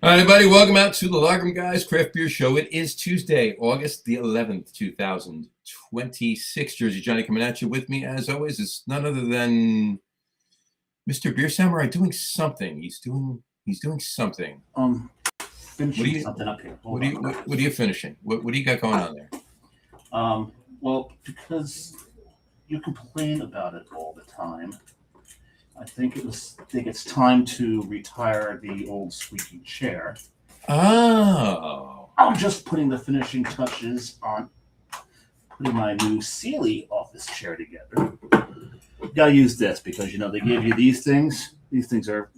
All right, everybody, welcome out to the Lagerman Guys Craft Beer Show. It is Tuesday, August the 11th, 2026. Jersey Johnny coming at you. With me, as always, is none other than Mr. Beer Samurai doing something. He's doing something. Finishing something up here. What are you finishing? What do you got going on there? Well, because you complain about it all the time, I think it's time to retire the old squeaky chair. Oh. I'm just putting the finishing touches on putting my new Sealy office chair together. You gotta use this because they give you these things. These things are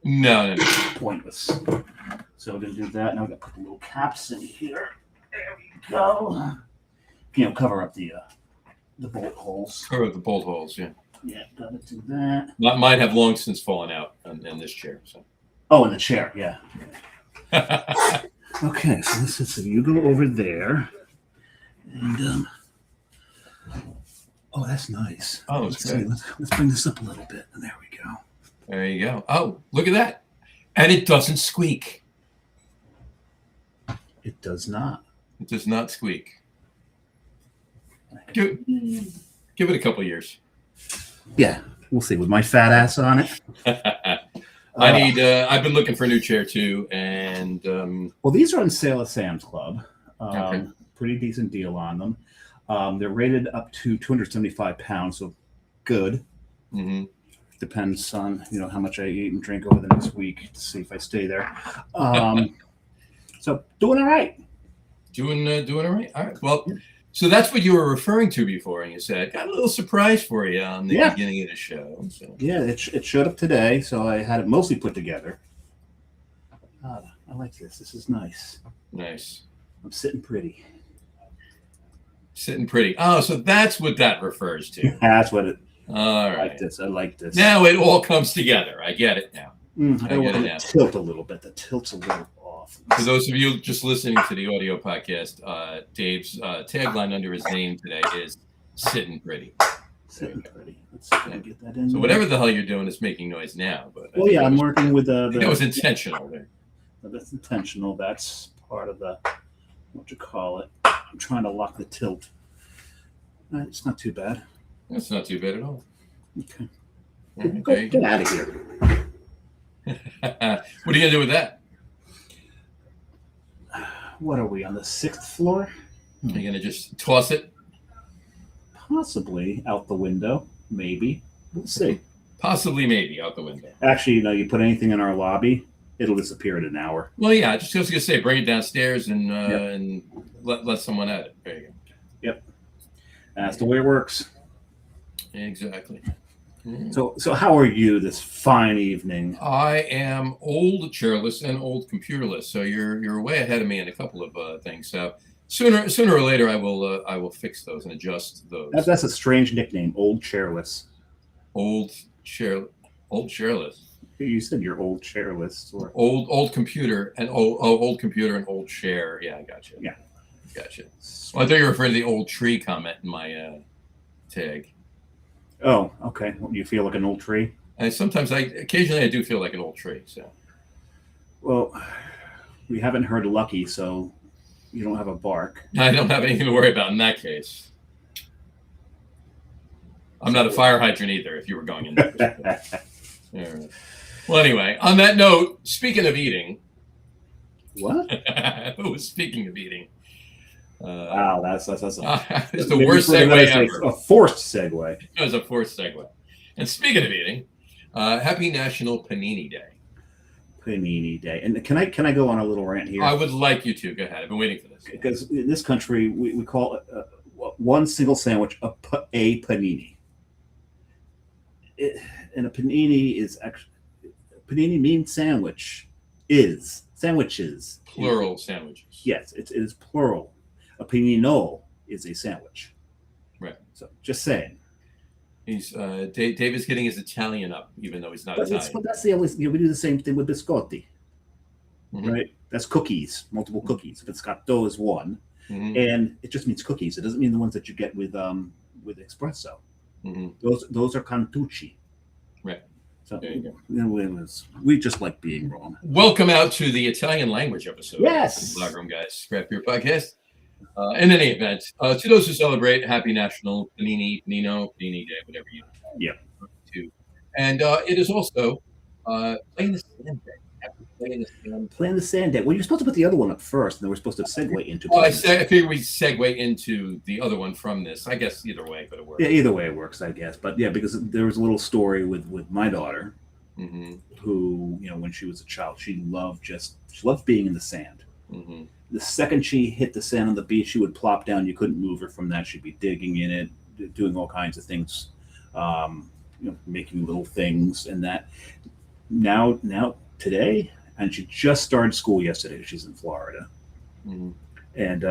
No. pointless. So we're gonna do that. Now we're gonna put the little caps in here. There we go. Cover up the bolt holes. Cover up the bolt holes, yeah. Yeah, gotta do that. Mine have long since fallen out in this chair. So. Oh, in the chair, yeah. Okay, so you go over there, and oh, that's nice. Oh, that's good. Let's bring this up a little bit, and there we go. There you go. Oh, look at that, and it doesn't squeak. It does not. It does not squeak. Give it a couple years. Yeah, we'll see. With my fat ass on it. I've been looking for a new chair too, and well, these are on sale at Sam's Club. Okay. Pretty decent deal on them. They're rated up to 275 pounds, so good. Mm-hmm. Depends on how much I eat and drink over the next week to see if I stay there. So doing all right. Doing all right. All right. Well. So that's what you were referring to before, and you said, got a little surprise for you on the beginning of the show. So. Yeah, it showed up today, so I had it mostly put together. I like this. This is nice. Nice. I'm sitting pretty. Sitting pretty. Oh, so that's what that refers to. That's what it. All right. I like this. Now it all comes together. I get it now. I want to tilt a little bit. The tilt's a little off. For those of you just listening to the audio podcast, Dave's tagline under his name today is "Sitting Pretty." Sitting pretty. Let's get that in. So whatever the hell you're doing is making noise now. But I'm working with the. That was intentional there. That's intentional. That's part of the what you call it. I'm trying to lock the tilt. It's not too bad. That's not too bad at all. Okay. Get out of here. What are you gonna do with that? What are we on the 6th floor? Are you gonna just toss it? Possibly out the window. Maybe. We'll see. Possibly, maybe out the window. Actually, you put anything in our lobby, it'll disappear in an hour. Well, yeah. I was gonna say, bring it downstairs and let someone at it. There you go. Yep. That's the way it works. Exactly. So how are you this fine evening? I am old chairless and old computerless, so you're way ahead of me in a couple of things. So sooner or later, I will fix those and adjust those. That's a strange nickname, old chairless. Old chairless. You said you're old chairless, or old computer and old computer and old chair. Yeah, I got you. Yeah, gotcha. Well, I thought you were referring to the old tree comment in my tag. Oh, okay. Well, you feel like an old tree? And occasionally I do feel like an old tree. So, well, we haven't heard Lucky, so you don't have a bark. I don't have anything to worry about in that case. I'm not a fire hydrant either. If you were going in there. Right. Well, anyway, on that note, speaking of eating. What? Speaking of eating. Wow, that's it's the worst segue ever. A forced segue. It was a forced segue. And speaking of eating, happy National Panini Day. Panini Day. And can I go on a little rant here? I would like you to. Go ahead. I've been waiting for this. Because in this country, we call it one single sandwich a panini. And a panini is actually panini means sandwiches. Plural sandwiches. Yes, it is plural. A panino is a sandwich. Right. So just saying. He's Dave is getting his Italian up, even though he's not Italian. But that's the always we do the same thing with biscotti. Mm-hmm. Right? That's cookies, multiple cookies. Biscotto is one. Mm-hmm. And it just means cookies. It doesn't mean the ones that you get with espresso. Mm-hmm. Those are cantucci. Right. So There you go. we just like being wrong. Welcome out to the Italian language episode. Yes. Of the Lager Room Guys Craft Beer Podcast. In any event, to those who celebrate, happy National Panini Day, whatever you to. And it is also Playing the Sand Day. Happy Playing the Sand Day. Playing the Sand Day. Well, you're supposed to put the other one up first, and then we're supposed to segue into. I figure we segue into the other one from this. I guess either way could have worked. Yeah, either way it works, I guess. But yeah, because there was a little story with my daughter, who, when she was a child, she loved being in the sand. Mm-hmm. The second she hit the sand on the beach, she would plop down. You couldn't move her from that. She'd be digging in it, doing all kinds of things, making little things. And that now today, and she just started school yesterday. She's in Florida, and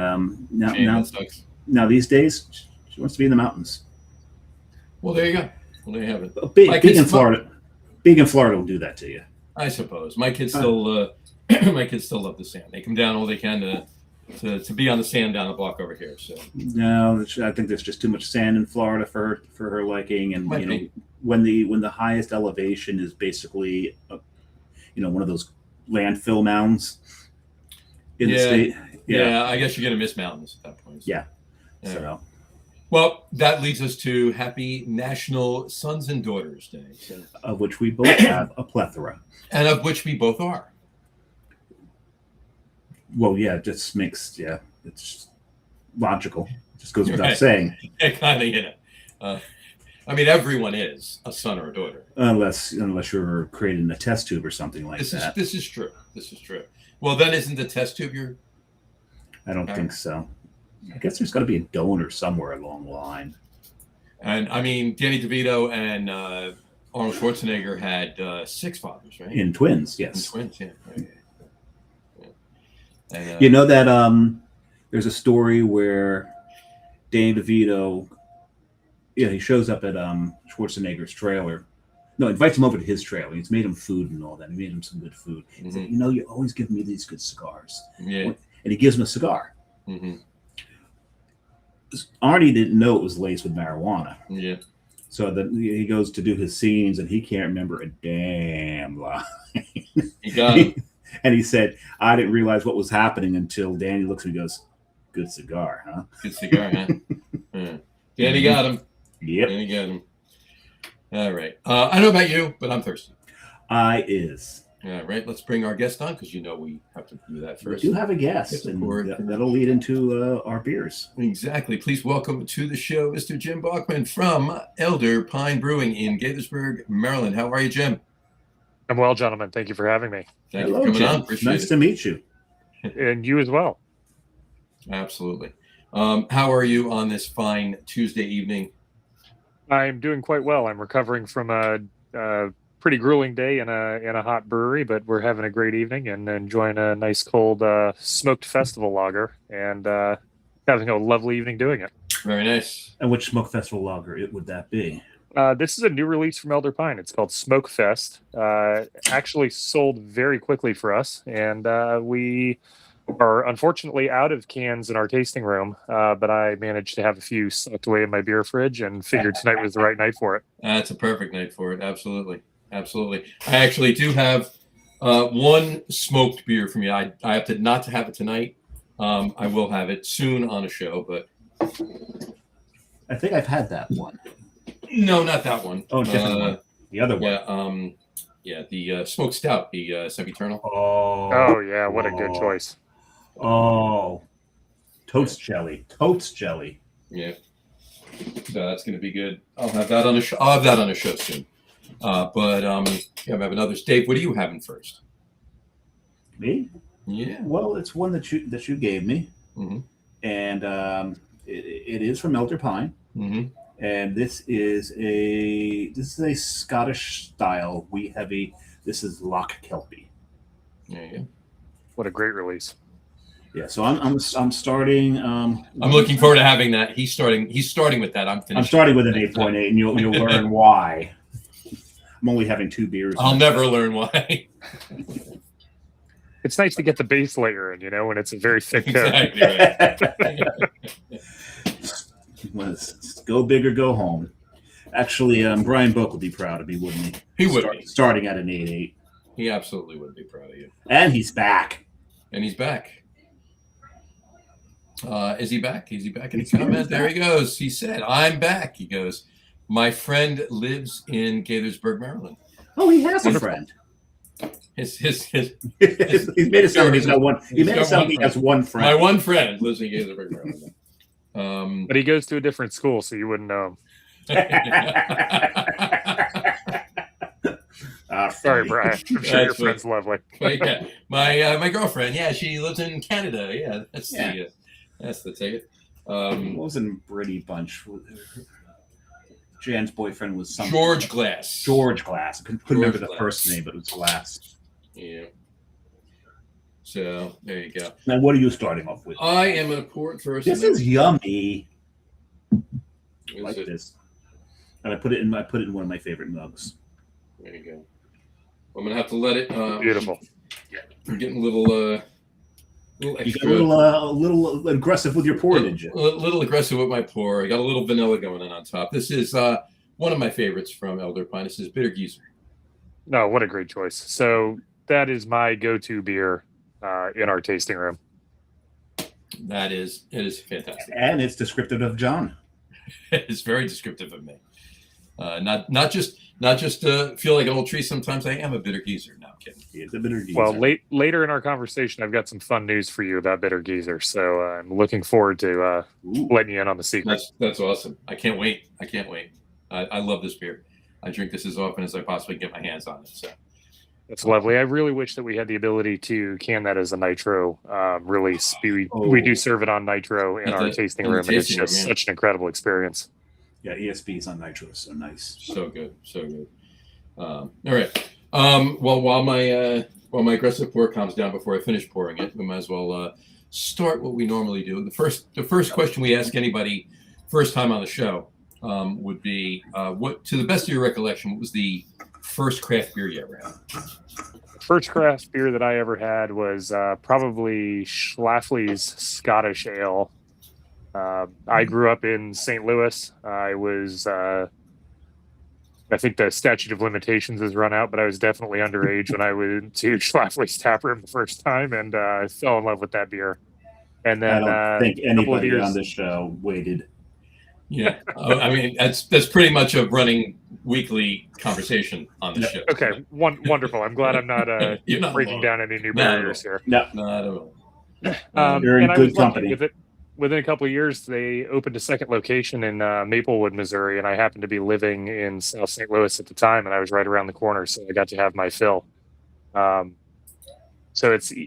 now these days she wants to be in the mountains. Well, there you go. Well, there you have it. Being in Florida will do that to you, I suppose. My kids still. My kids still love the sand. They come down all they can to be on the sand down the block over here. So no, I think there's just too much sand in Florida for her liking. And when the highest elevation is basically one of those landfill mounds in the state. Yeah, I guess you're gonna miss mountains at that point. Yeah. So. Well, that leads us to Happy National Sons and Daughters Day, of which we both have a plethora, and of which we both are. Well, yeah, it just makes, it's logical. It just goes without saying. Yeah, kind of, everyone is a son or a daughter. Unless you're created in a test tube or something like that. This is true. Well, then isn't the test tube your... I don't think so. I guess there's got to be a donor somewhere along the line. And, Danny DeVito and Arnold Schwarzenegger had 6 fathers, right? In twins, yes. In twins, yeah. Right. And, that there's a story where Danny DeVito, he shows up at Schwarzenegger's trailer. No, invites him over to his trailer. He's made him food and all that. He made him some good food. He said, you always give me these good cigars. Yeah. And he gives him a cigar. Arnie didn't know it was laced with marijuana. Yeah. So then he goes to do his scenes and he can't remember a damn line. He got him. And he said, I didn't realize what was happening until Danny looks at me and goes, good cigar, huh? Good cigar, huh? Yeah. Danny got him. Yep. Danny got him. All right. I don't know about you, but I'm thirsty. I is. All right. Let's bring our guest on because we have to do that first. We do have a guest, and that'll lead into our beers. Exactly. Please welcome to the show Mr. Jim Bauckman from Elder Pine Brewing in Gaithersburg, Maryland. How are you, Jim? I'm well, gentlemen. Thank you for having me. Thank you for coming on. Appreciate nice to meet you. And you as well. Absolutely. How are you on this fine Tuesday evening? I'm doing quite well. I'm recovering from a pretty grueling day in a hot brewery, but we're having a great evening and enjoying a nice cold smoked festival lager and having a lovely evening doing it. Very nice. And which smoked festival lager would that be? This is a new release from Elder Pine. It's called Smoke Fest. Actually sold very quickly for us, and we are unfortunately out of cans in our tasting room, but I managed to have a few tucked away in my beer fridge and figured tonight was the right night for it. That's a perfect night for it. Absolutely. I actually do have one smoked beer from you. I have to not to have it tonight. I will have it soon on a show, but I think I've had that one. No, not that one. Oh, different one. The other one. Yeah, the smoked stout, the Sempiternal. Oh yeah, what a good choice. Oh, toast jelly. Yeah, so that's going to be good. I'll have that on a show. I'll have that on a show soon. But I have another. Dave, what are you having first? Me? Yeah. Well, it's one that you gave me, and it is from Elder Pine. And this is a Scottish style wheat heavy. This is Loch Kelpie. There you go. What a great release. Yeah, so I'm starting. I'm looking forward to having that. He's starting with that. I'm starting with an 8.8, and you'll learn why. I'm only having 2 beers. I'll never learn why. It's nice to get the base layer in, when it's a very thick coat. Exactly. Right. Let's go big or go home. Actually, Brian Book would be proud of me, wouldn't he? He would be. Starting at an 8.8. He absolutely would be proud of you. And he's back. And he's back. Is he back? Is he back in the comment? There he goes. He said, I'm back. He goes, my friend lives in Gaithersburg, Maryland. Oh, he has a friend. He's made it sound like he's got one. He made it sound like he has one friend. My one friend lives in Gaithersburg, Maryland. But he goes to a different school, so you wouldn't know him. Sorry, Brian. I'm sure your friend's lovely. Yeah. My girlfriend, yeah, she lives in Canada. Yeah, that's the ticket. What was in Brady Bunch? Jan's boyfriend was something. George Glass. George Glass. I couldn't remember the first name, but it was Glass. Yeah. So there you go. Now, what are you starting off with? I am going to pour it first. This is yummy. I like this, and I put it in one of my favorite mugs. There you go. I'm going to have to let it. Beautiful. I'm getting a little extra. You got a little aggressive with your pourage. A little aggressive with my pour. I got a little vanilla going on top. This is one of my favorites from Elder Pine. This is Bitter Geezer. No, what a great choice. So that is my go-to beer in our tasting room. It is fantastic. And it's descriptive of John. It's very descriptive of me. Not just feel like an old tree. Sometimes I am a bitter geezer. No, I'm kidding. It's a bitter geezer. Well, later in our conversation, I've got some fun news for you about bitter geezer. So I'm looking forward to letting you in on the secret. That's awesome. I can't wait. I love this beer. I drink this as often as I possibly get my hands on it. So that's lovely. I really wish that we had the ability to can that as a nitro release. We do serve it on nitro in our tasting room, and it's just such an incredible experience. Yeah, ESP's on nitro, so nice. So good. All right. Well, while my aggressive pour calms down before I finish pouring it, we might as well start what we normally do. The first question we ask anybody first time on the show would be, what, to the best of your recollection, what was the first craft beer you ever had? First craft beer that I ever had was probably Schlafly's Scottish Ale. I grew up in St. Louis. I think the statute of limitations has run out, but I was definitely underage when I went to Schlafly's tap room the first time, and I fell in love with that beer. And then I don't think anybody on this show waited. Yeah, I mean that's pretty much a running weekly conversation on the show. Okay, wonderful. I'm glad I'm not breaking down any new barriers here. No, not at all. You're in good company. Within a couple of years, they opened a second location in Maplewood, Missouri, and I happened to be living in South St. Louis at the time, and I was right around the corner, so I got to have my fill. So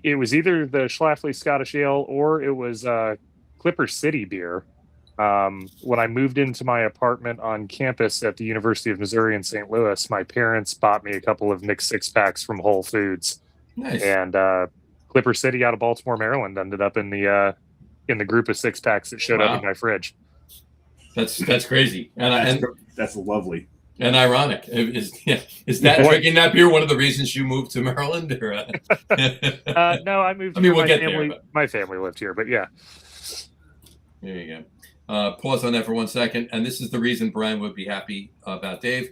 it was either the Schlafly Scottish Ale or it was Clipper City beer. When I moved into my apartment on campus at the University of Missouri in St. Louis, my parents bought me a couple of mixed six packs from Whole Foods. Nice. And Clipper City out of Baltimore, Maryland ended up in the group of six packs that showed up in my fridge. That's crazy. That's lovely. And ironic. Is that drinking that beer one of the reasons you moved to Maryland? Or, no, I moved. My family lived here, but yeah. There you go. Pause on that for 1 second. And this is the reason Brian would be happy about Dave.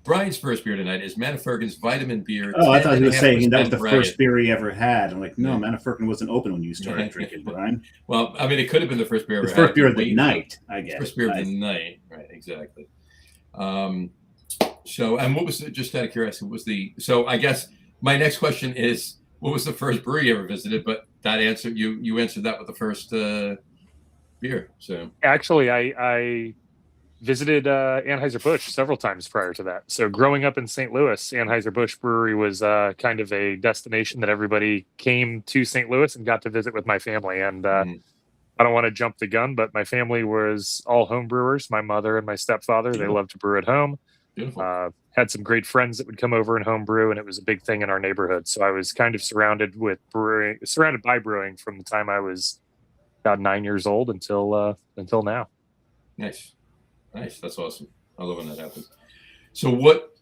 Brian's first beer tonight is Manafurkin's Vitamin Beer. Oh, I thought he was saying that was the first beer he ever had. I'm like, no, Manafurkin wasn't open when you started drinking, Brian. Well, I mean, it could have been the first beer ever had. First beer of the night, I guess. First beer of the night. Right, exactly. So, and what was, just out of curiosity, so I guess my next question is, what was the first brewery you ever visited? But that answer, you answered that with the first beer. So actually, I visited Anheuser-Busch several times prior to that. So growing up in St. Louis, Anheuser-Busch Brewery was kind of a destination that everybody came to St. Louis and got to visit with my family. And I don't want to jump the gun, but my family was all home brewers. My mother and my stepfather, they loved to brew at home. Beautiful. Had some great friends that would come over and home brew, and it was a big thing in our neighborhood. So I was kind of surrounded by brewing from the time I was about 9 years old until now. Nice. That's awesome. I love when that happens. So what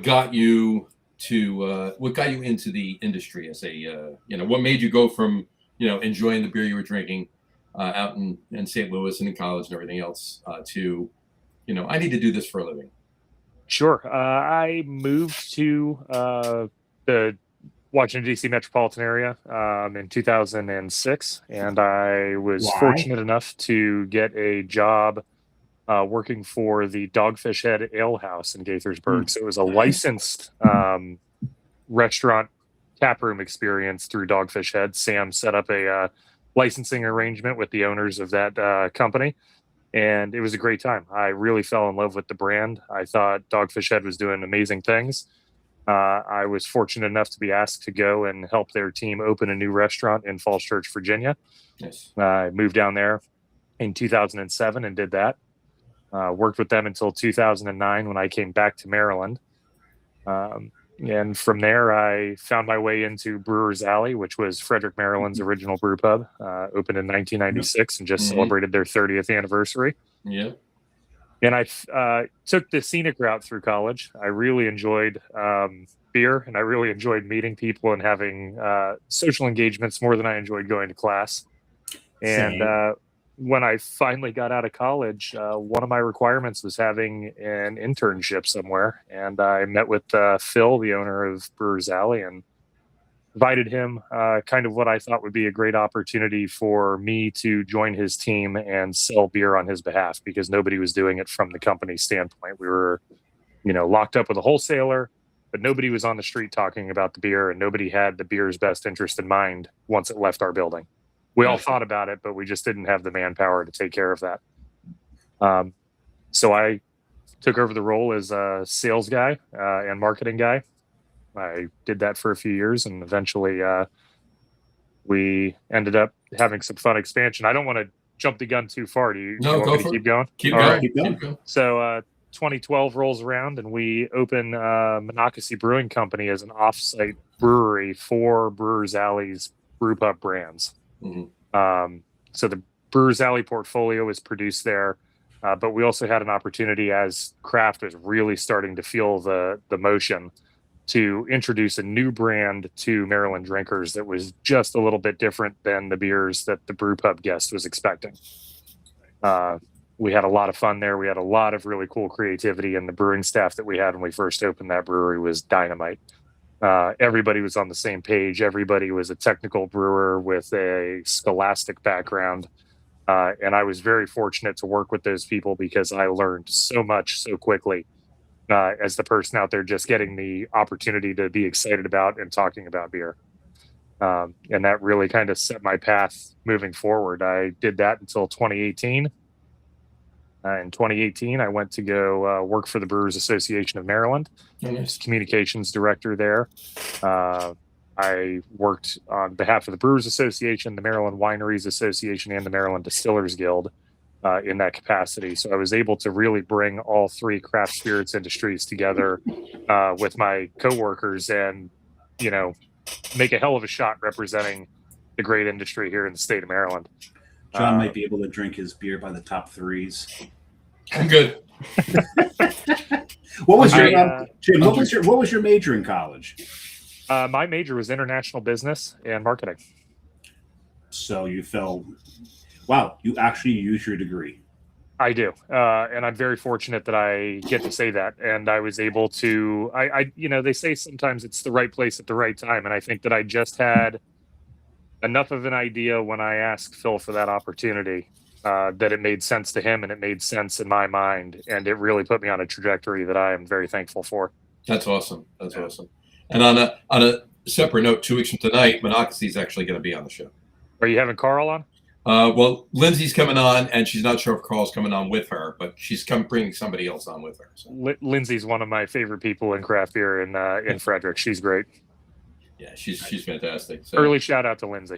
got you into the industry as a what made you go from enjoying the beer you were drinking out in St. Louis and in college and everything else to I need to do this for a living? Sure. I moved to the Washington, D.C. metropolitan area in 2006, and I was fortunate enough to get a job working for the Dogfish Head Ale House in Gaithersburg. So it was a licensed restaurant taproom experience through Dogfish Head. Sam set up a licensing arrangement with the owners of that company. And it was a great time. I really fell in love with the brand. I thought Dogfish Head was doing amazing things. I was fortunate enough to be asked to go and help their team open a new restaurant in Falls Church, Virginia. Yes. I moved down there in 2007 and did that. Worked with them until 2009 when I came back to Maryland. And from there, I found my way into Brewer's Alley, which was Frederick, Maryland's original brew pub, opened in 1996 and just celebrated their 30th anniversary. Yeah. And I took the scenic route through college. I really enjoyed beer, and I really enjoyed meeting people and having social engagements more than I enjoyed going to class. And when I finally got out of college, one of my requirements was having an internship somewhere. And I met with Phil, the owner of Brewer's Alley, and invited him kind of what I thought would be a great opportunity for me to join his team and sell beer on his behalf, because nobody was doing it from the company standpoint. We were, locked up with a wholesaler, but nobody was on the street talking about the beer, and nobody had the beer's best interest in mind once it left our building. We all thought about it, but we just didn't have the manpower to take care of that. So I took over the role as a sales guy and marketing guy. I did that for a few years, and eventually we ended up having some fun expansion. I don't want to jump the gun too far. Do you want me to keep going? Keep going. So 2012 rolls around, and we open Monocacy Brewing Company as an off-site brewery for Brewer's Alley's brew pub brands. So the Brewer's Alley portfolio was produced there, but we also had an opportunity, as craft was really starting to feel the motion, to introduce a new brand to Maryland drinkers that was just a little bit different than the beers that the brew pub guest was expecting. We had a lot of fun there. We had a lot of really cool creativity, and the brewing staff that we had when we first opened that brewery was dynamite. Everybody was on the same page. Everybody was a technical brewer with a scholastic background. And I was very fortunate to work with those people, because I learned so much so quickly as the person out there just getting the opportunity to be excited about and talking about beer. And that really kind of set my path moving forward. I did that until 2018. In 2018, I went to go work for the Brewers Association of Maryland. I was communications director there. I worked on behalf of the Brewers Association, the Maryland Wineries Association, and the Maryland Distillers Guild in that capacity. So I was able to really bring all three craft spirits industries together with my coworkers and, make a hell of a shot representing the great industry here in the state of Maryland. John might be able to drink his beer by the top threes. I'm good. What was your Jim? What was your major in college? My major was international business and marketing. So you wow! You actually used your degree. I do, and I'm very fortunate that I get to say that. And I was able to. They say sometimes it's the right place at the right time, and I think that I just had enough of an idea when I asked Phil for that opportunity. That it made sense to him and it made sense in my mind, and it really put me on a trajectory that I am very thankful for. That's awesome. That's awesome. And on a separate note, 2 weeks from tonight, Monocacy is actually going to be on the show. Are you having Carl on? Well, Lindsay's coming on, and she's not sure if Carl's coming on with her, but she's bringing somebody else on with her. So. Lindsay's one of my favorite people in craft beer in Frederick. She's great. Yeah, she's fantastic. So. Early shout out to Lindsay.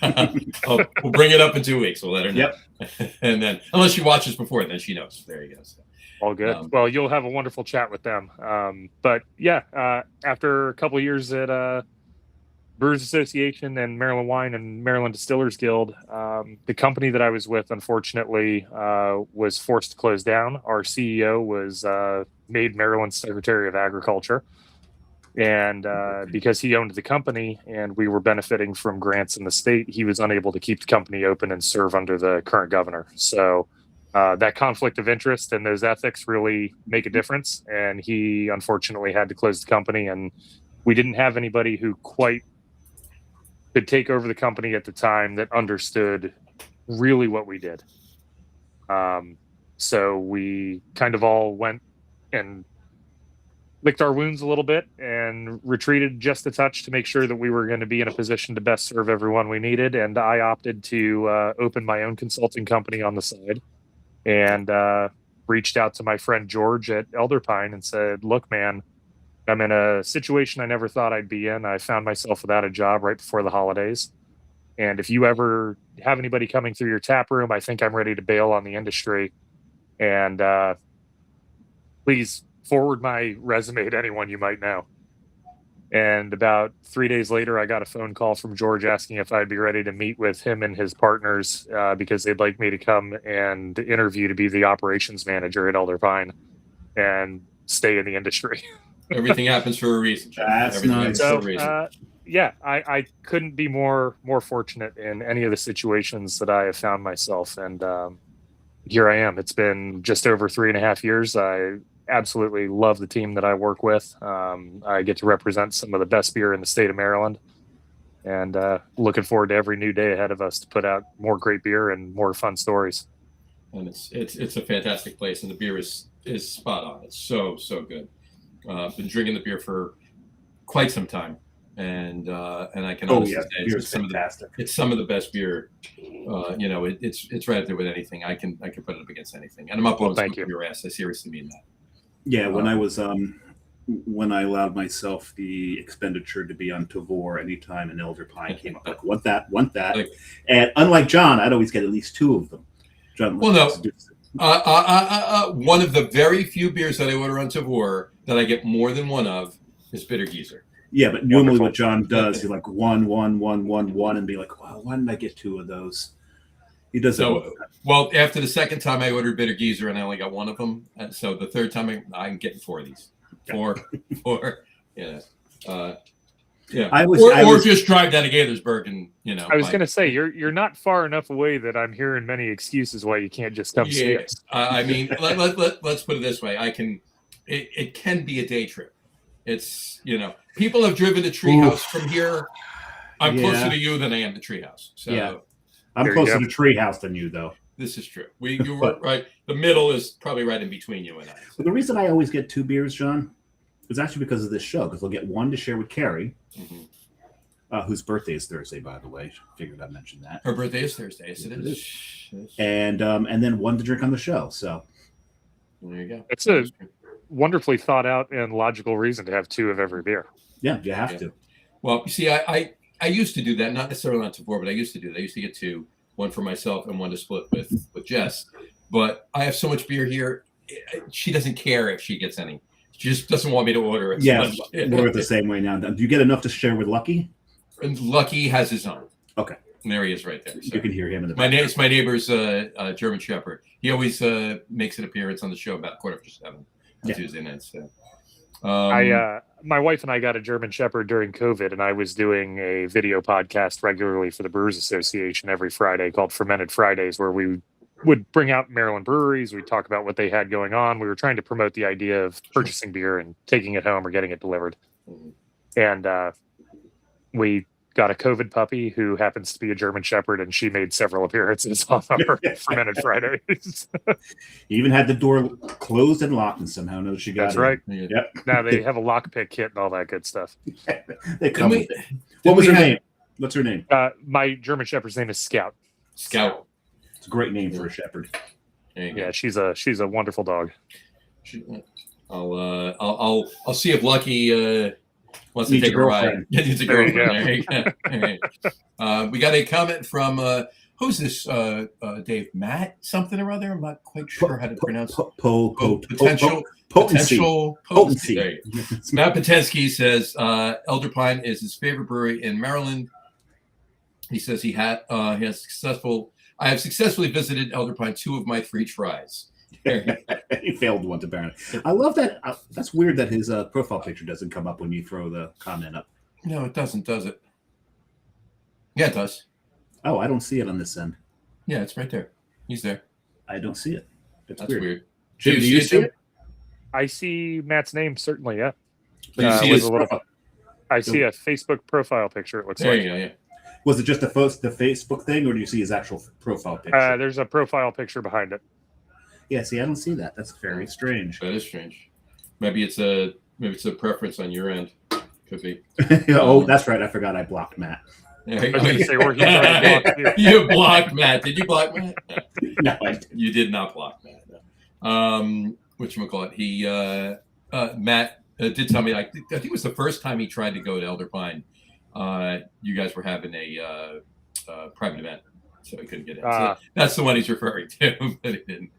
We'll bring it up in 2 weeks. We'll let her know. Yep. And then, unless she watches before, then she knows. There you go. So, all good. Well, you'll have a wonderful chat with them. But yeah, after a couple of years at Brewers Association and Maryland Wine and Maryland Distillers Guild, the company that I was with, unfortunately, was forced to close down. Our CEO was made Maryland's Secretary of Agriculture. And because he owned the company and we were benefiting from grants in the state, he was unable to keep the company open and serve under the current governor. So that conflict of interest and those ethics really make a difference. And he unfortunately had to close the company, and we didn't have anybody who quite could take over the company at the time that understood really what we did. So we kind of all went and licked our wounds a little bit and retreated just a touch to make sure that we were going to be in a position to best serve everyone we needed. And I opted to open my own consulting company on the side, and reached out to my friend George at Elder Pine and said, look, man, I'm in a situation I never thought I'd be in. I found myself without a job right before the holidays. And if you ever have anybody coming through your tap room, I think I'm ready to bail on the industry. And please forward my resume to anyone you might know. And about 3 days later, I got a phone call from George asking if I'd be ready to meet with him and his partners because they'd like me to come and interview to be the operations manager at Elder Pine and stay in the industry. Everything happens for a reason. That's nice. So, yeah, I couldn't be more fortunate in any of the situations that I have found myself. And here I am. It's been just over 3.5 years. I absolutely love the team that I work with. I get to represent some of the best beer in the state of Maryland, and looking forward to every new day ahead of us to put out more great beer and more fun stories. And it's a fantastic place, and the beer is spot on. It's so good. Been drinking the beer for quite some time, and I can honestly say it's some of the best beer. It's right up there with anything. I can put it up against anything, and I'm not blowing smoke up your ass. I seriously mean that. Yeah, when I was when I allowed myself the expenditure to be on Tavor anytime an Elder Pine came up, like want that, like, and unlike John, I'd always get at least 2 of them. John, well, no, one of the very few beers that I order on Tavor that I get more than one of is Bitter Geezer. Yeah, but normally what John does, he's like one, and be like, wow, why didn't I get 2 of those? He does it. Well, after the second time I ordered Bitter Geezer and I only got 1 of them, and so the third time I'm getting 4 of these. 4, yeah. Yeah. Or just drive down to Gaithersburg and I was going to say you're not far enough away that I'm hearing many excuses why you can't just come see us. I mean, let's put it this way: it can be a day trip. It's people have driven to Treehouse from here. I'm closer to you than I am to Treehouse. So yeah, I'm closer to Treehouse than you, though. This is true. You were right. The middle is probably right in between you and I. So. But the reason I always get 2 beers, John, is actually because of this show. Because I'll get 1 to share with Carrie, whose birthday is Thursday, by the way. Figured I'd mention that. Her birthday is Thursday. Yes, it is. And then 1 to drink on the show. So there you go. It's a wonderfully thought out and logical reason to have 2 of every beer. Yeah, you have to. Well, you see, I used to do that, not necessarily on Tavor, but I used to do that. I used to get 2. 1 for myself and 1 to split with Jess. But I have so much beer here, she doesn't care if she gets any. She just doesn't want me to order it. Yeah, we're the same way now. Do you get enough to share with Lucky? And Lucky has his own. Okay. And there he is right there. So you can hear him in the background. It's my neighbor's German Shepherd. He always makes an appearance on the show about 7:15 on Tuesday nights. So. My wife and I got a German Shepherd during COVID, and I was doing a video podcast regularly for the Brewers Association every Friday called Fermented Fridays, where we would bring out Maryland breweries. We'd talk about what they had going on. We were trying to promote the idea of purchasing beer and taking it home or getting it delivered. And we got a COVID puppy who happens to be a German Shepherd, and she made several appearances on our Fermented Fridays. You even had the door closed and locked, and somehow knows she got That's it. right. Yep. Now they have a lockpick kit and all that good stuff. They come with it. What was her name? What's her name? My German Shepherd's name is Scout. Scout. It's a great name for a shepherd. Yeah, she's a wonderful dog. I'll see if Lucky wants to take a ride. Needs a girlfriend. We got a comment from who's this? Dave, Matt something or other. I'm not quite sure how to pronounce it. Potency. Matt Potensky says Elder Pine is his favorite brewery in Maryland. He says he has I have successfully visited Elder Pine 2 of my 3 tries. He failed one apparently. I love that. That's weird that his profile picture doesn't come up when you throw the comment up. No, it doesn't, does it? Yeah, it does. Oh, I don't see it on this end. Yeah, it's right there. He's there. I don't see it. That's weird. Jim, do you see it? I see Matt's name, certainly, yeah. Do you see with his a little, I see a Facebook profile picture, it looks There like. you go, yeah. Was it just the Facebook thing, or do you see his actual profile picture? There's a profile picture behind it. Yeah, see, I don't see that. That's very strange. That is strange. Maybe it's a preference on your end. Could be. Oh, that's right. I forgot I blocked Matt. I was going to say, he's already blocked you. You blocked Matt. Did you block Matt? No, I didn't. You did not block Matt. No. Whatchamacallit? He Matt did tell me, I think it was the first time he tried to go to Elder Pine. You guys were having a private event, so he couldn't get in. So that's the one he's referring to, but he didn't.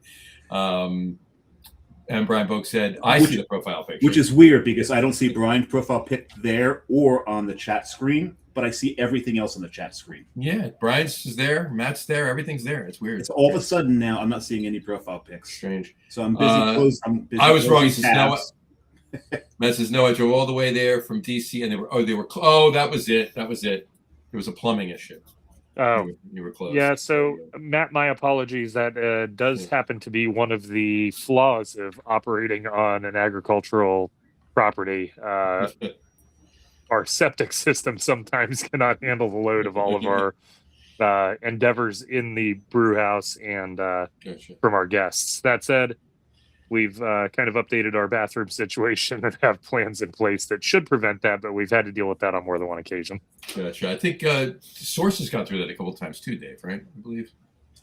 And Brian Boak said, I see the profile picture. Which is weird because I don't see Brian's profile pic there or on the chat screen, but I see everything else on the chat screen. Yeah, Brian's is there, Matt's there, everything's there. It's weird. It's all of a sudden now I'm not seeing any profile pics. Strange. So I'm busy closing. I was wrong. He says, Matt says, no, I drove all the way there from DC and that was it. It was a plumbing issue. Oh, you were close. Yeah, so Matt, my apologies. That does happen to be one of the flaws of operating on an agricultural property. Our septic system sometimes cannot handle the load of all of our endeavors in the brew house and from our guests. That said, we've kind of updated our bathroom situation and have plans in place that should prevent that, but we've had to deal with that on more than one occasion. Gotcha. I think Source has gone through that a couple of times too, Dave, right? I believe.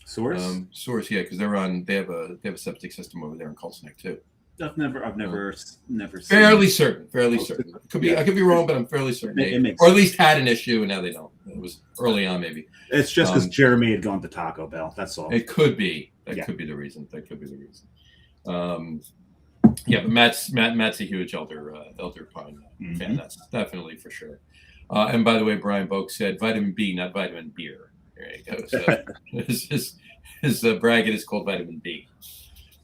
Source? Source, yeah, because they have a septic system over there in Coltsneck too. I've never seen. Fairly certain. Could be, I could be wrong, but I'm fairly certain. Or at least had an issue, and now they don't. It was early on, maybe. It's just because Jeremy had gone to Taco Bell. That's all. It could be. That could be the reason. Yeah, but Matt's a huge Elder Pine fan. That's definitely for sure. And by the way, Brian Boak said vitamin B, not vitamin beer. There you go. So his bracket is called vitamin B.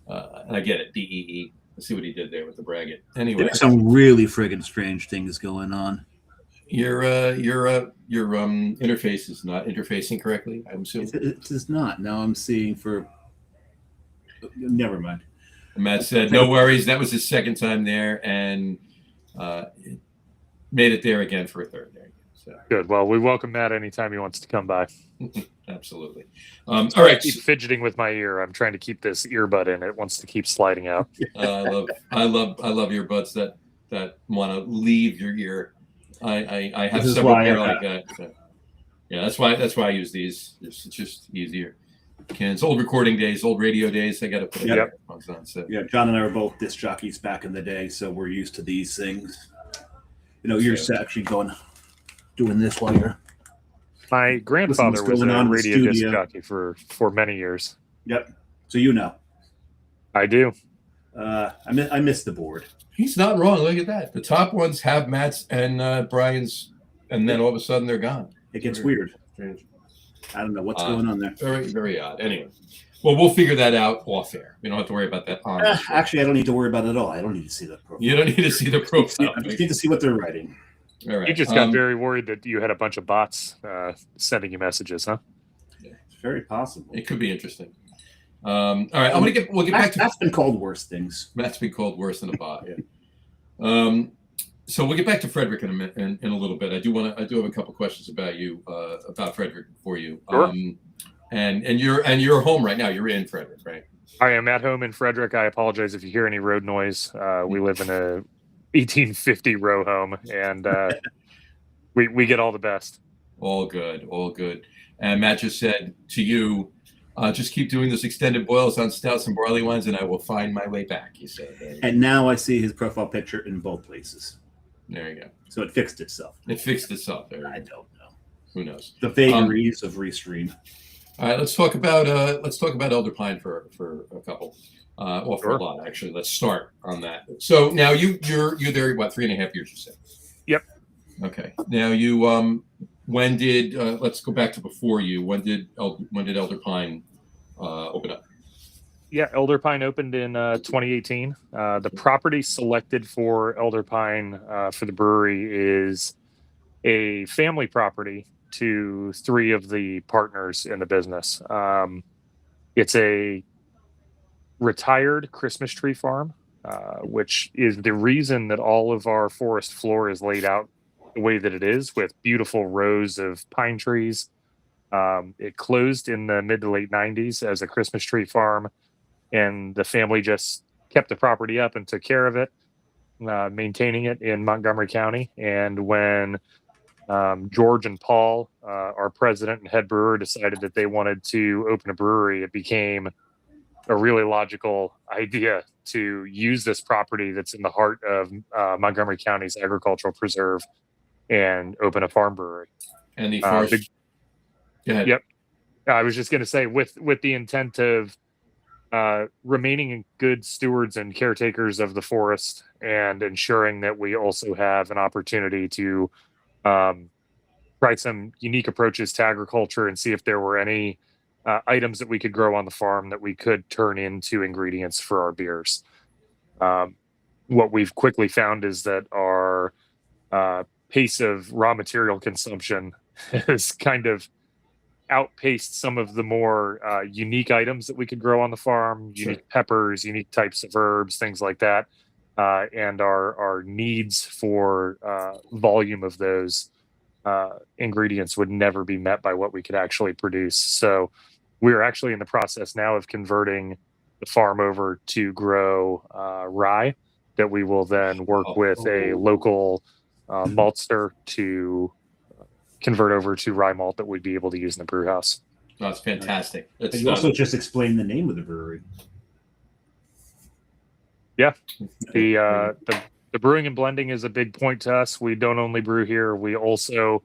And I get it, BEE. Let's see what he did there with the bracket. Anyway, there's some really friggin' strange things going on. Your interface is not interfacing correctly, I'm assuming. It is not. Now I'm seeing for. Never mind. Matt said, "No worries. That was his second time there, and made it there again for a third day." So good. Well, we welcome Matt anytime he wants to come by. Absolutely. All right. I keep fidgeting with my ear. I'm trying to keep this earbud in. It wants to keep sliding out. I love earbuds that want to leave your ear. I have several pair like that. So. Yeah, that's why I use these. It's just easier. It's old recording days, old radio days. I got to put headphones on. So. Yeah, John and I were both disc jockeys back in the day, so we're used to these things. You're actually doing this while you're. My grandfather was a radio disc jockey for many years. Yep. So I do. I missed the board. He's not wrong. Look at that. The top ones have Matt's and Brian's, and then all of a sudden they're gone. It gets weird. Strange. I don't know what's going on there. Very, very odd. Anyway, well, we'll figure that out off air. We don't have to worry about that on. Actually, I don't need to worry about it at all. I don't need to see the profile. You don't need to see the profile. I just need to see what they're writing. All right. You just got very worried that you had a bunch of bots sending you messages, huh? Yeah, it's very possible. It could be interesting. All right, we'll get back to. That's been called worse things. That's been called worse than a bot. Yeah. So we'll get back to Frederick in a little bit. I do have a couple questions about you, about Frederick for you. Sure. And you're home right now. You're in Frederick, right? I am at home in Frederick. I apologize if you hear any road noise. We live in a 1850 row home, and we get all the best. All good. And Matt just said to you, just keep doing those extended boils on stouts and barley wines, and I will find my way back. He said. And now I see his profile picture in both places. There you go. So it fixed itself. There I don't know. Who knows? The vagaries of Restream. All right, let's talk about Elder Pine for a couple. Well, for a lot actually. Let's start on that. So now you're there 3.5 years, you said? Yep. Okay. Now you when did let's go back to before you. When did Elder Pine open up? Yeah, Elder Pine opened in 2018. The property selected for Elder Pine for the brewery is a family property to three of the partners in the business. It's a retired Christmas tree farm, which is the reason that all of our forest floor is laid out the way that it is, with beautiful rows of pine trees. It closed in the mid to late 90s as a Christmas tree farm, and the family just kept the property up and took care of it, maintaining it in Montgomery County. And when George and Paul, our president and head brewer, decided that they wanted to open a brewery, it became a really logical idea to use this property that's in the heart of Montgomery County's agricultural preserve and open a farm brewery. And the forest. Go ahead. Yep. I was just going to say, with the intent of remaining good stewards and caretakers of the forest, and ensuring that we also have an opportunity to try some unique approaches to agriculture and see if there were any items that we could grow on the farm that we could turn into ingredients for our beers. What we've quickly found is that our pace of raw material consumption has kind of outpaced some of the more unique items that we could grow on the farm, unique peppers, unique types of herbs, things like that. And our needs for volume of those ingredients would never be met by what we could actually produce. So we're actually in the process now of converting the farm over to grow rye that we will then work with a local maltster to convert over to rye malt that we'd be able to use in the brew house. That's fantastic. And you also just explained the name of the brewery. Yeah, the brewing and blending is a big point to us. We don't only brew here; we also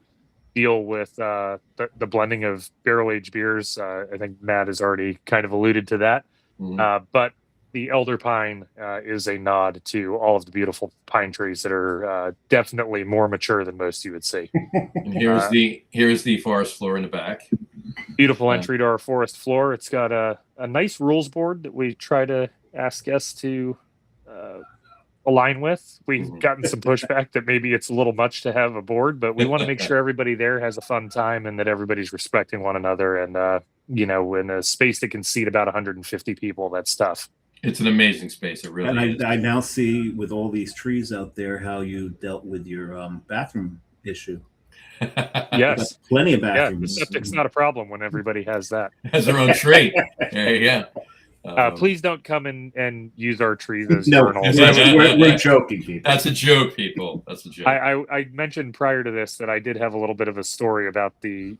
deal with the blending of barrel-aged beers. I think Matt has already kind of alluded to that. Mm-hmm. But the Elder Pine is a nod to all of the beautiful pine trees that are definitely more mature than most you would see. And here's the forest floor in the back. Beautiful entry to our forest floor. It's got a nice rules board that we try to ask guests to align with. We've gotten some pushback that maybe it's a little much to have a board, but we want to make sure everybody there has a fun time and that everybody's respecting one another. And, in a space that can seat about 150 people, that's tough. It's an amazing space. It really is. I now see, with all these trees out there, how you dealt with your bathroom issue. Yes. Plenty of bathrooms. Yeah, the septic's not a problem when everybody has that. Has their own tree. There you go. Please don't come in and use our trees as no, journals. We're joking, people. That's a joke, people. That's a joke. I mentioned prior to this that I did have a little bit of a story about the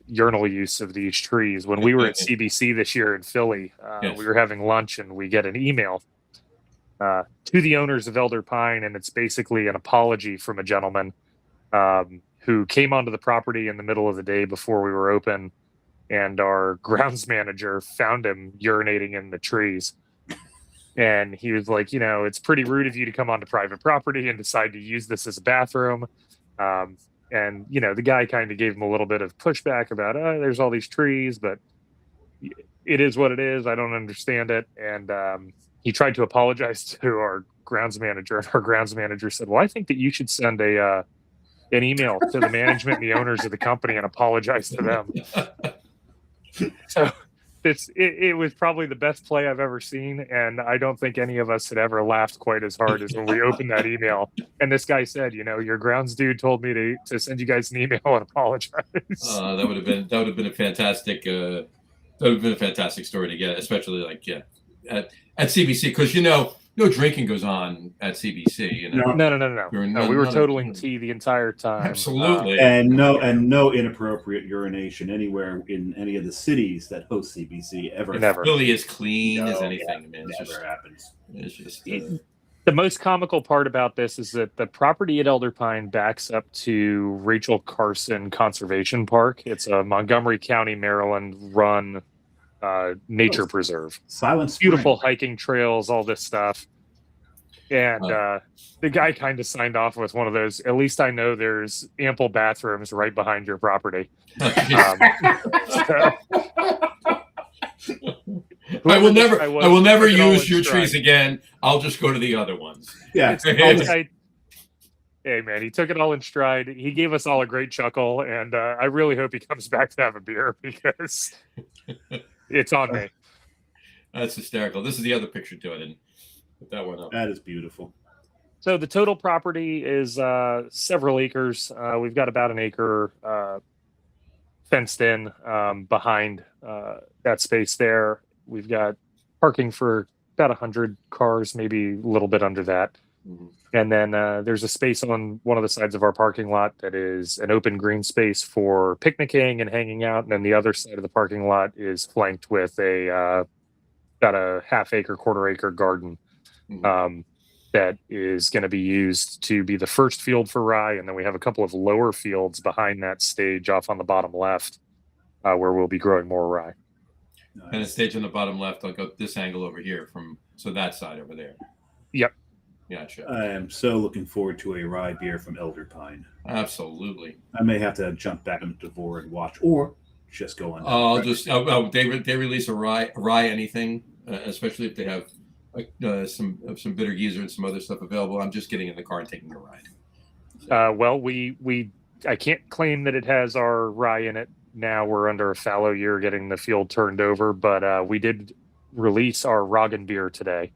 urinal use of these trees. When we were at CBC this year in Philly, we were having lunch and we get an email to the owners of Elder Pine, and it's basically an apology from a gentleman who came onto the property in the middle of the day before we were open. And our grounds manager found him urinating in the trees. And he was like, it's pretty rude of you to come onto private property and decide to use this as a bathroom. And the guy kind of gave him a little bit of pushback about, there's all these trees, but it is what it is. I don't understand it. And he tried to apologize to our grounds manager. And our grounds manager said, well, I think that you should send an email to the management and the owners of the company and apologize to them. So it was probably the best play I've ever seen, and I don't think any of us had ever laughed quite as hard as when we opened that email. And this guy said, your grounds dude told me to send you guys an email and apologize. That would have been a fantastic story to get, especially at CBC, because no drinking goes on at CBC. No. We were totaling tea the entire time. Absolutely. And no inappropriate urination anywhere in any of the cities that host CBC ever. Never. Really as clean as anything. Man. Never happens. It's just the most comical part about this is that the property at Elder Pine backs up to Rachel Carson Conservation Park. It's a Montgomery County, Maryland run nature preserve. Silent beautiful hiking trails, all this stuff. And the guy kind of signed off with one of those, at least I know there's ample bathrooms right behind your property. I will never use your trees again. I'll just go to the other ones. Yeah. Hey man, he took it all in stride. He gave us all a great chuckle, and I really hope he comes back to have a beer because it's on me. That's hysterical. This is the other picture to it, and put that one up. That is beautiful. So the total property is several acres. We've got about an acre fenced in behind that space there. We've got parking for about 100 cars, maybe a little bit under that. Mm-hmm. And then there's a space on one of the sides of our parking lot that is an open green space for picnicking and hanging out. And then the other side of the parking lot is flanked with about a half-acre, quarter-acre garden. Mm-hmm. That is going to be used to be the first field for rye. And then we have a couple of lower fields behind that stage off on the bottom left where we'll be growing more rye. Nice. And a stage on the bottom left, I'll go this angle over here so that side over there. Yep. Gotcha. I am so looking forward to a rye beer from Elder Pine. Absolutely. I may have to jump back into Devore and watch, or just go on. They release a rye anything, especially if they have some bitter geezer and some other stuff available. I'm just getting in the car and taking a ride. Well, I can't claim that it has our rye in it. Now we're under a fallow year getting the field turned over, but we did release our Roggen beer today.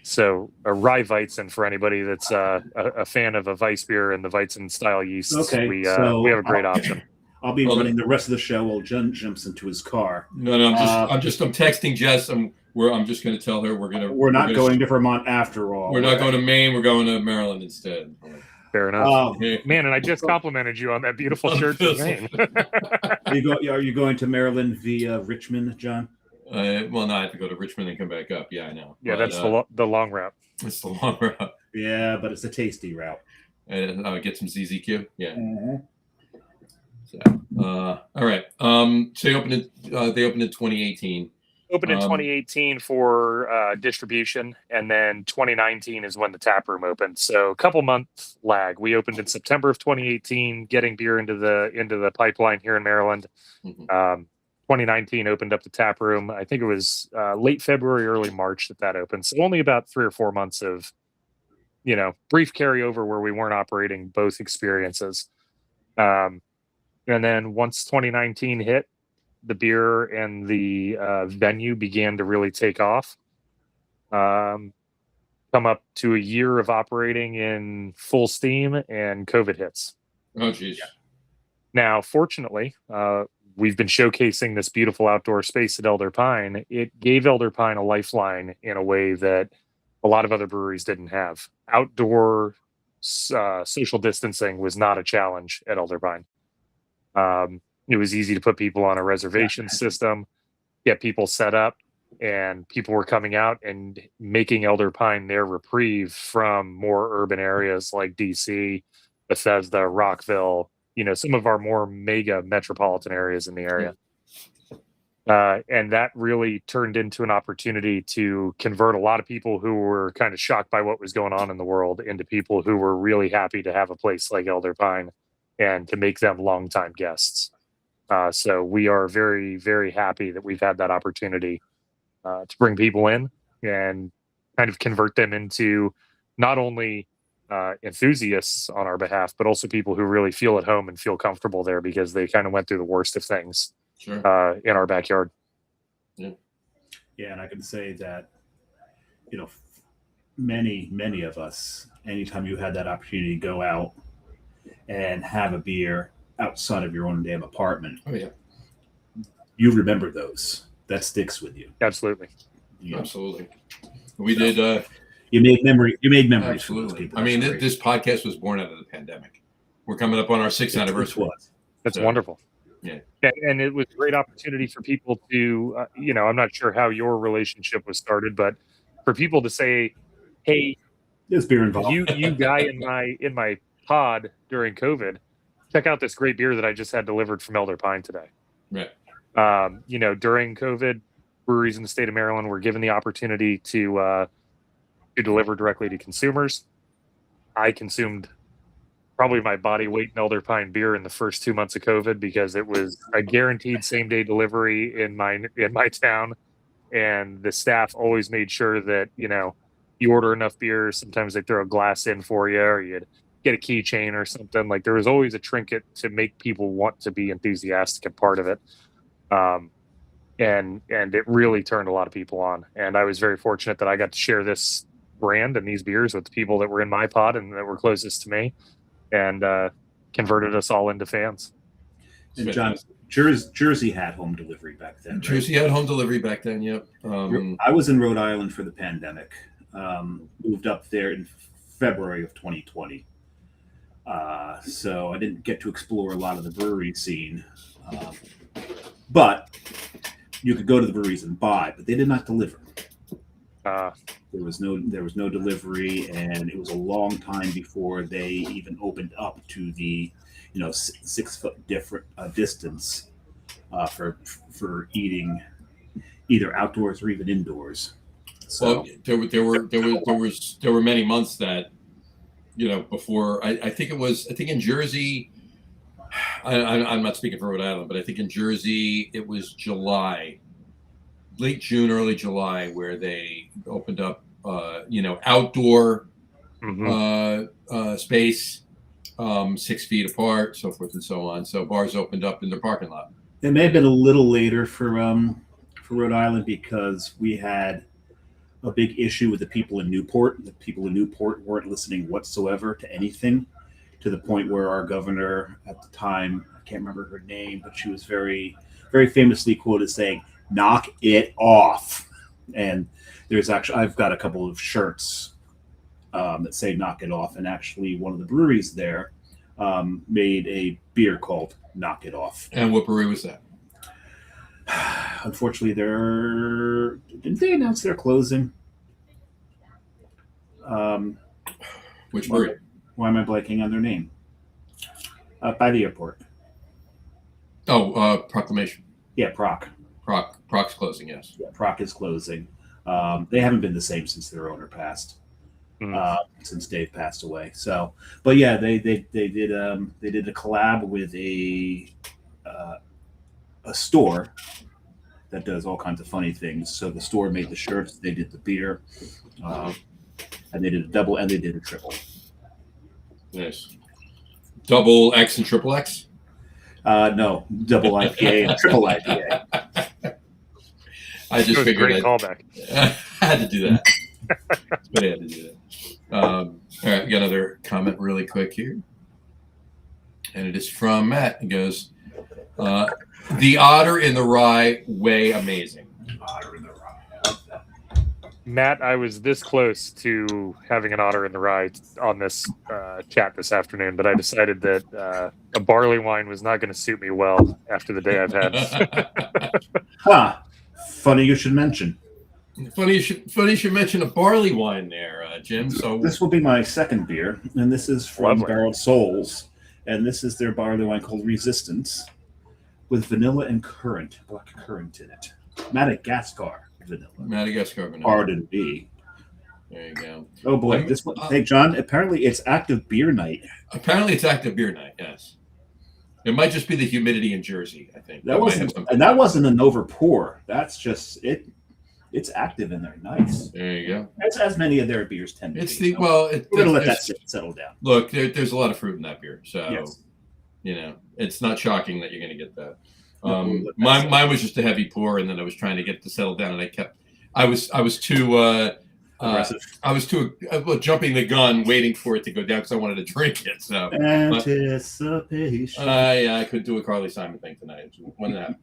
So a rye Weizen for anybody that's a fan of a Weiss beer and the Weizen style yeast. Okay, we have a great option. I'll be running the rest of the show while Jen jumps into his car. No, I'm texting Jess. I'm just going to tell her we're not going to Vermont after all. We're not going to Maine. We're going to Maryland instead. Fair enough. Man, and I just complimented you on that beautiful shirt from Maine. Are you going to Maryland via Richmond, John? Well, no, I have to go to Richmond and come back up. Yeah, I know. Yeah, that's the long route. It's the long route. Yeah, but it's a tasty route. And get some ZZQ. Yeah. Mm-hmm. So, all right. So they opened in 2018. Opened in 2018 for distribution, and then 2019 is when the tap room opened. So a couple months lag. We opened in September of 2018, getting beer into the pipeline here in Maryland. Mm-hmm. 2019 opened up the tap room. I think it was late February, early March that opened. So only about 3 or 4 months of, brief carryover where we weren't operating both experiences. And then once 2019 hit, the beer and the venue began to really take off. Come up to a year of operating in full steam, and COVID hits. Oh, geez. Yeah. Now, fortunately, we've been showcasing this beautiful outdoor space at Elder Pine. It gave Elder Pine a lifeline in a way that a lot of other breweries didn't have. Outdoor social distancing was not a challenge at Elder Pine. It was easy to put people on a reservation system, get people set up, and people were coming out and making Elder Pine their reprieve from more urban areas like DC, Bethesda, Rockville, some of our more mega metropolitan areas in the area. And that really turned into an opportunity to convert a lot of people who were kind of shocked by what was going on in the world into people who were really happy to have a place like Elder Pine and to make them longtime guests. So we are very, very happy that we've had that opportunity to bring people in and kind of convert them into not only enthusiasts on our behalf, but also people who really feel at home and feel comfortable there because they kind of went through the worst of things in our backyard. Yeah, and I can say that, many of us, anytime you had that opportunity to go out and have a beer outside of your own damn apartment. Oh yeah. You remember those. That sticks with you. Absolutely. Yeah. Absolutely. We did you made memories. Absolutely. I mean, this podcast was born out of the pandemic. We're coming up on our 6th anniversary. That's wonderful. Yeah. And it was a great opportunity for people to, I'm not sure how your relationship was started, but for people to say, hey, there's beer involved. You guy in my pod during COVID, check out this great beer that I just had delivered from Elder Pine today. Right. During COVID, breweries in the state of Maryland were given the opportunity to deliver directly to consumers. I consumed probably my body weight in Elder Pine beer in the first 2 months of COVID because it was a guaranteed same day delivery in my town, and the staff always made sure that you order enough beer. Sometimes they throw a glass in for you, or you'd get a keychain or something. Like there was always a trinket to make people want to be enthusiastic and part of it. and it really turned a lot of people on. And I was very fortunate that I got to share this brand and these beers with the people that were in my pod and that were closest to me, and converted us all into fans. And John, Jersey had home delivery back then. Right? Jersey had home delivery back then. Yep. I was in Rhode Island for the pandemic. Moved up there in February of 2020. So I didn't get to explore a lot of the brewery scene. But you could go to the breweries and buy, but they did not deliver. There was no delivery, and it was a long time before they even opened up to the 6 foot different distance for eating either outdoors or even indoors. So well, there were many months that before I think in Jersey. I'm not speaking for Rhode Island, but I think in Jersey it was July, late June, early July, where they opened up, outdoor space, 6 feet apart, so forth and so on. So bars opened up in the parking lot. It may have been a little later for Rhode Island because we had a big issue with the people in Newport. The people in Newport weren't listening whatsoever to anything, to the point where our governor at the time, I can't remember her name, but she was very, very famously quoted saying, "Knock it off." And I've got a couple of shirts that say "Knock it off." And actually one of the breweries there made a beer called "Knock It Off." And what brewery was that? Unfortunately, didn't they announce they're closing? Which brewery? Why am I blanking on their name? By the airport. Oh, Proclamation. Yeah, Proc. Proc's closing, yes. Yeah, Proc is closing. They haven't been the same since their owner passed. Since Dave passed away. So, but yeah, they did a collab with a store that does all kinds of funny things. So the store made the shirts, they did the beer, and they did a double and they did a triple. Nice. Double X and triple X? No, double IPA and triple IPA. I just figured great callback. I had to do that. But I had to do that. All right, we got another comment really quick here. And it is from Matt. He goes, the otter in the rye, way amazing. Otter in the rye. Matt, I was this close to having an otter in the rye on this chat this afternoon, but I decided that a barley wine was not going to suit me well after the day I've had. Funny you should mention. Funny you should mention a barley wine there, Jim. So this will be my second beer, and this is from Barreled Souls, and this is their barley wine called Resistance, with vanilla and black currant in it. Madagascar vanilla. Pardon me. There you go. Oh boy, this one. Hey John, apparently it's active beer night. Yes. It might just be the humidity in Jersey, I think. That wasn't an over pour. That's just it. It's active in there. Nice. There you go. That's as many of their beers tend to be. We're gonna let that settle down. Look, there's a lot of fruit in that beer, so yes. It's not shocking that you're going to get that. Mine was just a heavy pour, and then I was trying to get it to settle down, and I was too aggressive. I was too jumping the gun, waiting for it to go down because I wanted to drink it. So anticipation. I could do a Carly Simon thing tonight. When that.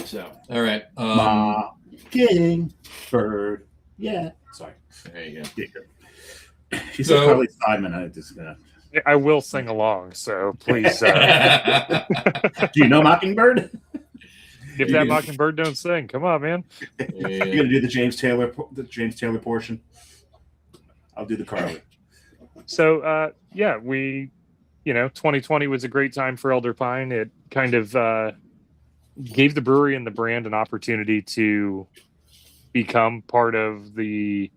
So all right. Mockingbird. Yeah. Sorry. There you go. She said Carly Simon. I will sing along, so please. Do you know Mockingbird? If that Mockingbird don't sing, come on, man. You're gonna do the James Taylor portion. I'll do the Carly. So, 2020 was a great time for Elder Pine. It kind of gave the brewery and the brand an opportunity to become part of the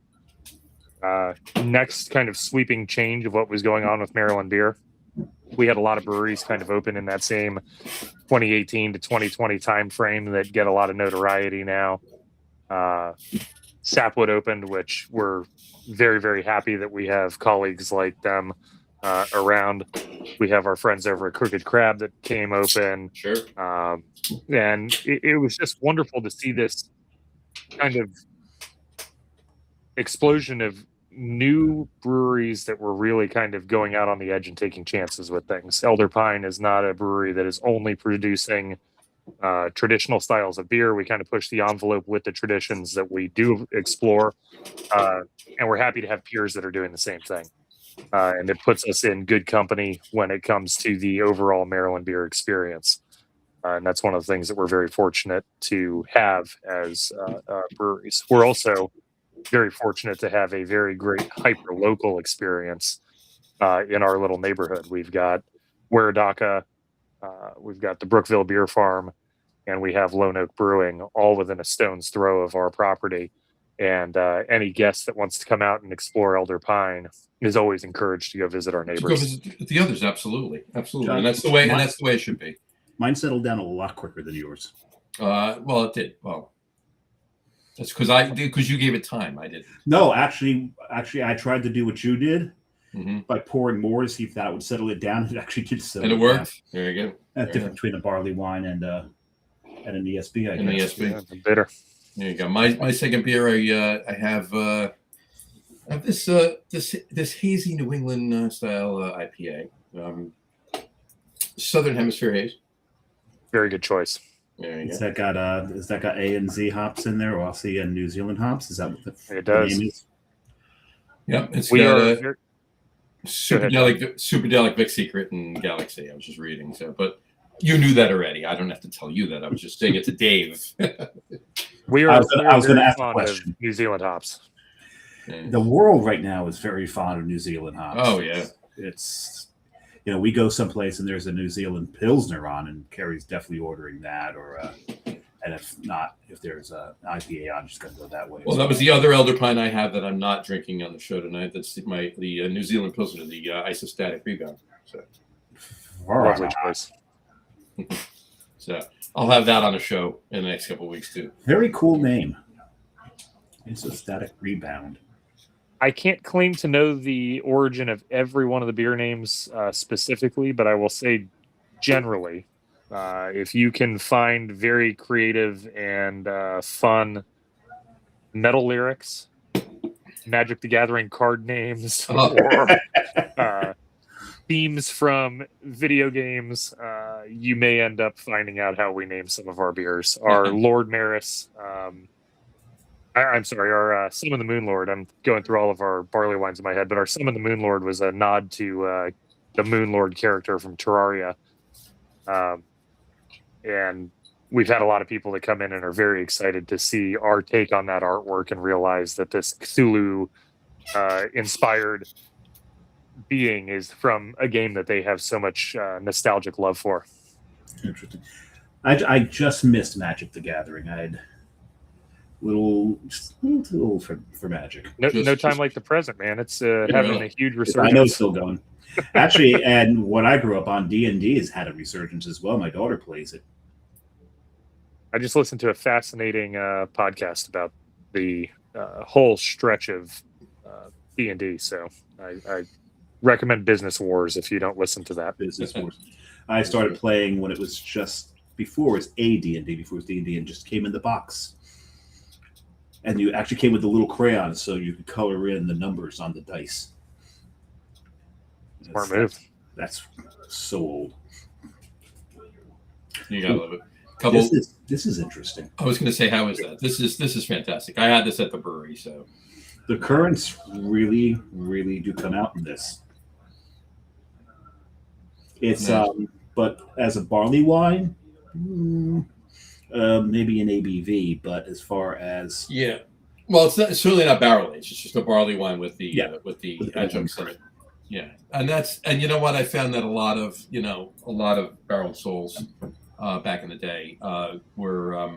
next kind of sweeping change of what was going on with Maryland beer. We had a lot of breweries kind of open in that same 2018 to 2020 timeframe that get a lot of notoriety now. Sapwood opened, which we're very, very happy that we have colleagues like them around. We have our friends over at Crooked Crab that came open. Sure. And it was just wonderful to see this kind of explosion of new breweries that were really kind of going out on the edge and taking chances with things. Elder Pine is not a brewery that is only producing traditional styles of beer. We kind of push the envelope with the traditions that we do explore. And we're happy to have peers that are doing the same thing. And it puts us in good company when it comes to the overall Maryland beer experience. And that's one of the things that we're very fortunate to have as breweries. We're also very fortunate to have a very great hyper-local experience in our little neighborhood. We've got Waradaka, we've got the Brookville Beer Farm, and we have Lone Oak Brewing, all within a stone's throw of our property. And any guest that wants to come out and explore Elder Pine is always encouraged to go visit our neighbors. To go visit the others, absolutely. John, And that's the way it should be. Mine settled down a lot quicker than yours. Well, it did. Well, that's because you gave it time. I didn't. No, actually, I tried to do what you did by pouring more to see if that would settle it down. It actually did settle. And it worked. Down. There you go. That's different between a barley wine and an ESB. I guess. ESB. Yeah, bitter. There you go. My second beer. I have this hazy New England style IPA. Southern Hemisphere haze. Very good choice. There you Has go. that got A and Z hops in there, or Aussie and New Zealand hops? Is that what It does. name is? Yep. It's We got are Superdelic Vic Secret and Galaxy. I was just reading. But you knew that already. I don't have to tell you that. I was just saying it to Dave. we I are was going to ask a fond question. of New Zealand hops. The world right now is very fond of New Zealand hops. Oh yeah. It's we go someplace and there's a New Zealand Pilsner on, and Carrie's definitely ordering that, or and if not, if there's an IPA on, just gonna go that way. Well, that was the other Elder Pine I have that I'm not drinking on the show tonight. That's the New Zealand Pilsner, the Isostatic Rebound. So, Lovely choice. so I'll have that on the show in the next couple of weeks too. Very cool name. Isostatic Rebound. I can't claim to know the origin of every one of the beer names specifically, but I will say generally, if you can find very creative and fun metal lyrics, Magic the Gathering card names, or themes from video games, you may end up finding out how we name some of our beers. Our Lord Maris, I'm sorry, our Summon the Moon Lord. I'm going through all of our barley wines in my head, but our Summon the Moon Lord was a nod to the Moon Lord character from Terraria. And we've had a lot of people that come in and are very excited to see our take on that artwork and realize that this Cthulhu inspired being is from a game that they have so much nostalgic love for. Interesting. I just missed Magic the Gathering. I'd just a little too old for Magic. No time like the present, man. It's having a huge resurgence. I know it's still going. Actually, and what I grew up on, D&D has had a resurgence as well. My daughter plays it. I just listened to a fascinating podcast about the whole stretch of D&D, so I recommend Business Wars if you don't listen to that. Business Wars. I started playing when it was just before it was D&D, before it was D&D, and just came in the box. And you actually came with the little crayons so you could color in the numbers on the dice. Smart move. That's so old. You gotta love it. This is interesting. I was going to say, how is that? This is fantastic. I had this at the brewery, so the currants really, really do come out in this. It's but as a barley wine, maybe an ABV, but as far as well, it's certainly not barrel aged. It's just a barley wine with the adjuncts in it. Yeah, and you know what? I found that a lot of barrel souls back in the day were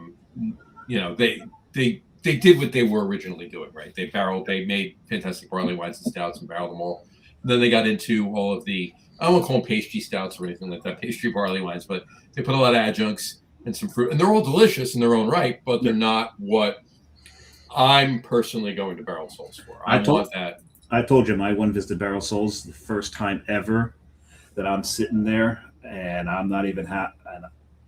they did what they were originally doing, right? They made fantastic barley wines and stouts and barreled them all. And then they got into all of the, I don't want to call them pastry stouts or anything like that, pastry barley wines, but they put a lot of adjuncts and some fruit, and they're all delicious in their own right, but they're not what I'm personally going to barrel souls for. I want that I told you, I went and visited Barrel Souls the first time ever that I'm sitting there, and I'm not even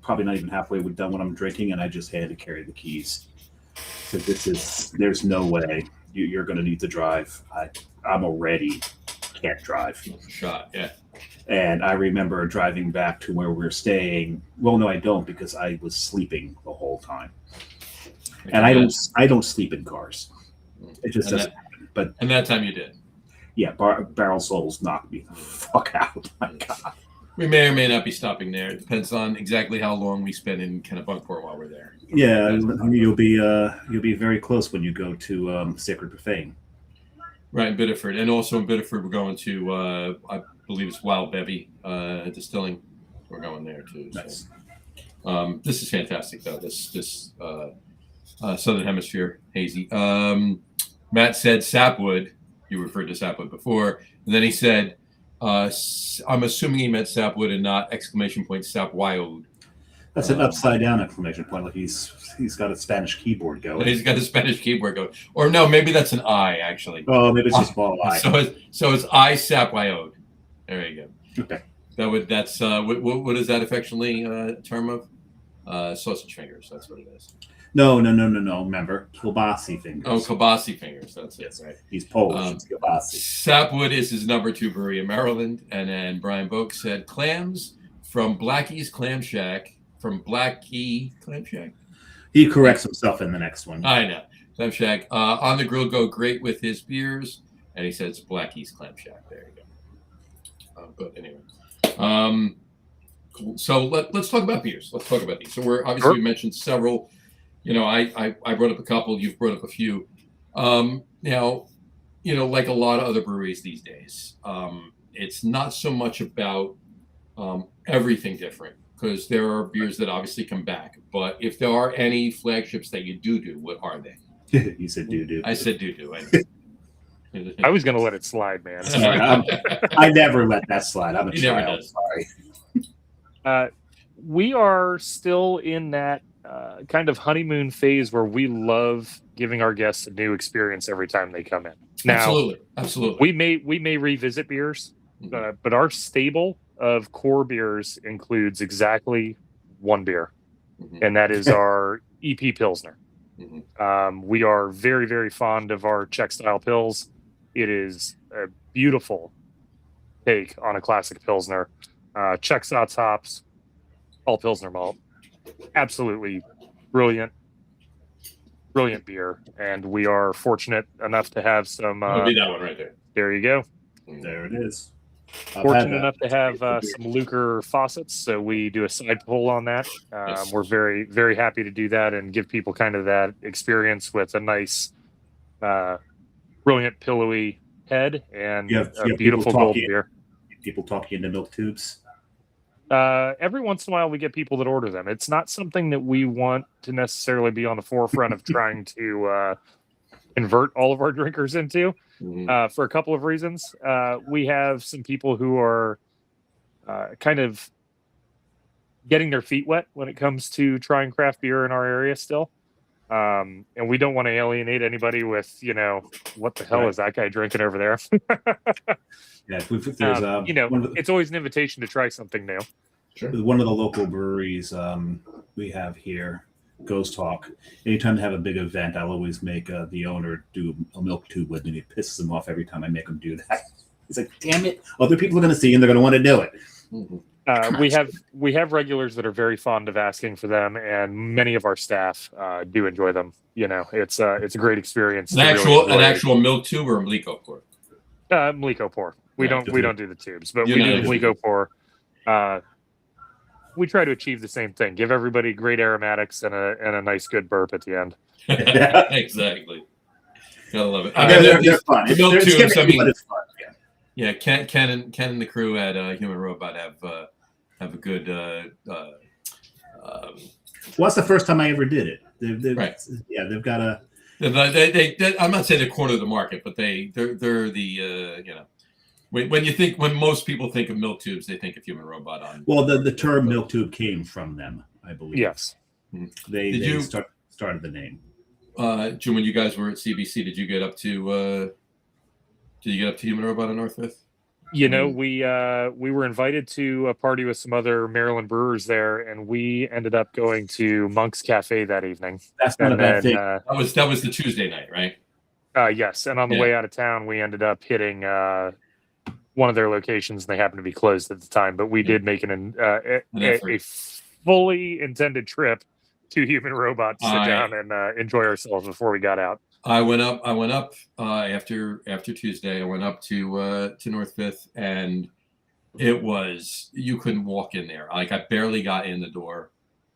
probably not even halfway done what I'm drinking, and I just had to carry the keys. So there's no way you're going to need to drive. I'm already can't drive. Shot, yeah. And I remember driving back to where we were staying. Well, no, I don't, because I was sleeping the whole time. And I don't sleep in cars. It just doesn't happen. But and that time you did. Yeah, Barrel Souls knocked me the fuck out. My God. We may or may not be stopping there. It depends on exactly how long we spend in Kennebunkport while we're there. Yeah, you'll be very close when you go to Sacred Profane. Right, in Biddeford. And also in Biddeford, we're going to, I believe it's Wild Bevy Distilling. We're going there too. Nice. So. This is fantastic, though. This Southern Hemisphere hazy. Matt said sapwood. You referred to sapwood before. And then he said, I'm assuming he meant sapwood and not exclamation point sapwild. That's an upside down exclamation point. Like he's got a Spanish keyboard going. He's got a Spanish keyboard going. Or no, maybe that's an I, actually. Oh, maybe it's just small I. So it's I sapwild. There you go. Okay. That's what is that affectionately term of? Sausage fingers. That's what it is. No. Remember, kielbasi fingers. Oh, kielbasi fingers. That's it. Yes, right. He's Polish. It's kielbasi. Sapwood is his number 2 brewery in Maryland, and then Brian Boak said clams from Blackie's Clam Shack. From Blackie Clam Shack. He corrects himself in the next one. I know. Clam Shack on the grill go great with his beers, and he says Blackie's Clam Shack. There you go. But anyway, cool. So let's talk about beers. Let's talk about these. So we're obviously we mentioned several. I brought up a couple. You've brought up a few. Now, like a lot of other breweries these days, it's not so much about everything different, because there are beers that obviously come back. But if there are any flagships that you do, what are they? You said do. I said do. I was going to let it slide, man. Sorry, I never let that slide. I'm a child. Sorry. We are still in that kind of honeymoon phase where we love giving our guests a new experience every time they come in. Now, absolutely. We may revisit beers, but our stable of core beers includes exactly one beer, and that is our EP Pilsner. We are very, very fond of our Czech style Pils. It is a beautiful take on a classic Pilsner. Czech Sots hops, all Pilsner malt. Absolutely brilliant beer. And we are fortunate enough to have some. That'll be that one right there. There you go. There it is. Fortunate enough to have some Lucre faucets, so we do a side pull on that. Yes. We're very, very happy to do that and give people kind of that experience with a nice, brilliant, pillowy head and a beautiful golden beer. People talking into milk tubes. Every once in a while, we get people that order them. It's not something that we want to necessarily be on the forefront of trying to convert all of our drinkers into. For a couple of reasons. We have some people who are kind of getting their feet wet when it comes to trying craft beer in our area still. And we don't want to alienate anybody with, what the hell is that guy drinking over there? Yeah, it's always an invitation to try something new. Sure. One of the local breweries we have here, Ghost Hawk. Anytime they have a big event, I'll always make the owner do a milk tube with me. It pisses him off every time I make him do that. He's like, "Damn it! Other people are going to see and they're going to want to do it." We have regulars that are very fond of asking for them, and many of our staff do enjoy them. It's a great experience. An actual milk tube or a Mliko pour? Mliko pour. We don't do the tubes, but we do the Mliko pour. We try to achieve the same thing. Give everybody great aromatics and a nice good burp at the end. Exactly. Gotta love it. They're fun. The milk tubes. It's fun. Yeah. Ken and the crew at Human Robot have a good. Well, that's the first time I ever did it. Right. Yeah, they've got a. They I'm not saying they're corner of the market, but they're the when most people think of milk tubes, they think of Human Robot on. Well, the term milk tube came from them, I believe. Yes. They started the name. Jim, when you guys were at CBC, did you get up to Did you get up to Human Robot on North Fifth? We were invited to a party with some other Maryland brewers there, and we ended up going to Monk's Cafe that evening. That's not a bad thing. That was the Tuesday night, right? Yes, and on the way out of town, we ended up hitting one of their locations, and they happened to be closed at the time. But we did make a fully intended trip to Human Robot to sit down and enjoy ourselves before we got out. I went up after Tuesday. I went up to North Fifth, and it was, you couldn't walk in there. Like, I barely got in the door.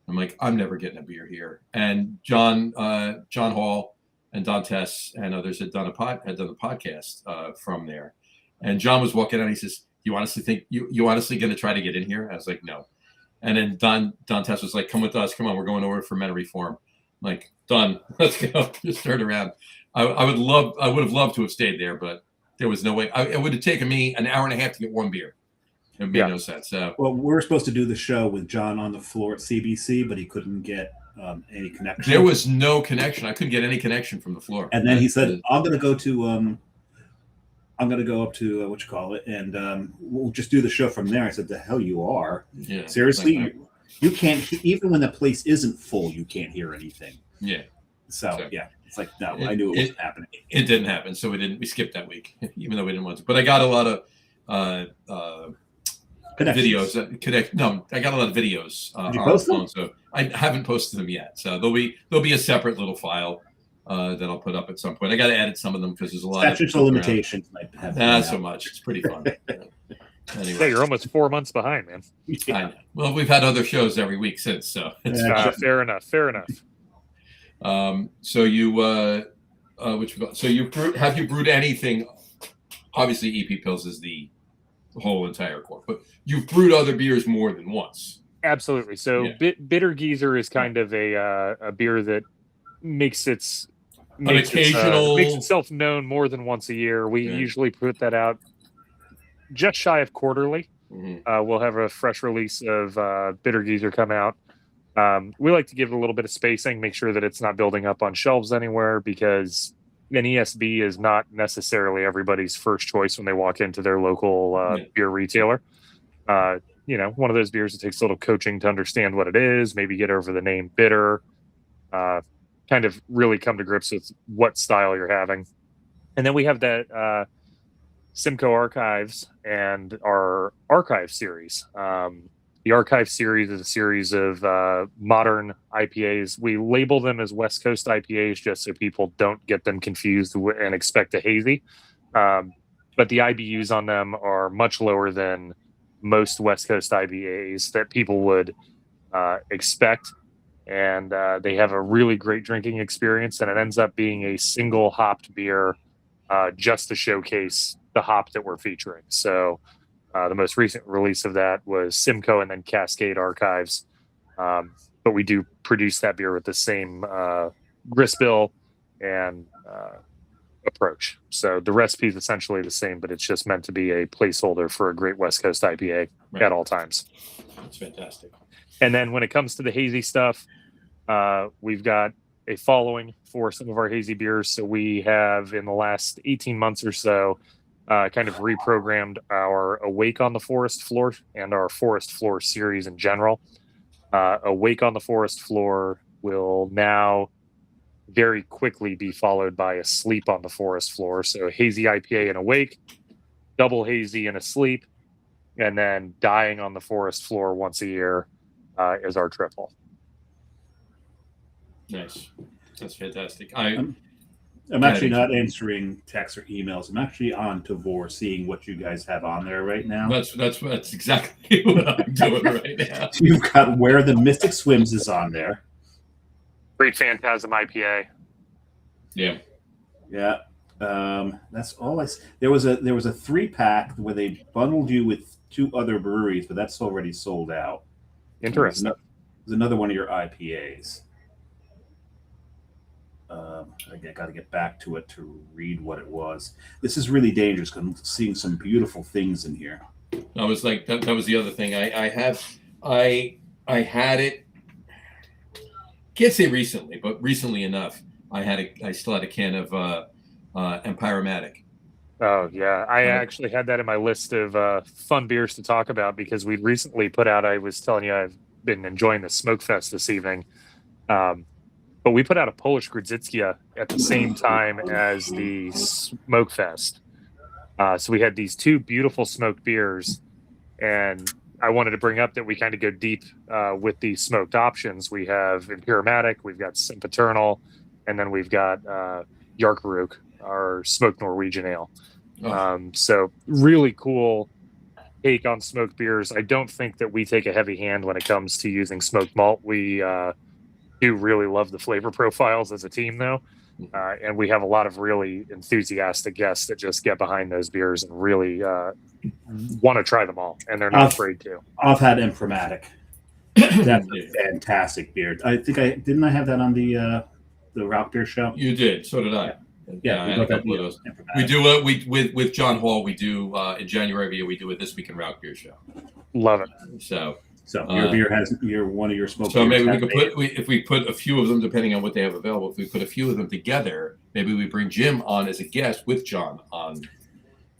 I'm like, I'm never getting a beer here. And John Hall and Don Tess and others had done a podcast from there. And John was walking out. And he says, "You honestly think you honestly going to try to get in here?" I was like, "No." And then Don Tess was like, "Come with us. Come on, we're going over for Men Reform." I'm like, done. Let's go. Just turn around. I would have loved to have stayed there, but there was no way. It would have taken me an hour and a half to get one beer. It made no sense. Well, we were supposed to do the show with John on the floor at CBC, but he couldn't get any connection. There was no connection. I couldn't get any connection from the floor. And then he said, "I'm going to go up to what you call it, and we'll just do the show from there." I said, "The hell you are? Yeah, seriously, you can't. Even when the place isn't full, you can't hear anything." Yeah. So yeah, it's like no, I knew it was happening. It didn't happen, so we skipped that week, even though we didn't want to. But I got a lot of videos. I got a lot of videos on the phone, so I haven't posted them yet. So there'll be a separate little file that I'll put up at some point. I got to edit some of them because there's a lot statutes of limitations. Might have not so much. It's pretty fun. Anyway. Yeah, you're almost 4 months behind, man. Yeah. I know. Well, we've had other shows every week since, so it's fair enough. So have you brewed anything? Obviously, EP Pils is the whole entire core, but you've brewed other beers more than once. Absolutely. So Bitter Geezer is kind of a beer that makes itself known more than once a year. We usually put that out just shy of quarterly. Mm-hmm. We'll have a fresh release of Bitter Geezer come out. We like to give it a little bit of spacing, make sure that it's not building up on shelves anywhere, because an ESB is not necessarily everybody's first choice when they walk into their local beer retailer. One of those beers that takes a little coaching to understand what it is, maybe get over the name bitter, kind of really come to grips with what style you're having. And then we have that Simcoe Archives and our Archive series. The Archive series is a series of modern IPAs. We label them as West Coast IPAs just so people don't get them confused and expect a hazy. But the IBUs on them are much lower than most West Coast IPAs that people would expect. And they have a really great drinking experience, and it ends up being a single hopped beer just to showcase the hop that we're featuring. So the most recent release of that was Simcoe and then Cascade Archives. But we do produce that beer with the same grist bill and approach. So the recipe is essentially the same, but it's just meant to be a placeholder for a great West Coast IPA at all times. That's fantastic. And then when it comes to the hazy stuff, we've got a following for some of our hazy beers. So we have, in the last 18 months or so, kind of reprogrammed our Awake on the Forest Floor and our Forest Floor series in general. Awake on the Forest Floor will now very quickly be followed by Asleep on the Forest Floor. So hazy IPA and Awake, double hazy and Asleep, and then Dying on the Forest Floor once a year is our triple. Nice. That's fantastic. I'm actually not answering texts or emails. I'm actually on Tavor, seeing what you guys have on there right now. That's exactly what I'm doing right now. You've got Where the Mystic Swims is on there. Great Phantasm IPA. Yeah. Yeah. That's all there was a 3-pack where they bundled you with 2 other breweries, but that's already sold out. Interesting. There's another one of your IPAs. I got to get back to it to read what it was. This is really dangerous because I'm seeing some beautiful things in here. I was like, that was the other thing. I had it. Can't say recently, but recently enough, I still had a can of Empirematic. Oh yeah, I actually had that in my list of fun beers to talk about because we recently put out. I was telling you I've been enjoying the Smoke Fest this evening, but we put out a Polish Grodzickia at the same time as the Smoke Fest. So we had these two beautiful smoked beers, and I wanted to bring up that we kind of go deep with the smoked options. We have Imperimatic, we've got Sempiternal, and then we've got Yarkaruk, our smoked Norwegian ale. So really cool take on smoked beers. I don't think that we take a heavy hand when it comes to using smoked malt. We do really love the flavor profiles as a team, though. And we have a lot of really enthusiastic guests that just get behind those beers and really want to try them all, and they're not afraid to. I've had Imprimatic. That's a fantastic beer. I think I have that on the Rock Beer Show. You did. So did I. Yeah, I had a couple of those. We do with John Hall. We do in January every year. We do it This Week in Rock Beer Show. Love it. So your beer has one of your smoked. So maybe we could if we put a few of them, depending on what they have available. If we put a few of them together, maybe we bring Jim on as a guest with John on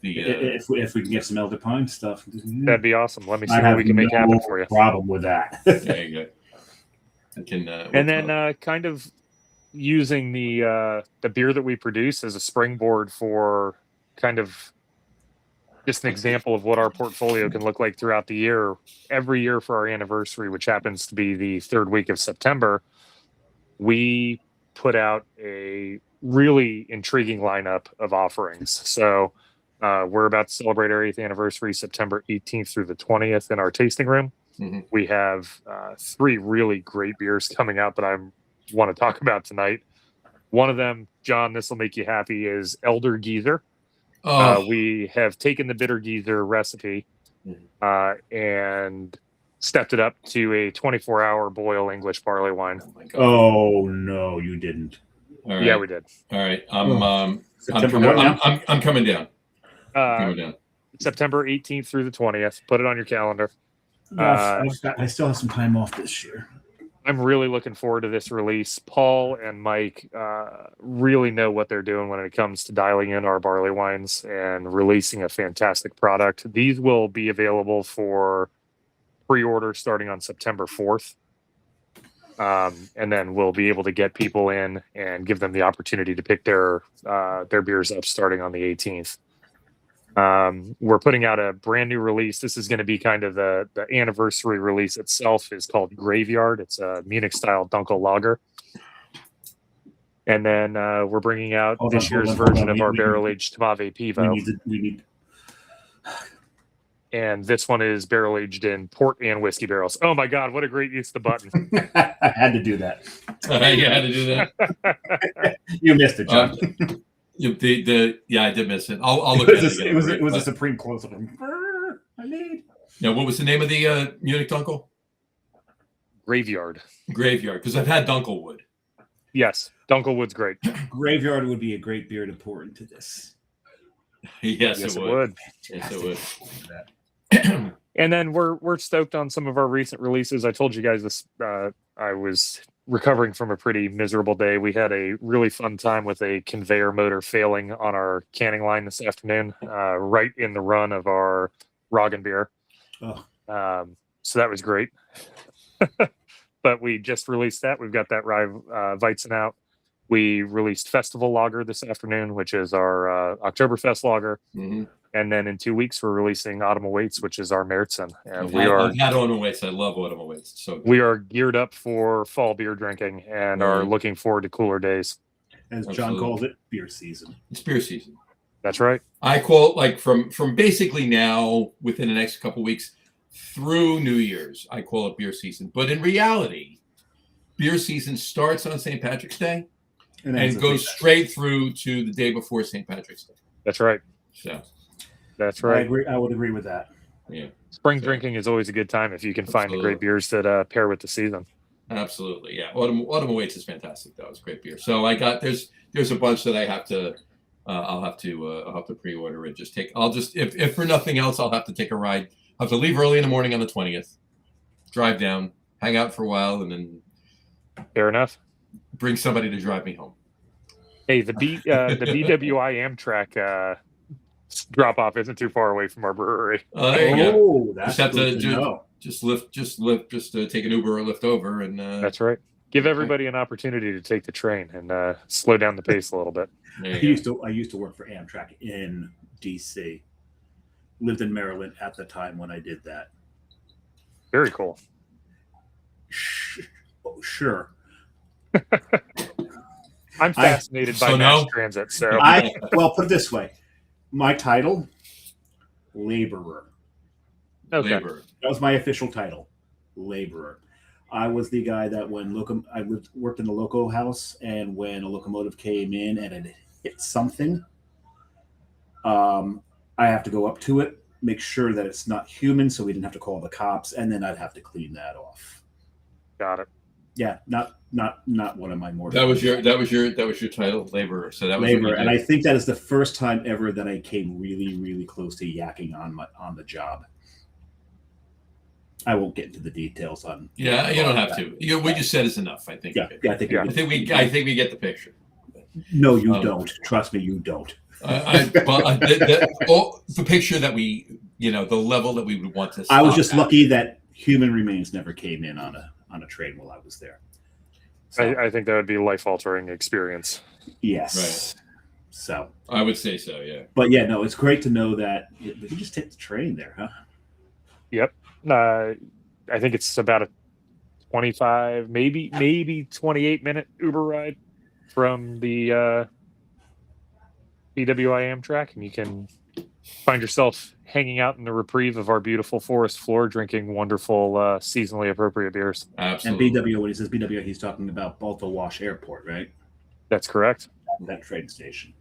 the. If we can get some Elder Pine stuff, that'd be awesome. Let me see what we can make happen for you. Problem with that. There you go. I can. And then kind of using the beer that we produce as a springboard for kind of just an example of what our portfolio can look like throughout the year. Every year for our anniversary, which happens to be the third week of September, we put out a really intriguing lineup of offerings. So we're about to celebrate our 8th anniversary, September 18th through the 20th in our tasting room. Mm-hmm. We have 3 really great beers coming out that I want to talk about tonight. One of them, John, this will make you happy, is Elder Geezer. We have taken the Bitter Geezer recipe and stepped it up to a 24-hour boil English barley wine. Oh no, you didn't. All right. Yeah, we did. All right, I'm coming down. September 18th through the 20th. Put it on your calendar. I still have some time off this year. I'm really looking forward to this release. Paul and Mike really know what they're doing when it comes to dialing in our barley wines and releasing a fantastic product. These will be available for pre-order starting on September 4th. And then we'll be able to get people in and give them the opportunity to pick their beers up starting on the 18th. We're putting out a brand new release. This is going to be kind of the anniversary release itself. Is called Graveyard. It's a Munich style Dunkel lager. And then we're bringing out this year's version of our barrel aged Tmave Pivo. And this one is barrel aged in port and whiskey barrels. Oh my God, what a great use of the button. I had to do that. You had to do that. You missed it, John. I did miss it. I'll look at it again. It was a supreme close-up. Now, what was the name of the Munich Dunkel? Graveyard, because I've had Dunkelwood. Yes, Dunkelwood's great. Graveyard would be a great beer to pour into this. Yes, it would. Yes, it would. And then we're stoked on some of our recent releases. I told you guys this. I was recovering from a pretty miserable day. We had a really fun time with a conveyor motor failing on our canning line this afternoon, right in the run of our Roggen beer. So that was great. But we just released that. We've got that Rye Weizen out. We released Festival Lager this afternoon, which is our Oktoberfest lager. Mm-hmm. And then in 2 weeks, we're releasing Autumn Awaits, which is our Märzen. And I've had Autumn Awaits. I love Autumn Awaits. So we are geared up for fall beer drinking and are looking forward to cooler days. As John calls it, beer season. It's beer season. That's right. I call it like from basically now within the next couple of weeks through New Year's, I call it beer season. But in reality, beer season starts on St. Patrick's Day and goes straight through to the day before St. Patrick's Day. That's right. So. That's right. I would agree with that. Yeah. Spring drinking is always a good time if you can find the great beers that pair with the season. Absolutely. Yeah. Autumn Awaits is fantastic though. It's great beer. So I got there's a bunch that I have to I'll have to pre-order it. If for nothing else, I'll have to take a ride. I'll have to leave early in the morning on the 20th, drive down, hang out for a while, and then fair enough. Bring somebody to drive me home. Hey, the BWI Amtrak drop off isn't too far away from our brewery. There you go. That's Just have good to know. just take an Uber or Lyft over, and That's right. Give everybody an opportunity to take the train and slow down the pace a little bit. I used to work for Amtrak in DC. Lived in Maryland at the time when I did that. Very cool. Sure. I'm fascinated by mass transit. So well, put it this way: my title, laborer. Okay. Labor. That was my official title, laborer. I was the guy that when worked in the loco house, and when a locomotive came in and it hit something, I have to go up to it, make sure that it's not human, so we didn't have to call the cops, and then I'd have to clean that off. Got it. Yeah, not one of my more. That was your title, laborer. So that was laborer, and I think that is the first time ever that I came really, really close to yakking on the job. I won't get into the details on. Yeah, you don't have to. What you said is enough. I think. Yeah, I think we get the picture. No, you don't. Trust me, you don't. The picture that we, the level that we would want to. I was just lucky that human remains never came in on a train while I was there. So, I think that would be a life-altering experience. Yes. Right. So I would say so. Yeah. But yeah, no, it's great to know that we can just take the train there, huh? Yep. I think it's about a 25, maybe 28-minute Uber ride from the BWI Amtrak, and you can find yourself hanging out in the reprieve of our beautiful forest floor, drinking wonderful seasonally appropriate beers. Absolutely. And BW, when he says BW, he's talking about Balto Wash Airport, right? That's correct. That train station.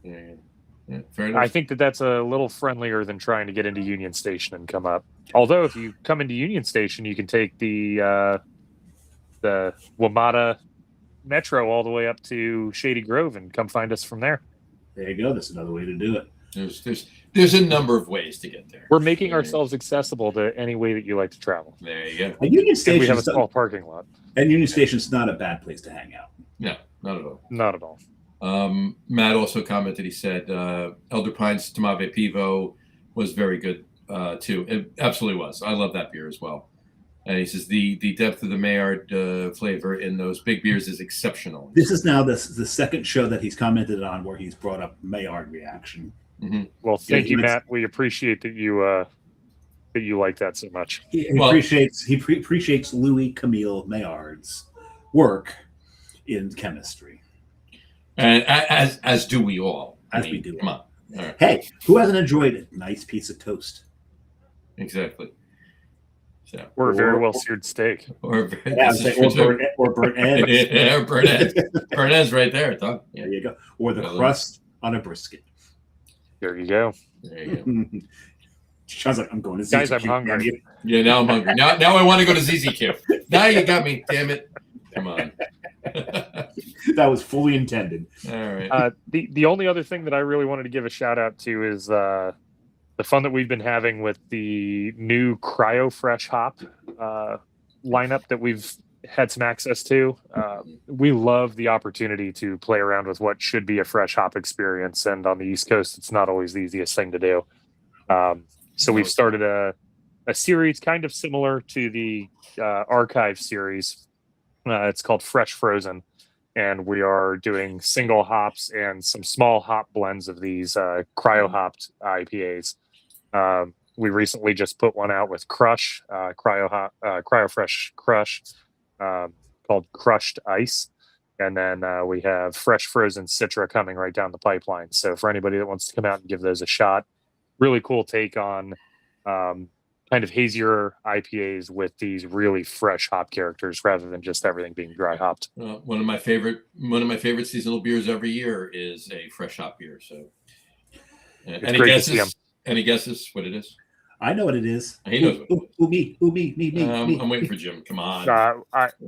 Yeah, fair enough. I think that's a little friendlier than trying to get into Union Station and come up. Although, if you come into Union Station, you can take the WMATA Metro all the way up to Shady Grove and come find us from there. There you go. That's another way to do it. There's a number of ways to get there. We're making ourselves accessible to any way that you like to travel. There you go. And Union Station, we have a small parking lot. And Union Station's not a bad place to hang out. No, not at all. Not at all. Matt also commented. He said Elder Pine's Tomave Pivo was very good too. It absolutely was. I love that beer as well. And he says the depth of the Maillard flavor in those big beers is exceptional. This is now the second show that he's commented on where he's brought up Maillard reaction. Mm-hmm. Well, thank you, Matt. We appreciate that you like that so much. He appreciates Louis Camille Maillard's work in chemistry, and as do we all. We do. Come on. All right. Hey, who hasn't enjoyed a nice piece of toast? Exactly. So, or a very well seared steak, or burnt ends. Burnt ends. Burnt ends right there, Tom. Yeah. There you go. Or the crust on a brisket. There you go. There you go. Sounds like I'm going to Guys, I'm hungry. Yeah, now I'm hungry. Now I want to go to ZZQ. Now you got me. Damn it. Come on. That was fully intended. All right. The only other thing that I really wanted to give a shout out to is the fun that we've been having with the new Cryo Fresh hop lineup that we've had some access to. We love the opportunity to play around with what should be a fresh hop experience, and on the East Coast, it's not always the easiest thing to do. So we've started a series kind of similar to the archive series. It's called Fresh Frozen, and we are doing single hops and some small hop blends of these cryo hopped IPAs. We recently just put one out with Crush, Cryo Fresh Crush, called Crushed Ice. And then we have Fresh Frozen Citra coming right down the pipeline. So for anybody that wants to come out and give those a shot, really cool take on kind of hazier IPAs with these really fresh hop characters rather than just everything being dry hopped. One of my favorite seasonal beers every year is a fresh hop beer. So any guesses what it is? I know what it is. He knows what it is. Me. I'm waiting for Jim. Come on.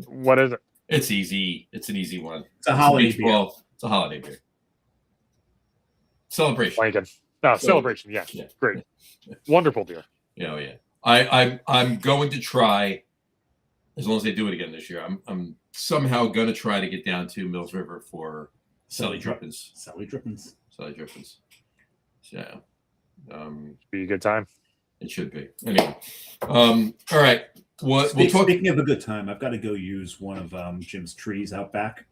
What is it? It's easy. It's an easy one. It's a holiday beer. It's a holiday beer. Celebration. Lincoln. Celebration. Yeah. Great. Wonderful beer. Yeah. I'm going to try, as long as they do it again this year. I'm somehow going to try to get down to Mills River for Sally Drippins. Sally Drippins. So Be a good time. It should be. Anyway, all right. What we'll talk. Speaking of a good time, I've got to go use one of Jim's trees out back.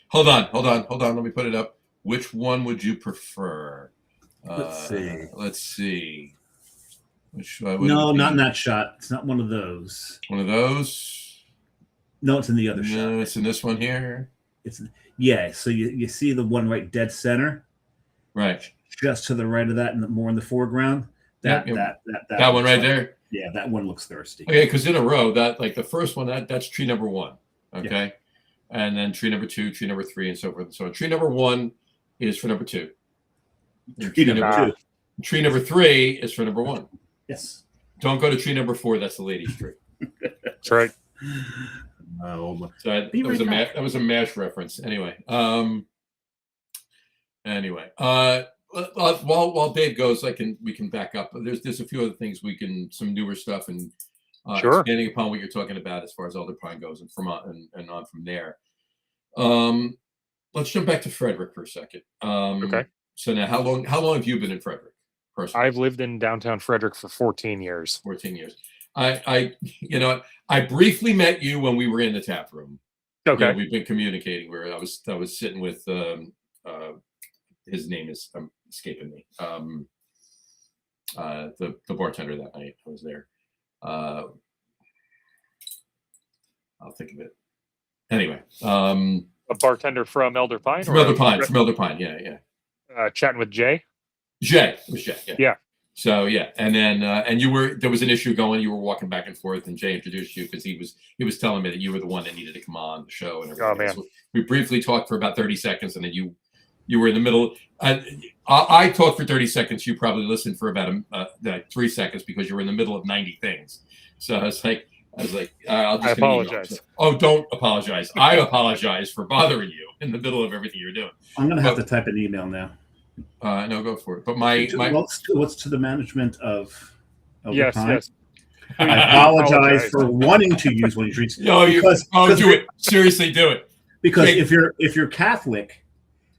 Hold on. Let me put it up. Which one would you prefer? Let's see. Which no, not in that shot. It's not one of those. One of those? No, it's in the other shot. No, it's in this one here. So you see the one right dead center, right? Just to the right of that, and more in the foreground. That one right there. Yeah, that one looks thirsty. Okay, because in a row, that like the first one, that's tree number 1. Okay, and then tree number 2, tree number 3, and so forth. So tree number 1 is for number 2. Tree number 3 is for number 1. Yes. Don't go to tree number 4. That's the ladies' tree. That's right. So that was a MASH reference. Anyway. While Dave goes, we can back up. There's a few other things some newer stuff and expanding upon what you're talking about as far as Elder Pine goes and on from there. Let's jump back to Frederick for a second. Okay. So now, how long have you been in Frederick? Personally? I've lived in downtown Frederick for 14 years. 14 years. I briefly met you when we were in the tap room. Okay. We've been communicating where I was sitting with his name is escaping me. The bartender that night I was there. I'll think of it. Anyway, a bartender from Elder Pine. From Elder Pine. Yeah. Chatting with Jay. It was Jay. Yeah. So and then there was an issue going. You were walking back and forth, and Jay introduced you because he was telling me that you were the one that needed to come on the show and everything. Oh man. So we briefly talked for about 30 seconds, and then you were in the middle. I talked for 30 seconds. You probably listened for about 3 seconds because you were in the middle of 90 things. So I was like, I'll just apologize. Oh, don't apologize. I apologize for bothering you in the middle of everything you're doing. I'm going to have to type an email now. No, go for it. But what's to the management of Elder Pine? Yes. I apologize for wanting to use one of your treats. No, do it. Seriously, do it. Because if you're Catholic,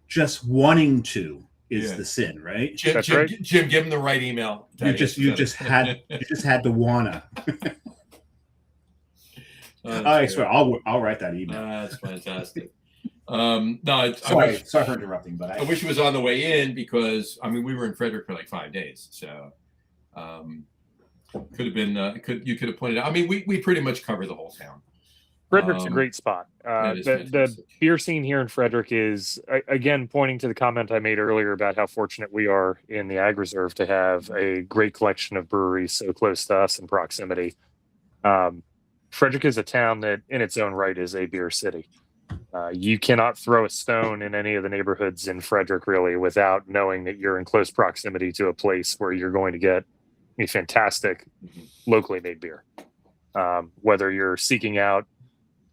just wanting to is the sin, right? Jim, give him the right email. You just had to wanna. I swear, I'll write that email. That's fantastic. Sorry for interrupting, but I wish it was on the way in because we were in Frederick for like 5 days, so could have been you could have pointed out. We pretty much cover the whole town. Frederick's a great spot. The beer scene here in Frederick is, again, pointing to the comment I made earlier about how fortunate we are in the Ag Reserve to have a great collection of breweries so close to us in proximity. Frederick is a town that in its own right is a beer city. You cannot throw a stone in any of the neighborhoods in Frederick really without knowing that you're in close proximity to a place where you're going to get a fantastic locally made beer. Whether you're seeking out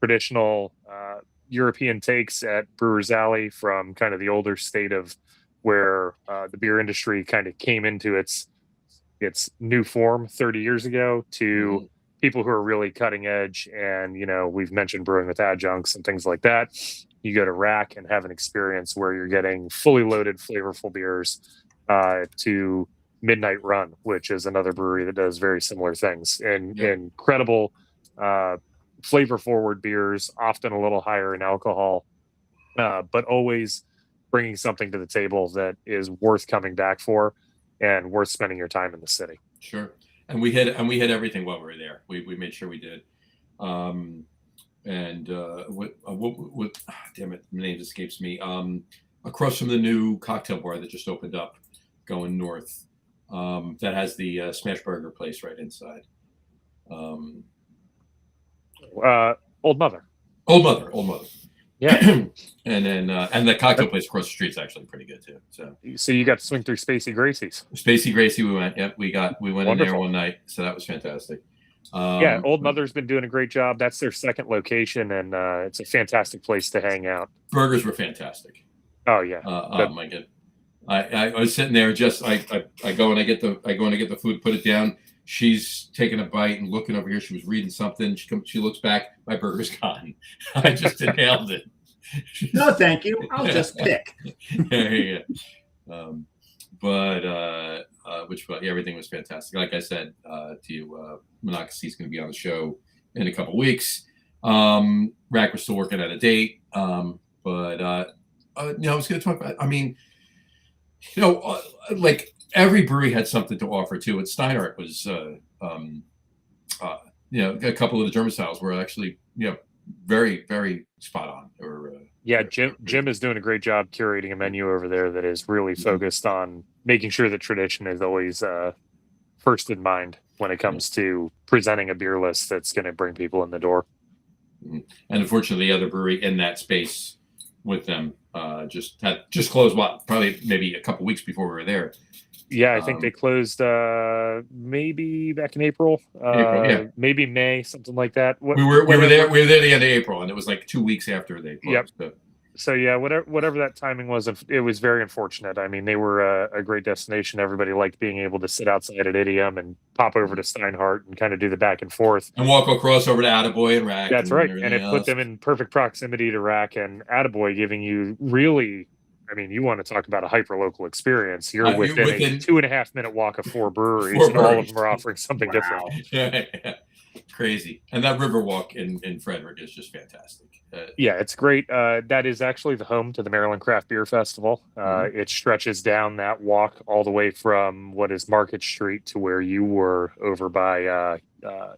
traditional European takes at Brewer's Alley from kind of the older state of where the beer industry kind of came into its new form 30 years ago to people who are really cutting edge. And, we've mentioned brewing with adjuncts and things like that. You go to Rack and have an experience where you're getting fully loaded, flavorful beers to Midnight Run, which is another brewery that does very similar things. And incredible flavor forward beers, often a little higher in alcohol, but always bringing something to the table that is worth coming back for and worth spending your time in the city. Sure. And we hit everything while we were there. We made sure we did. Damn it, the name escapes me. Across from the new cocktail bar that just opened up going north, that has the smash burger place right inside. Old Mother. Yeah. And then and the cocktail place across the street is actually pretty good too. So you got to swing through Spacey Gracie's. Spacey Gracie, we went. Yep, we went Wonderful. In there one night, so that was fantastic. Old Mother's been doing a great job. That's their second location, and it's a fantastic place to hang out. Burgers were fantastic. Oh yeah. Oh my god. I was sitting there I go and I get the food, put it down. She's taking a bite and looking over here. She was reading something. She looks back. My burger's gone. I just inhaled it. No, thank you. I'll just pick. Yeah. everything was fantastic. Like I said to you, Monocacy is going to be on the show in a couple weeks. Rack was still working at a date, I was going to talk about. I mean, like every brewery had something to offer too. At Steinhardt was, a couple of the German styles were actually, very, very spot on. Jim is doing a great job curating a menu over there that is really focused on making sure that tradition is always first in mind when it comes to presenting a beer list that's going to bring people in the door. And unfortunately, the other brewery in that space with them just closed. Probably maybe a couple weeks before we were there. Yeah, I think they closed maybe back in April, maybe May, something like that. We were there the end of April, and it was like 2 weeks after they closed. Yep. So yeah, whatever that timing was, it was very unfortunate. I mean, they were a great destination. Everybody liked being able to sit outside at Idiom and pop over to Steinhardt and kind of do the back and forth and walk across over to Attaboy and Rack. That's right, and it put them in perfect proximity to Rack and Attaboy, giving you really. I mean, you want to talk about a hyper-local experience. You're within a 2.5 minute walk of 4 breweries, and all of them are offering something different. Yeah. Crazy. And that Riverwalk in Frederick is just fantastic. Yeah, it's great. That is actually the home to the Maryland Craft Beer Festival. It stretches down that walk all the way from what is Market Street to where you were over by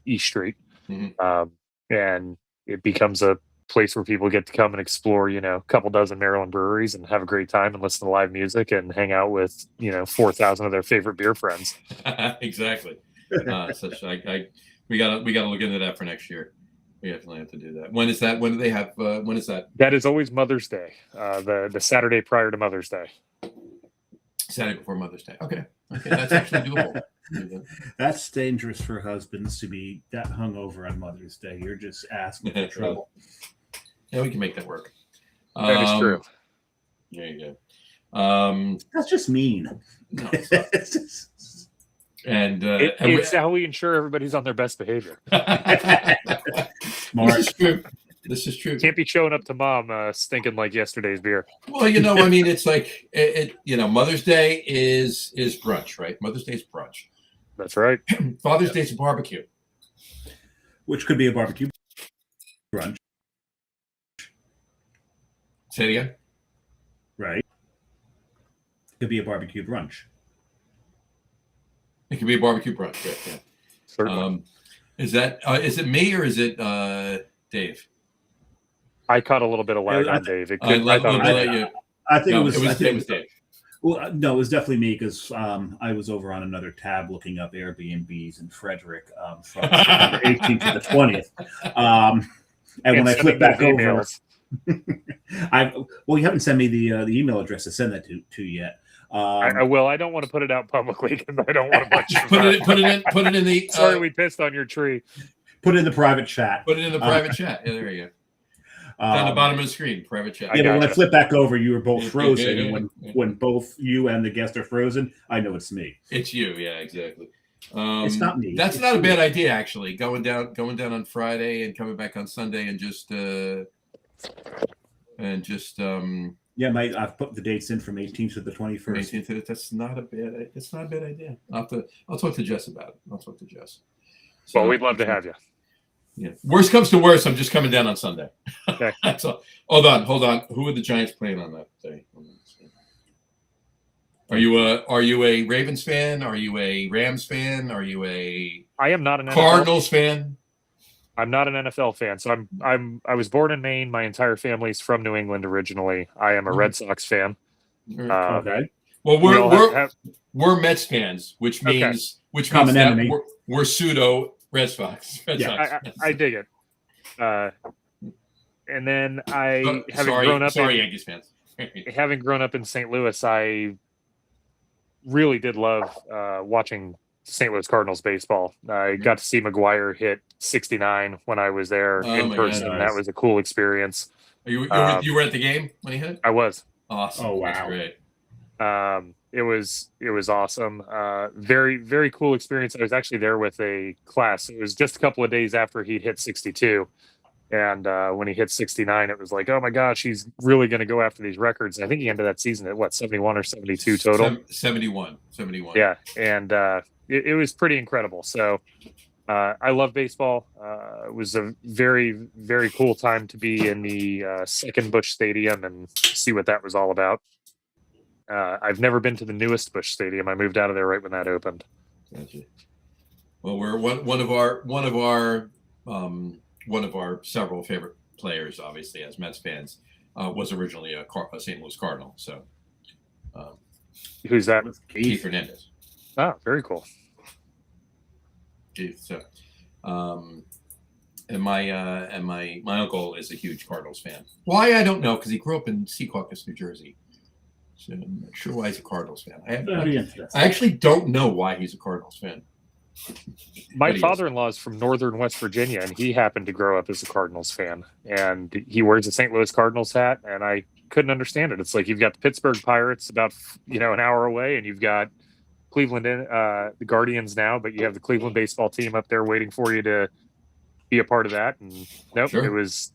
East Street. And it becomes a place where people get to come and explore, a couple dozen Maryland breweries and have a great time and listen to live music and hang out with, 4,000 of their favorite beer friends. Exactly. We gotta look into that for next year. We definitely have to do that. When is that? When do they have? When is that? That is always Mother's Day. The Saturday prior to Mother's Day. Saturday before Mother's Day. Okay, that's actually doable. That's dangerous for husbands to be that hungover on Mother's Day. You're just asking for trouble. Yeah, we can make that work. That is true. There you go. That's just mean. No, it's just... And it's how we ensure everybody's on their best behavior. Smart. This is true. Can't be showing up to mom stinking like yesterday's beer. Well, I mean, it's like Mother's Day is brunch, right? Mother's Day is brunch. That's right. Father's Day is a barbecue, which could be a barbecue brunch. Say it again. Right. Could be a barbecue brunch. It could be a barbecue brunch. Yeah. Certainly. Is it me or is it Dave? I caught a little bit of lag on Dave. I think it was Dave. Well, no, it was definitely me because I was over on another tab looking up Airbnbs in Frederick from September 18th to the 20th. And when I flipped back over, you haven't sent me the email address to send that to yet. I will. I don't want to put it out publicly because I don't want to bunch put it in the. Sorry, we pissed on your tree. Put it in the private chat. Put it in the private chat. Yeah, there you go. Down the bottom of the screen, private chat. Yeah, when I flip back over, you were both frozen. And when both you and the guest are frozen, I know it's me. It's you. Yeah, exactly. It's not me. That's not a bad idea, actually. Going down on Friday and coming back on Sunday and just. Yeah, I've put the dates in from 18th to the 21st. 18th. That's not a bad idea. I'll talk to Jess about it. So, well, we'd love to have you. Yeah. Worst comes to worst, I'm just coming down on Sunday. Okay. So, hold on. Who are the Giants playing on that day? Are you a Ravens fan? Are you a Rams fan? Are you a I am not an Cardinals fan? I'm not an NFL fan. So I was born in Maine. My entire family's from New England originally. I am a Red Sox fan. Okay. Well, we're Mets fans, which means that we're pseudo Red Sox. I dig it. And then Yankees fans. Having grown up in St. Louis, I really did love watching St. Louis Cardinals baseball. I got to see McGuire hit 69 when I was there in person. God, nice. That was a cool experience. You were at the game when he hit? I was. Awesome. Oh, wow. That's great. It was awesome. Very, very cool experience. I was actually there with a class. It was just a couple of days after he hit 62. And when he hit 69, it was like, oh my gosh, he's really going to go after these records. And I think he ended that season at what, 71 or 72 total? 71. Yeah. And it was pretty incredible. So I love baseball. It was a very, very cool time to be in the second Busch Stadium and see what that was all about. I've never been to the newest Busch Stadium. I moved out of there right when that opened. Gotcha. Well, we're one of our several favorite players, obviously, as Mets fans, was originally a St. Louis Cardinal. So, who's that? Keith Hernandez. Oh, very cool. Keith. So, and my uncle is a huge Cardinals fan. Why, I don't know, because he grew up in Secaucus, New Jersey. So I'm not sure why he's a Cardinals fan. I actually don't know why he's a Cardinals fan. My father-in-law is from northern West Virginia, and he happened to grow up as a Cardinals fan. And he wears a St. Louis Cardinals hat, and I couldn't understand it. It's like you've got the Pittsburgh Pirates about an hour away, and you've got Cleveland, the Guardians now, but you have the Cleveland baseball team up there waiting for you to be a part of that. And nope, It was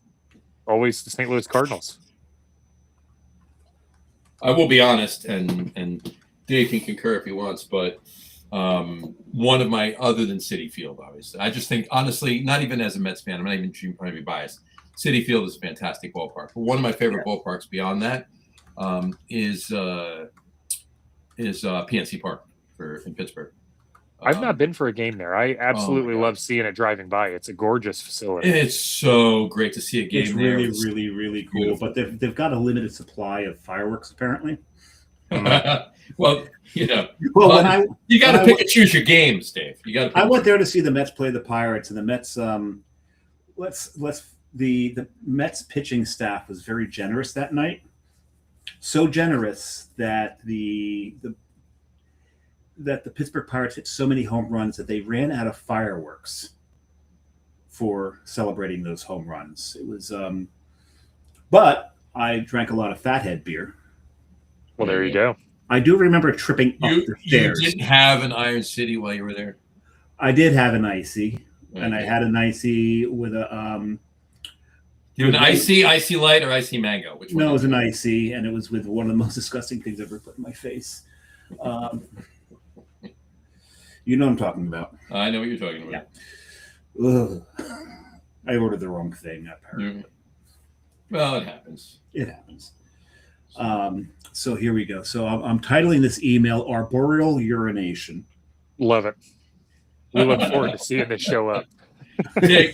always the St. Louis Cardinals. I will be honest, and Dave can concur if he wants, but one of my, other than Citi Field, obviously, I just think, honestly, not even as a Mets fan, I'm not even trying to be biased. Citi Field is a fantastic ballpark. But one of my favorite ballparks beyond that is PNC Park in Pittsburgh. I've not been for a game there. I absolutely love seeing it driving by. It's a gorgeous facility. It's so great to see a game there. It's really, really cool. Beautiful. But they've got a limited supply of fireworks, apparently. Well, you got to pick and choose your games, Dave. I went there to see the Mets play the Pirates, and the Mets. The Mets pitching staff was very generous that night. So generous that the Pittsburgh Pirates hit so many home runs that they ran out of fireworks for celebrating those home runs. It was, but I drank a lot of Fathead beer. Well, there you go. I do remember tripping up the stairs. You didn't have an Iron City while you were there? I did have an icy, and I had an icy with a. You have an icy light or icy mango? Which one? No, it was an icy, and it was with one of the most disgusting things I've ever put in my face. You know what I'm talking about. I know what you're talking about. Yeah. I ordered the wrong thing, apparently. Well, it happens. It happens. So here we go. So I'm titling this email "Arboreal Urination." Love it. We look forward to seeing this show up. Yeah.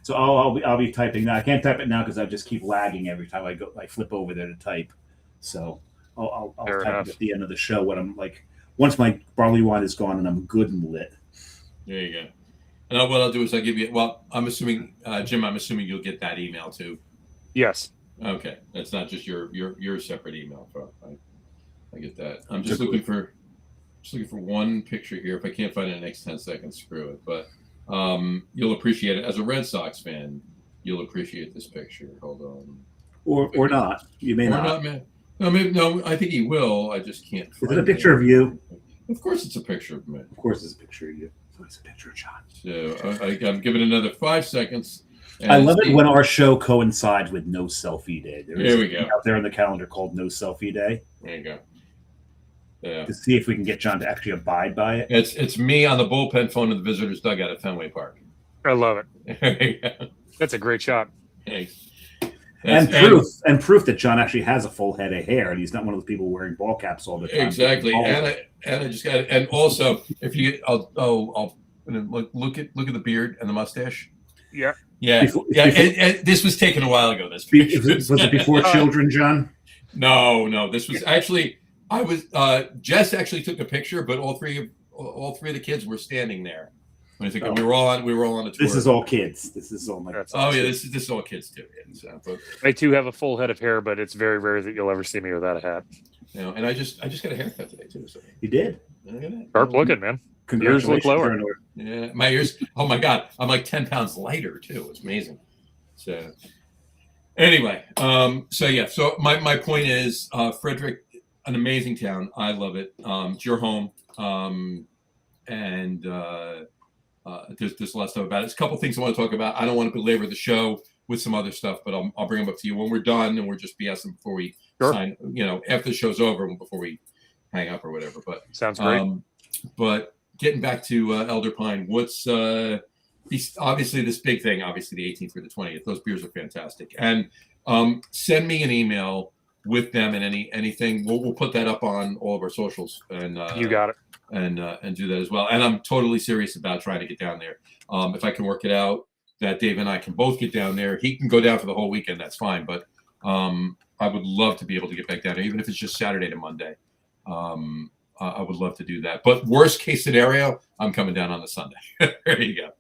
So I'll be typing now. I can't type it now because I just keep lagging every time I flip over there to type. So I'll type it at the end of the show when I'm like, once my barley wine is gone and I'm good and lit. There you go. And what I'll do is I'll give you. Well, I'm assuming, Jim. I'm assuming you'll get that email too. Yes. Okay, that's not just your separate email. I get that. I'm just looking for one picture here. If I can't find it in the next 10 seconds, screw it. But you'll appreciate it as a Red Sox fan. You'll appreciate this picture. Hold on. Or not. You may not. Man. No, I think he will. I just can't. Is it a picture of you? Of course, it's a picture of me. Of course, it's a picture of you. So it's a picture of John. So I'm giving another 5 seconds. I love it when our show coincides with No Selfie Day. There we go. Out there on the calendar called No Selfie Day. There you go. Yeah. To see if we can get John to actually abide by it. It's me on the bullpen phone in the visitors' dugout at Fenway Park. I love it. That's a great shot. Thanks. And proof that John actually has a full head of hair and he's not one of those people wearing ball caps all the time. Exactly. And I just got it. And also, if you, I'll look at the beard and the mustache. Yeah. Yeah. This was taken a while ago. This picture. Was it before children, John? No. This was actually. Jess actually took a picture, but all three of the kids were standing there. We were all on a tour. This is all kids. This is all my. This is all kids too. Yeah, so, I too have a full head of hair, but it's very rare that you'll ever see me without a hat. And I just got a haircut today too. So. You did? Sharp looking, man. Ears look lower. Yeah, my ears. Oh my God, I'm like 10 pounds lighter too. It's amazing. So anyway, so my point is, Frederick, an amazing town. I love it. It's your home, and there's a lot of stuff about it. There's a couple things I want to talk about. I don't want to belabor the show with some other stuff, but I'll bring them up to you when we're done, and we're just BSing before we sign. After the show's over, before we hang up or whatever. But sounds great. But getting back to Elder Pine, what's obviously this big thing? Obviously, the 18th through the 20th. Those beers are fantastic, and send me an email with them and anything. We'll put that up on all of our socials, and you got it, and do that as well. And I'm totally serious about trying to get down there. If I can work it out that Dave and I can both get down there, he can go down for the whole weekend. That's fine, but I would love to be able to get back down there, even if it's just Saturday to Monday. I would love to do that. But worst case scenario, I'm coming down on the Sunday. There you go.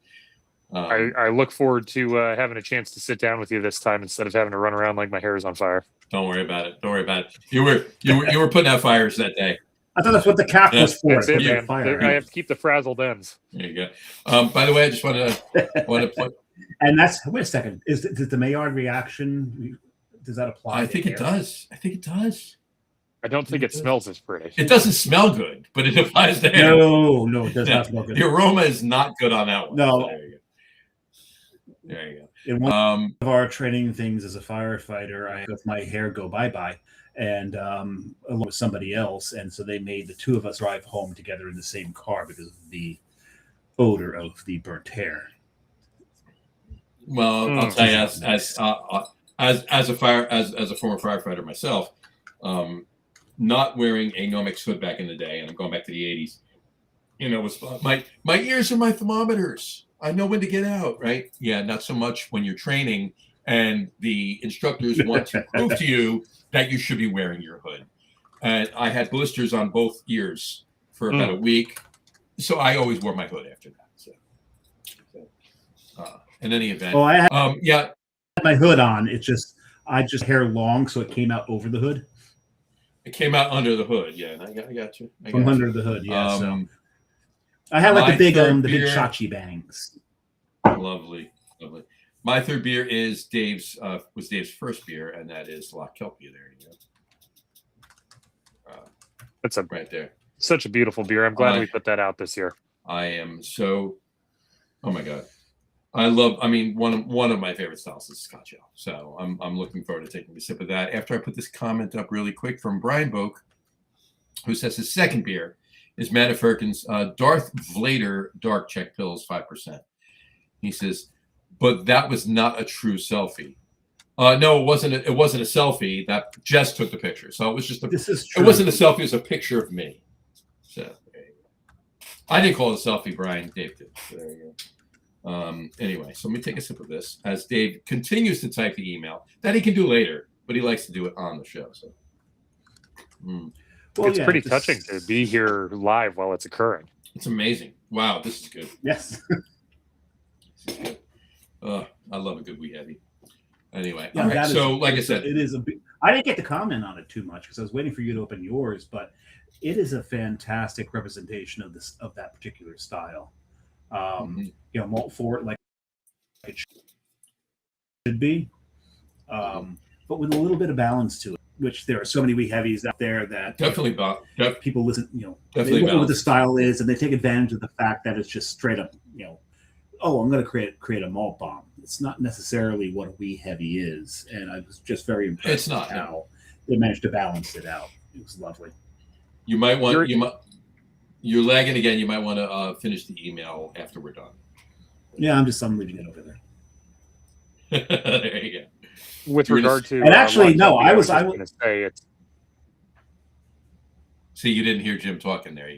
I look forward to having a chance to sit down with you this time instead of having to run around like my hair is on fire. Don't worry about it. Don't worry about it. You were putting out fires that day. I thought that's what the cap was for. That's it, man. Fire. I have to keep the frazzled ends. There you go. By the way, I just want to put. And wait a second. Does the Maillard reaction, does that apply? I think it does. I don't think it smells as pretty. It doesn't smell good, but it applies to hair. No, it does not smell good. The aroma is not good on that one. No. So there you go. In one of our training things as a firefighter, I let my hair go bye-bye, and along with somebody else, and so they made the two of us drive home together in the same car because of the odor of the burnt hair. Well, I'll tell you, as a former firefighter myself, not wearing a Nomex hood back in the day, and I'm going back to the 80s. Was my ears are my thermometers. I know when to get out, right? Yeah, not so much when you're training and the instructors want to prove to you that you should be wearing your hood. And I had blisters on both ears for about a week, so I always wore my hood after that. So in any event, I had my hood on. I just hair long, so it came out over the hood. It came out under the hood, yeah. And I got you. Under the hood, yeah. So I had like the big Chachi bangs. Lovely. My third beer is Dave's first beer, and that is La Kelpie. There you go. That's right there. Such a beautiful beer. I'm glad we put that out this year. I am so. Oh my god, one of my favorite styles is Scotch Ale. So I'm looking forward to taking a sip of that. After I put this comment up really quick from Brian Boak, who says his second beer is Matt Firkin's Darth Vader Dark Czech Pils 5%. He says, but that was not a true selfie. No, it wasn't. It wasn't a selfie. That Jess took the picture, so it was just This is true. It wasn't a selfie. It was a picture of me. So there you go. I didn't call it a selfie. Brian, Dave did. So there you go. Anyway, so let me take a sip of this as Dave continues to type the email that he can do later, but he likes to do it on the show. So. Well, it's pretty touching to be here live while it's occurring. It's amazing. Wow, this is good. Yes. This is good. I love a good wee heavy. Anyway, yeah, all right. So, like I said, it is I didn't get to comment on it too much because I was waiting for you to open yours, but it is a fantastic representation of that particular style. Malt forward like it should be, but with a little bit of balance to it. Which there are so many wee heavies out there that definitely people listen, definitely they know what the style is, and they take advantage of the fact that it's just straight up, I'm going to create a malt bomb. It's not necessarily what a wee heavy is, and I was just very impressed with how they managed to balance it out. It was lovely. You're lagging again. You might want to finish the email after we're done. Yeah, I'm leaving it over there. There you go. With regard to, and actually, no, I was going to say it's. See, you didn't hear Jim talking there.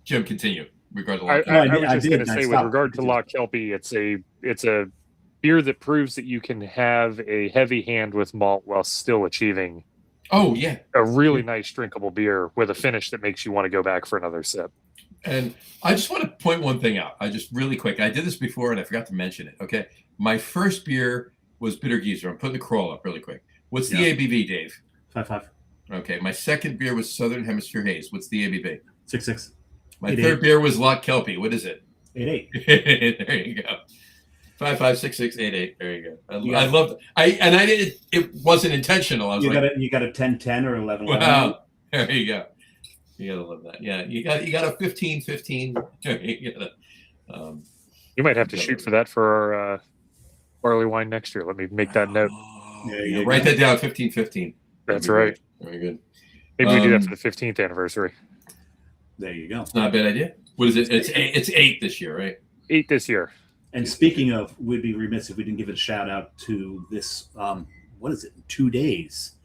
Jim, continue. Regarding I was just going to say, with regard to La Kelpie, it's a beer that proves that you can have a heavy hand with malt while still achieving. Oh yeah, a really nice drinkable beer with a finish that makes you want to go back for another sip. And I just want to point one thing out. I did this before and I forgot to mention it. Okay, my first beer was Bitter Geezer. I'm putting the crawl up really quick. What's the ABV, Dave? 5.5. Okay. My second beer was Southern Hemisphere Haze. What's the ABV? 6.6. My third beer was La Kelpie. What is it? 8.8. There you go. 5.5, 6.6, 8.8. There you go. I loved it. It wasn't intentional. I was you got a 10-10 or 11. Wow. There you go. You gotta love that. Yeah. You got a 15-15. You gotta, You might have to shoot for that for our barley wine next year. Let me make that note. Write that down. 1515. That's right. Very good. Maybe we do that for the 15th anniversary. There you go. It's not a bad idea. What is it? It's 8 this year, right? 8 this year. And speaking of, we'd be remiss if we didn't give a shout out to this. What is it? 2 days.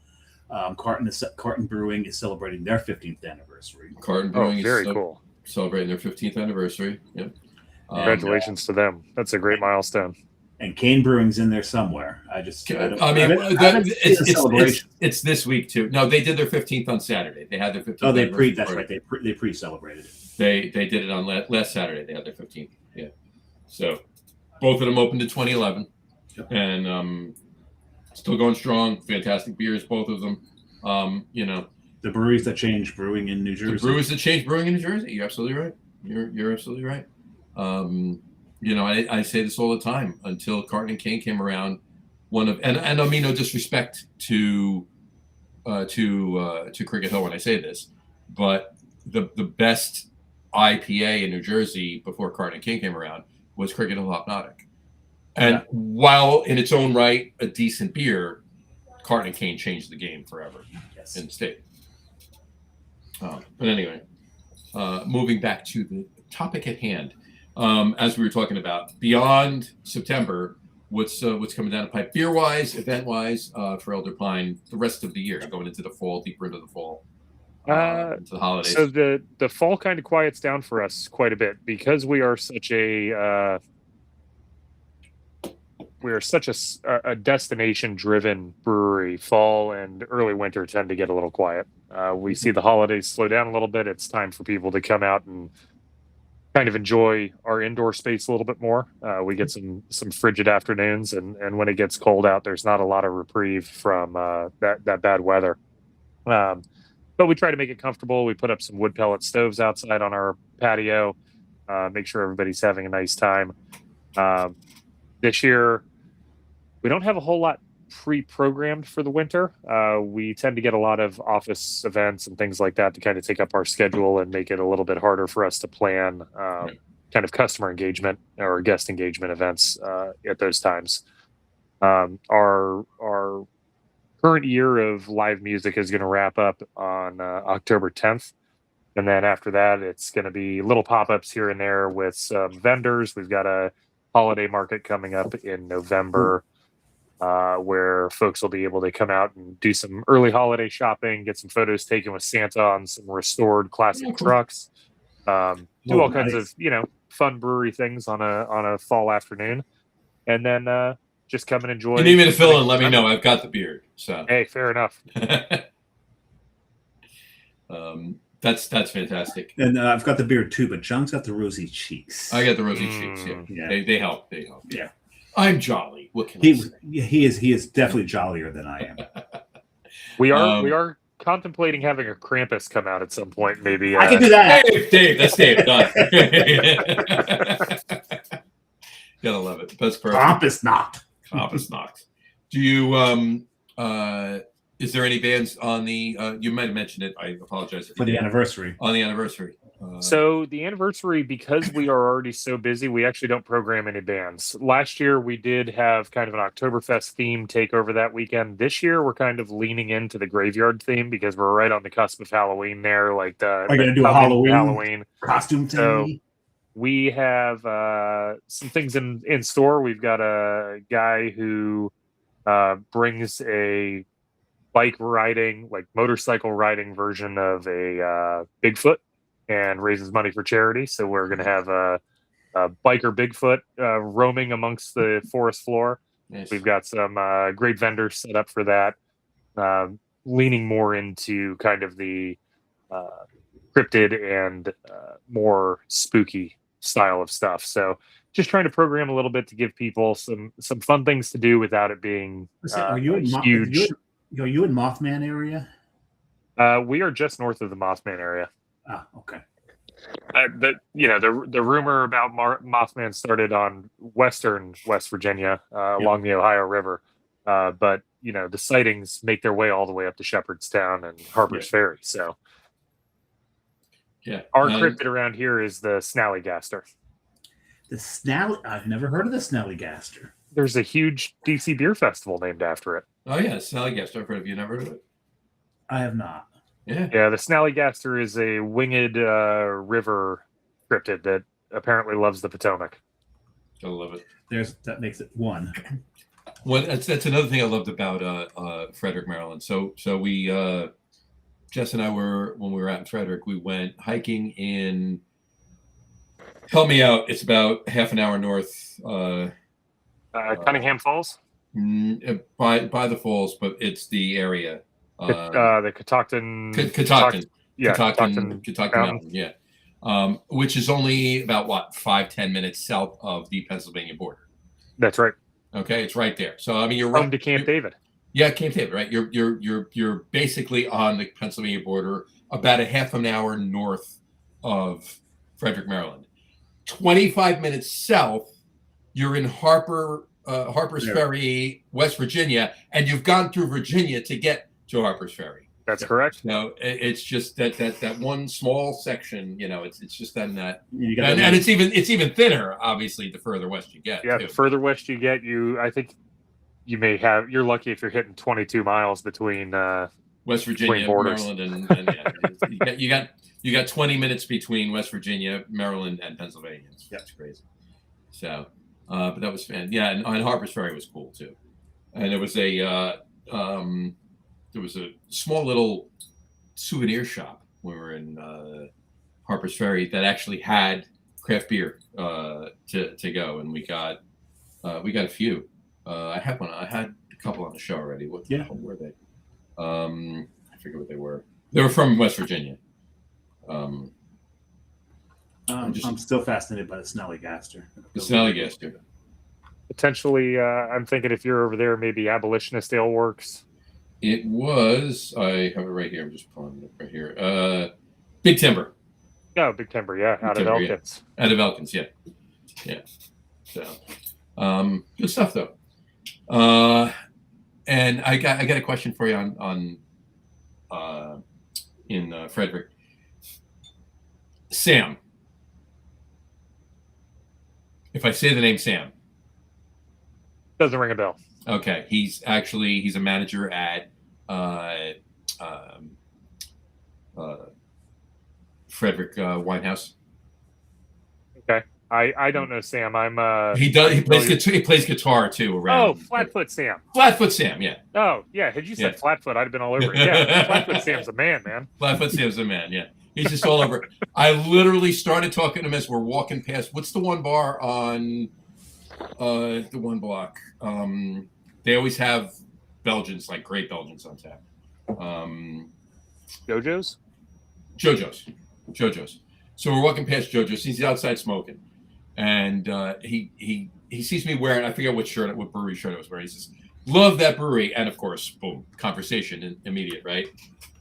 Carton Brewing is celebrating their 15th anniversary. Carton Brewing very cool. Celebrating their 15th anniversary. Yep. Congratulations to them. That's a great milestone. And Cane Brewing's in there somewhere. It's this week too. No, they did their 15th on Saturday. They had their 15th. Oh, that's right. They pre-celebrated it. They did it on last Saturday. They had their 15th. Yeah. So both of them opened in 2011, and still going strong. Fantastic beers, both of them. The breweries that changed brewing in New Jersey. The breweries that changed brewing in New Jersey. You're absolutely right. You're absolutely right. I say this all the time. Until Carton and Cane came around, and I mean no disrespect to Cricket Hill when I say this, but the best IPA in New Jersey before Carton and Cane came around was Cricket Hill Hypnotic. And while in its own right a decent beer, Carton and Cane changed the game forever in the state. But anyway, moving back to the topic at hand. As we were talking about, beyond September, what's coming down the pipe, beer-wise, event-wise, for Elder Pine, the rest of the year, going into the fall, deeper into the fall, into the holidays. So the fall kind of quiets down for us quite a bit because we are such a destination-driven brewery. Fall and early winter tend to get a little quiet. We see the holidays slow down a little bit. It's time for people to come out and kind of enjoy our indoor space a little bit more. We get some frigid afternoons, and when it gets cold out, there's not a lot of reprieve from that bad weather. But we try to make it comfortable. We put up some wood pellet stoves outside on our patio, make sure everybody's having a nice time. This year, we don't have a whole lot pre-programmed for the winter. We tend to get a lot of office events and things like that to kind of take up our schedule and make it a little bit harder for us to plan kind of customer engagement or guest engagement events at those times. Our current year of live music is going to wrap up on October 10th. And then after that, it's going to be little pop-ups here and there with some vendors. We've got a holiday market coming up in November, where folks will be able to come out and do some early holiday shopping, get some photos taken with Santa on some restored classic trucks, do all kinds of fun brewery things on a fall afternoon, and then just come and enjoy. You need me to fill in? Let me know. I've got the beard. So hey, fair enough. That's fantastic. And I've got the beard too, but John's got the rosy cheeks. I got the rosy cheeks. Yeah. They help. Yeah. I'm jolly. What can I say? He is definitely jollier than I am. We are contemplating having a Krampus come out at some point. Maybe I can do that. Dave, that's Dave. Done. Gotta love it. That's perfect. Krampus knocked. Do you is there any bands on the? You might have mentioned it. I apologize for the anniversary. On the anniversary. So the anniversary, because we are already so busy, we actually don't program any bands. Last year, we did have kind of an Oktoberfest theme take over that weekend. This year, we're kind of leaning into the graveyard theme because we're right on the cusp of Halloween there. Like are you going to do a Halloween costume thing? So we have some things in store. We've got a guy who brings a motorcycle riding version of a Bigfoot and raises money for charity. So we're going to have a biker Bigfoot roaming amongst the forest floor. Nice. We've got some great vendors set up for that, leaning more into kind of the cryptid and more spooky style of stuff. So just trying to program a little bit to give people some fun things to do without it being huge. Are you in Mothman area? We are just north of the Mothman area. Ah, okay. The rumor about Mothman started on western West Virginia along the Ohio River, but the sightings make their way all the way up to Shepherdstown and Harper's Ferry. So, our cryptid around here is the Snallygaster. The Snally. I've never heard of the Snallygaster. There's a huge DC beer festival named after it. Oh yeah, Snallygaster. Have you never heard of it? I have not. Yeah. The Snallygaster is a winged river cryptid that apparently loves the Potomac. I love it. That makes it one. Well, that's another thing I loved about Frederick, Maryland. So we Jess and I when we were out in Frederick, we went hiking in. Help me out. It's about half an hour north. Cunningham Falls? By the falls, but it's the area. The Catoctin. Catoctin. Yeah, Catoctin Mountain. Yeah. Which is only about 5-10 minutes south of the Pennsylvania border. That's right. Okay, it's right there. So I mean, you're home to Camp David. Yeah, Camp David, right? You're basically on the Pennsylvania border, about a half an hour north of Frederick, Maryland. 25 minutes south, you're in Harper's Ferry, West Virginia, and you've gone through Virginia to get to Harper's Ferry. That's correct. No, it's just that one small section. It's just that, and it's even thinner. Obviously, the further west you get. Yeah, the further west you get, I think you may have. You're lucky if you're hitting 22 miles between West Virginia, Maryland, and you got 20 minutes between West Virginia, Maryland, and Pennsylvania. That's crazy. So, but that was fun. Yeah, and Harper's Ferry was cool too, and there was a small little souvenir shop when we were in Harper's Ferry that actually had craft beer to go, and we got a few. I had a couple on the show already. What the hell were they? I forget what they were. They were from West Virginia. I'm still fascinated by the Snallygaster. The Snallygaster. Potentially, I'm thinking if you're over there, maybe Abolitionist Ale Works. It was. I have it right here. I'm just pulling it up right here. Big Timber. Oh, Big Timber, yeah, out of Elkins. Yeah. Out of Elkins, yeah. So, good stuff though. And I got a question for you on in Frederick. Sam. If I say the name Sam, doesn't ring a bell. Okay, he's a manager at Frederick Winehouse. Okay, I don't know Sam. He plays guitar too around. Oh, Flatfoot Sam. Flatfoot Sam, yeah. Oh yeah, had you said Flatfoot, I'd have been all over it. Yeah, Flatfoot Sam's a man, man. Flatfoot Sam's a man, yeah. He's just all over. I literally started talking to him as we're walking past. What's the one bar on the one block? They always have Belgians, like great Belgians on tap. JoJo's. So we're walking past JoJo's. He's outside smoking, and he sees me wearing, I forget what brewery shirt I was wearing. He says, "Love that brewery," and of course, boom, conversation immediate, right?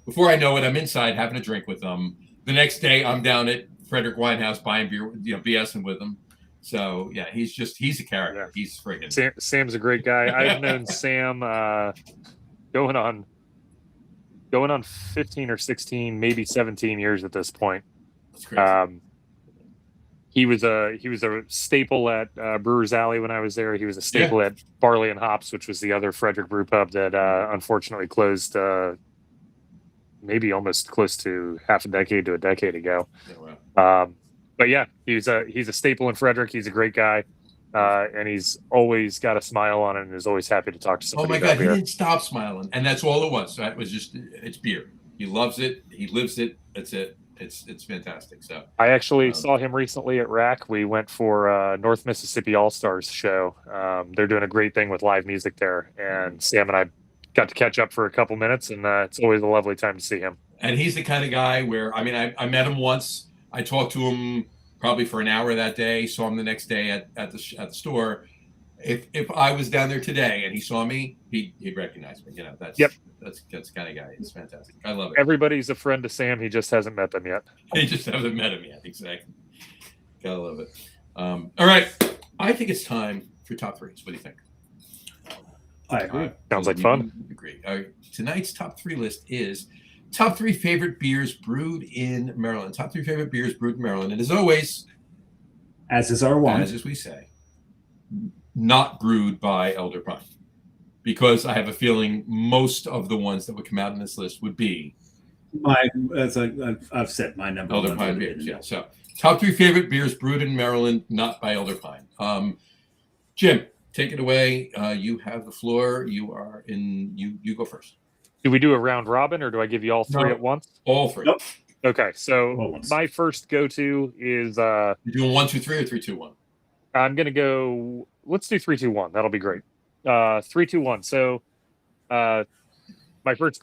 Before I know it, I'm inside having a drink with them. The next day, I'm down at Frederick Winehouse buying beer, BSing with them. So yeah, he's a character. Yeah. He's friggin' Sam's a great guy. I've known Sam going on 15 or 16, maybe 17 years at this point. That's crazy. He was a staple at Brewer's Alley when I was there. He was a staple at Barley and Hops, which was the other Frederick brew pub that unfortunately closed maybe almost close to half a decade to a decade ago. Oh, wow. But yeah, he's a staple in Frederick. He's a great guy, and he's always got a smile on it and is always happy to talk to somebody. Oh my God, he didn't stop smiling, and that's all it was. So it was it's beer. He loves it. He lives it. That's it. It's fantastic. So I actually saw him recently at RAC. We went for North Mississippi All Stars show. They're doing a great thing with live music there, and Sam and I got to catch up for a couple minutes, and it's always a lovely time to see him. And he's the kind of guy where, I mean, I met him once. I talked to him probably for an hour that day. Saw him the next day at the store. If I was down there today and he saw me, he'd recognize me. That's the kind of guy. He's fantastic. I love it. Everybody's a friend to Sam. He just hasn't met them yet. He just hasn't met him yet. Exactly. Gotta love it. All right. I think it's time for top threes. What do you think? I agree. Sounds like fun. Agree. Tonight's top three list is top 3 favorite beers brewed in Maryland. Top 3 favorite beers brewed in Maryland. And as always, As is our one. as we say, not brewed by Elder Pine. Because I have a feeling most of the ones that would come out on this list would be I've said my number Elder one Pine beers. Yeah. So top 3 favorite beers brewed in Maryland, not by Elder Pine. Jim, take it away. You have the floor. You are in. You go first. Do we do a round robin, or do I give you all three at once? All 3. Nope. Okay, so my first go-to is You're doing 1, 2, 3 or 3, 2, 1. I'm gonna go. Let's do 3, 2, 1. That'll be great. 3, 2, 1. So, my third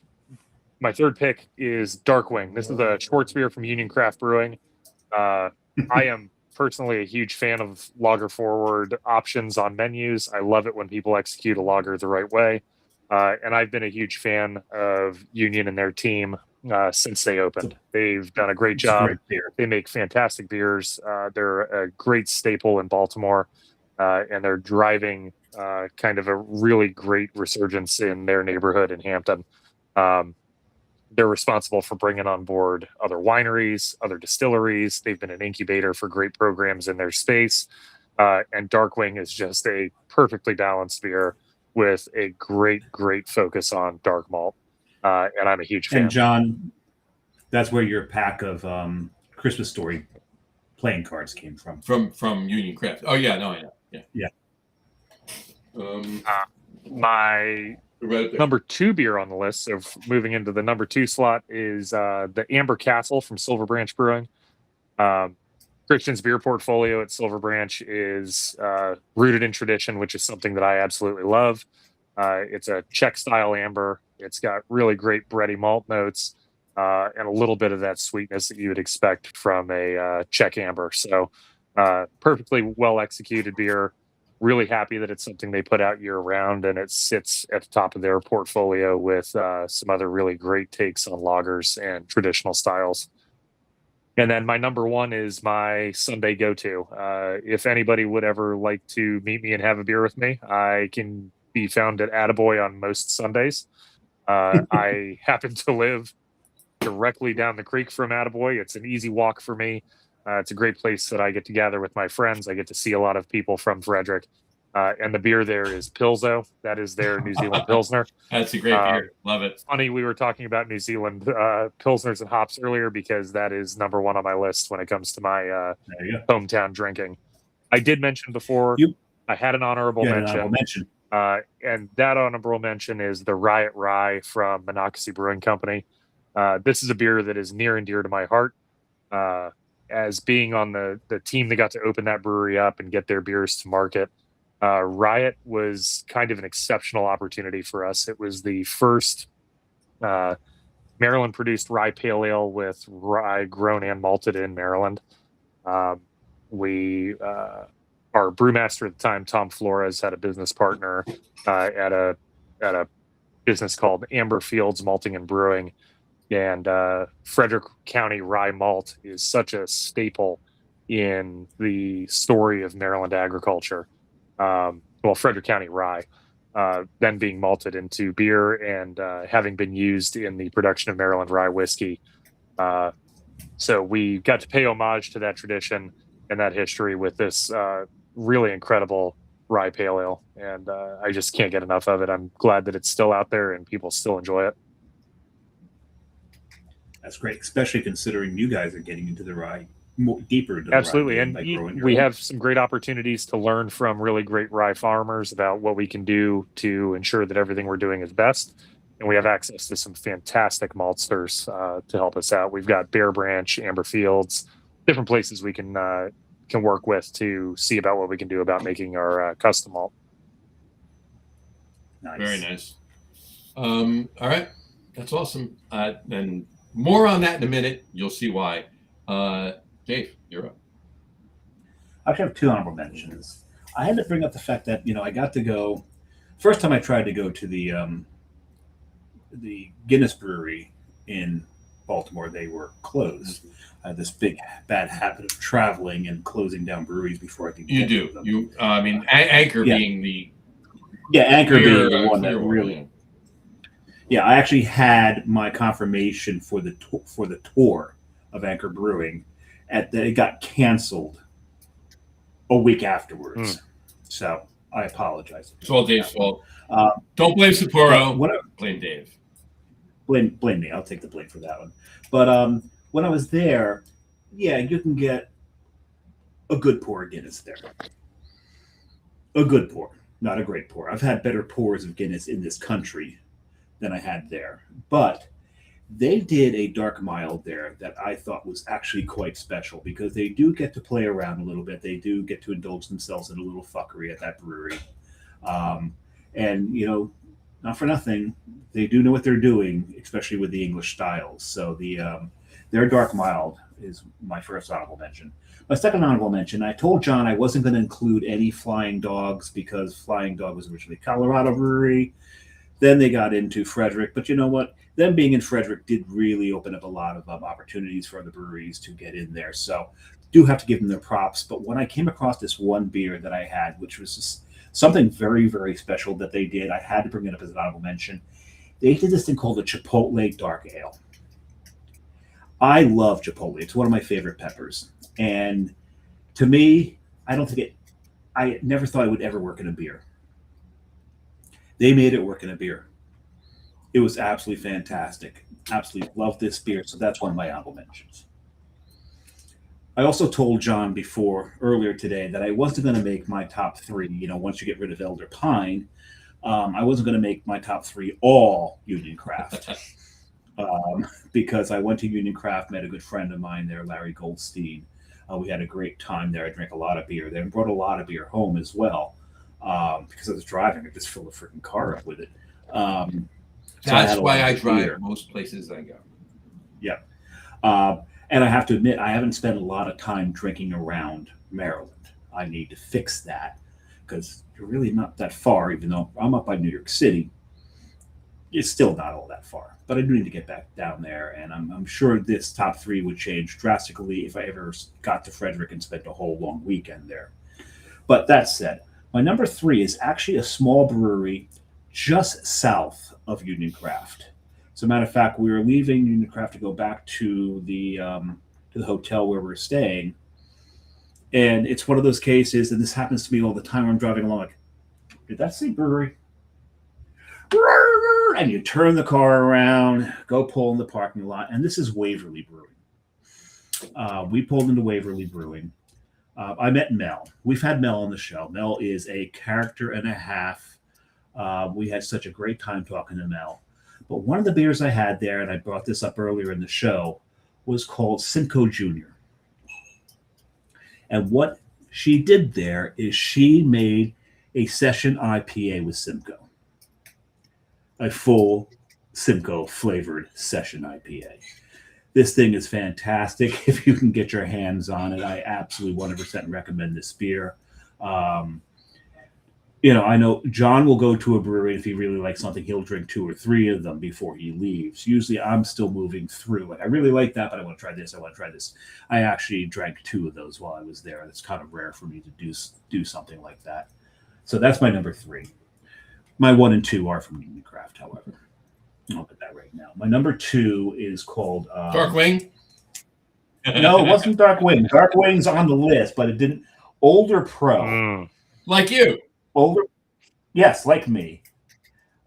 pick is Darkwing. This is a Schwartz beer from Union Craft Brewing. I am personally a huge fan of lager forward options on menus. I love it when people execute a lager the right way. And I've been a huge fan of Union and their team since they opened. They've done a great job. They make fantastic beers. They're a great staple in Baltimore, and they're driving kind of a really great resurgence in their neighborhood in Hampton. They're responsible for bringing on board other wineries, other distilleries. They've been an incubator for great programs in their space. And Darkwing is just a perfectly balanced beer with a great focus on dark malt. And I'm a huge fan. And John, that's where your pack of Christmas Story playing cards came from. From Union Craft. Oh, yeah. No, I know. Yeah. My number 2 beer on the list, so moving into the number 2 slot, is the Amber Castle from Silver Branch Brewing. Christian's beer portfolio at Silver Branch is rooted in tradition, which is something that I absolutely love. It's a Czech style amber. It's got really great bready malt notes and a little bit of that sweetness that you would expect from a Czech amber. So perfectly well executed beer. Really happy that it's something they put out year round, and it sits at the top of their portfolio with some other really great takes on lagers and traditional styles. And then my number 1 is my Sunday go-to. If anybody would ever like to meet me and have a beer with me, I can be found at Attaboy on most Sundays. I happen to live directly down the creek from Attaboy. It's an easy walk for me. It's a great place that I get to gather with my friends. I get to see a lot of people from Frederick. And the beer there is Pilzo. That is their New Zealand Pilsner. That's a great beer. Love it. Funny, we were talking about New Zealand Pilsners and hops earlier, because that is number 1 on my list when it comes to my hometown drinking. I did mention before, I had an honorable mention. And that honorable mention is the Riot Rye from Monocacy Brewing Company. This is a beer that is near and dear to my heart. As being on the team that got to open that brewery up and get their beers to market, Riot was kind of an exceptional opportunity for us. It was the first Maryland-produced rye pale ale with rye grown and malted in Maryland. Our brewmaster at the time, Tom Flores, had a business partner at a business called Amber Fields Malting and Brewing. And Frederick County rye malt is such a staple in the story of Maryland agriculture. Frederick County rye, then being malted into beer and having been used in the production of Maryland rye whiskey. So we got to pay homage to that tradition and that history with this really incredible rye pale ale. And I just can't get enough of it. I'm glad that it's still out there and people still enjoy it. That's great, especially considering you guys are getting into the rye more deeper into Absolutely. The rye, and we have some great opportunities to learn from really great rye farmers about what we can do to ensure that everything we're doing is best. And we have access to some fantastic maltsters to help us out. We've got Bear Branch, Amber Fields, different places we can work with to see about what we can do about making our custom malt. Nice. Very nice. All right, that's awesome. And more on that in a minute. You'll see why. Dave, you're up. I actually have 2 honorable mentions. I had to bring up the fact that I got to go. First time I tried to go to the Guinness Brewery in Baltimore, they were closed. I had this big bad habit of traveling and closing down breweries before I could get to them. Anchor being the Anchor being the one that really. Yeah, I actually had my confirmation for the tour of Anchor Brewing. It got canceled a week afterwards. So I apologize. It's all Dave's fault. Don't blame Sapporo. Blame Dave. Blame me. I'll take the blame for that one. But when I was there, yeah, you can get a good pour of Guinness there. A good pour, not a great pour. I've had better pours of Guinness in this country than I had there. But they did a dark mild there that I thought was actually quite special because they do get to play around a little bit. They do get to indulge themselves in a little fuckery at that brewery. And, you know, not for nothing, they do know what they're doing, especially with the English styles. So their dark mild is my first honorable mention. My second honorable mention, I told John I wasn't going to include any Flying Dogs because Flying Dog was originally Colorado brewery. Then they got into Frederick. But you know what? Them being in Frederick did really open up a lot of opportunities for the breweries to get in there. So do have to give them their props. But when I came across this one beer that I had, which was just something very, very special that they did, I had to bring it up as an honorable mention. They did this thing called the Chipotle Dark Ale. I love Chipotle. It's one of my favorite peppers. And to me, I never thought I would ever work in a beer. They made it work in a beer. It was absolutely fantastic. Absolutely love this beer. So that's one of my honorable mentions. I also told John earlier today that I wasn't going to make my top three, you know, once you get rid of Elder Pine, I wasn't going to make my top three all Union Craft. Because I went to Union Craft, met a good friend of mine there, Larry Goldstein. We had a great time there. I drank a lot of beer there and brought a lot of beer home as well. Because I was driving, I just filled a freaking car up with it. That's why I drive most places I go. Yeah. And I have to admit, I haven't spent a lot of time drinking around Maryland. I need to fix that because you're really not that far, even though I'm up by New York City. It's still not all that far, but I do need to get back down there. And I'm sure this top three would change drastically if I ever got to Frederick and spent a whole long weekend there. But that said, my number three is actually a small brewery just south of Union Craft. As a matter of fact, we were leaving Union Craft to go back to the hotel where we're staying. And it's one of those cases, and this happens to me all the time when I'm driving along, like, did that say brewery? And you turn the car around, go pull in the parking lot, and this is Waverly Brewing. We pulled into Waverly Brewing. I met Mel. We've had Mel on the show. Mel is a character and a half. We had such a great time talking to Mel. But one of the beers I had there, and I brought this up earlier in the show, was called Simcoe Jr. And what she did there is she made a session IPA with Simcoe. A full Simcoe flavored session IPA. This thing is fantastic. If you can get your hands on it, I absolutely 100% recommend this beer. You know, I know John will go to a brewery. If he really likes something, he'll drink 2 or 3 of them before he leaves. Usually I'm still moving through it. I really like that, but I want to try this. I want to try this. I actually drank 2 of those while I was there. It's kind of rare for me to do something like that. So that's my number 3. My 1 and 2 are from Union Craft, however. I'll get that right now. My number 2 is called Darkwing. No, it wasn't Darkwing. Darkwing's on the list, but it didn't. Older Pro. Like you. Older, yes, like me.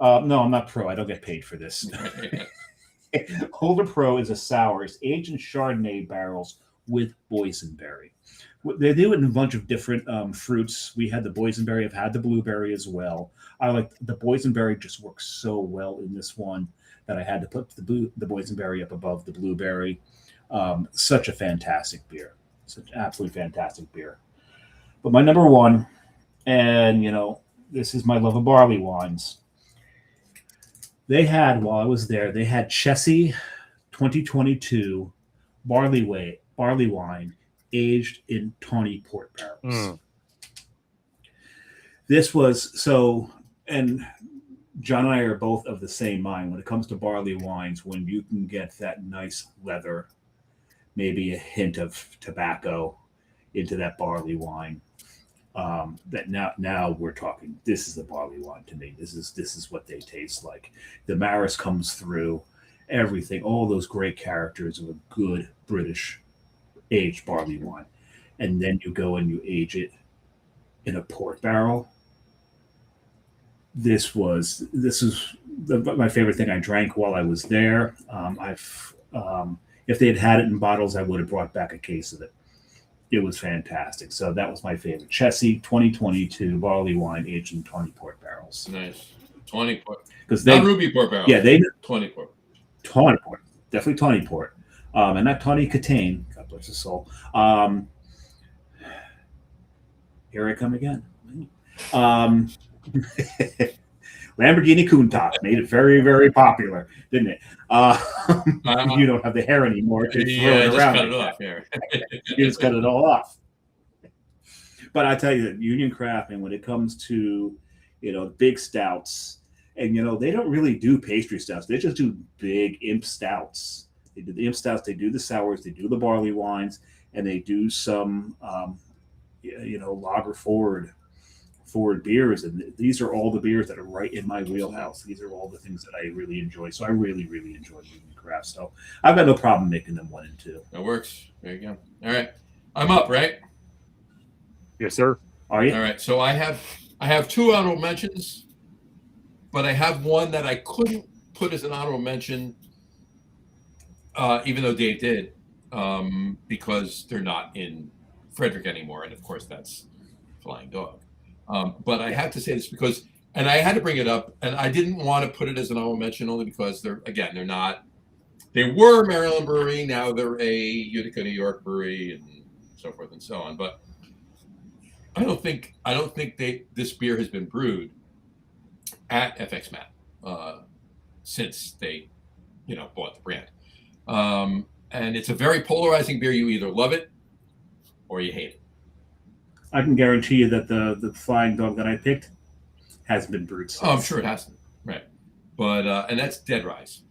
No, I'm not pro. I don't get paid for this. Older Pro is a sour. It's aged in Chardonnay barrels with boysenberry. They do it in a bunch of different fruits. We had the boysenberry. I've had the blueberry as well. I like the boysenberry. Just works so well in this one that I had to put the boysenberry up above the blueberry. Such a fantastic beer. Such absolutely fantastic beer. But my number 1. And, you know, this is my love of barley wines. They had, while I was there, they had Chessie 2022 barley wine aged in tawny port barrels. This was so, and John and I are both of the same mind when it comes to barley wines, when you can get that nice leather, maybe a hint of tobacco into that barley wine. That now we're talking. This is the barley wine to me. This is what they taste like. The Maris comes through, everything, all those great characters of a good British aged barley wine, and then you go and you age it in a port barrel. This is my favorite thing I drank while I was there. If they had it in bottles, I would have brought back a case of it. It was fantastic. So that was my favorite. Chessie 2022 barley wine aged in 20 port barrels. Nice. 20 port. Because they not ruby port barrels. Yeah, they 20 port. 20 port. Definitely 20 port. And not Tawny Catane. God bless his soul. Here I come again. Lamborghini Countach made it very, very popular, didn't it? You don't have the hair anymore to throw it around. Cut it off. Yeah. You just cut it all off. But I tell you that Union Craft, and when it comes to, big stouts, and they don't really do pastry stouts. They just do big imp stouts. They do the imp stouts. They do the sours. They do the barley wines, and they do some, lager forward beers, and these are all the beers that are right in my wheelhouse. These are all the things that I really enjoy. So I really, really enjoy Union Craft. So I've got no problem making them 1 and 2. That works. There you go. All right, I'm up, right? Yes, sir. Are you? All right. So I have 2 honorable mentions, but I have one that I couldn't put as an honorable mention, even though Dave did, because they're not in Frederick anymore, and of course that's Flying Dog. But I have to say this because, and I had to bring it up, and I didn't want to put it as an honorable mention only because they're not. They were a Maryland brewery, now they're a Utica, New York brewery, and so forth and so on. But I don't think this beer has been brewed at FX Matt since they, bought the brand. And it's a very polarizing beer. You either love it or you hate it. I can guarantee you that the Flying Dog that I picked hasn't been brewed since. Oh, I'm sure it hasn't. Right. But, and that's Dead Rise.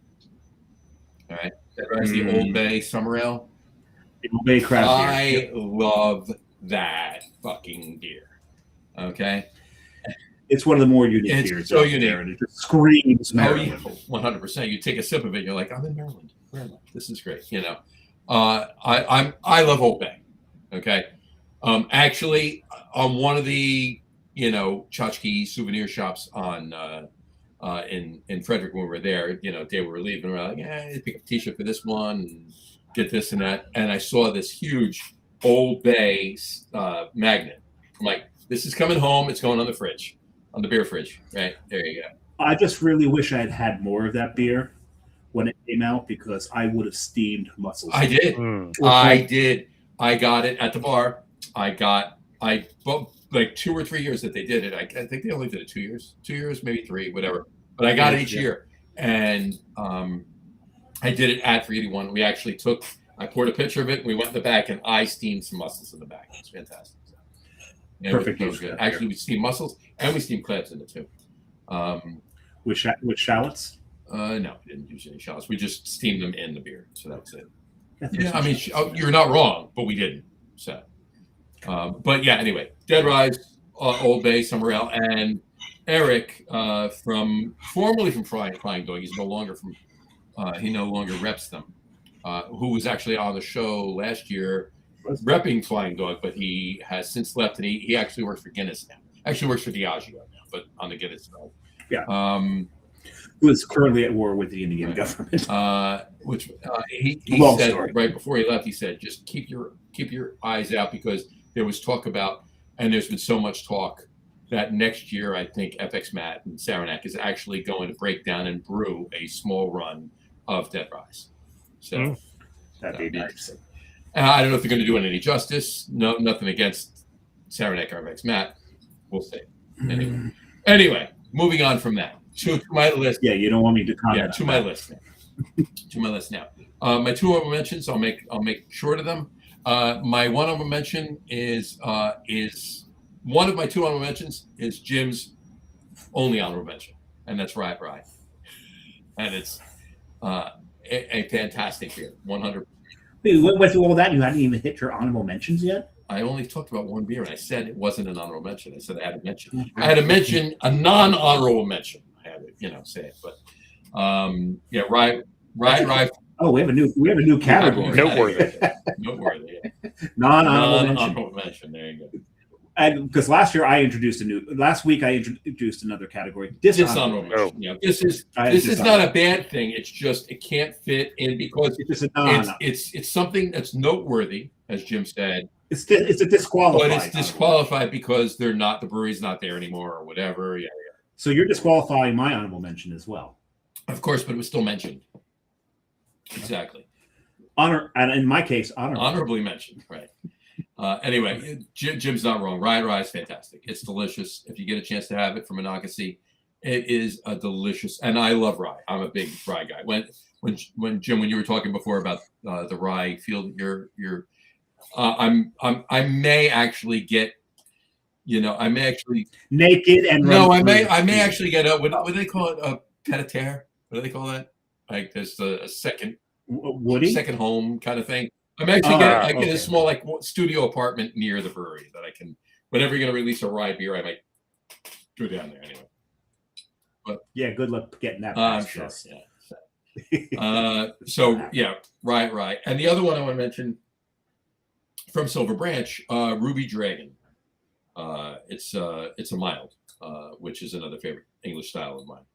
All right. Dead Rise, the Old Bay Summer Ale. The Old Bay craft beer. I love that fucking beer. Okay. It's one of the more unique beers. It's so unique. And it just screams Maryland. 100%. You take a sip of it, you're like, I'm in Maryland. This is great. I love Old Bay. Okay. Actually, on one of the, tchotchke souvenir shops in Frederick when we were there, they were leaving. We're like, pick up a T-shirt for this one, and get this and that. And I saw this huge Old Bay magnet. I'm like, this is coming home. It's going on the fridge, on the beer fridge. Right there, you go. I just really wish I had had more of that beer when it came out because I would have steamed mussels. I did. I did. I got it at the bar. I bought like 2 or 3 years that they did it. I think they only did it 2 years, maybe 3, whatever. But I got it each year, and I did it at 381. We actually I poured a picture of it, and we went in the back, and I steamed some mussels in the back. It's fantastic. So, perfect. It was good. Actually, we steamed mussels, and we steamed crabs in it too. With shallots? No, we didn't use any shallots. We just steamed them in the beer, so that's it. Yeah, I mean, you're not wrong, but we didn't. So. But yeah, anyway, Dead Rise, Old Bay, Summer Ale, and Eric formerly from Flying Dog. He's no longer he no longer reps them. Who was actually on the show last year, repping Flying Dog, but he has since left, and he actually works for Guinness now. Actually works for Diageo now, but on the Guinness side. Yeah. Who is currently at war with the Indian government? Which he said story. Right before he left, he said, just keep your eyes out because there was talk about, and there's been so much talk that next year I think FX Matt and Saranac is actually going to break down and brew a small run of Dead Rise. So that'd be nice. I don't know if they're going to do it any justice. No, nothing against Saranac or FX Matt. We'll see. Anyway, moving on from that to my list. Yeah, you don't want me to comment. Yeah, to my list now. To my list now. My 2 honorable mentions. I'll make short of them. My 1 honorable mention is one of my 2 honorable mentions is Jim's only honorable mention, and that's Riot Rye, and it's a fantastic beer. 100. Wait, what went through all that? You hadn't even hit your honorable mentions yet? I only talked about one beer, and I said it wasn't an honorable mention. I said I had to mention. I had to mention a non-honorable mention. I had to, say it, but yeah, Rye. Oh, we have a new category. Noteworthy. Noteworthy. Yeah. Non-honorable mention. There you go. And because last week I introduced another category. Dishonorable Oh. mention. Yeah, this is not a bad thing. It's just it can't fit in because it's something that's noteworthy, as Jim said. It's a disqualified. But it's disqualified because the brewery's not there anymore or whatever. Yeah. So you're disqualifying my honorable mention as well. Of course, but it was still mentioned. Exactly. And in my case, honorably mentioned, right? Anyway, Jim's not wrong. Rye is fantastic. It's delicious. If you get a chance to have it from Monocacy, it is a delicious. And I love rye. I'm a big rye guy. When Jim, when you were talking before about the rye field, I may actually get, I may actually naked and I may actually get what do they call it? A pied-à-terre? What do they call that? Like there's a second home kind of thing. I'm actually get a small studio apartment near the brewery that I can. Whenever you're going to release a rye beer, I might go down there anyway. But yeah, good luck getting that. I'm sure. Yeah. So yeah, rye, and the other one I want to mention from Silver Branch, Ruby Dragon. It's a mild, which is another favorite English style of mine.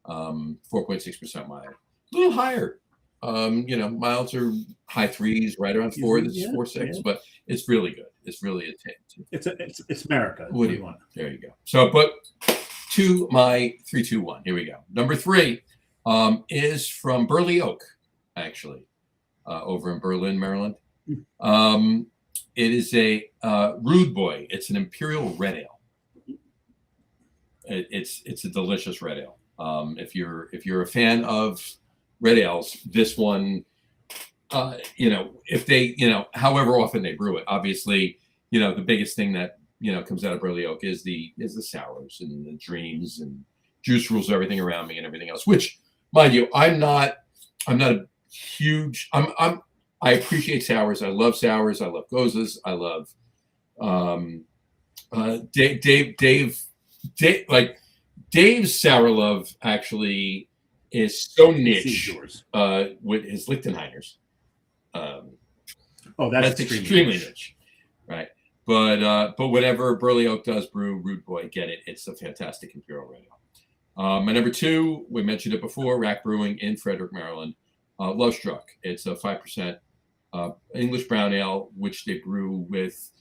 4.6% mild, a little higher. Milds are high 3s, right around 4. This is 4.6, but it's really good. It's really it's America. What do you want? There you go. So, but to my 3, 2, 1. Here we go. Number 3 is from Burley Oak, actually, over in Berlin, Maryland. It is a Rude Boy. It's an Imperial Red Ale. It's a delicious red ale. If you're a fan of red ales, this one, if they, however often they brew it, obviously, the biggest thing that comes out of Burley Oak is the sours and the dreams and juice rules everything around me and everything else. Which, mind you, I'm not a huge. I appreciate sours. I love sours. I love gozas. I love Dave's sour love actually is so niche with his Lichtenheiners. That's extremely niche, right? But whatever Burley Oak does brew, Rude Boy, get it. It's a fantastic Imperial Red Ale. My number 2, we mentioned it before, Rack Brewing in Frederick, Maryland. Love Struck. It's a 5% English brown ale, which they brew with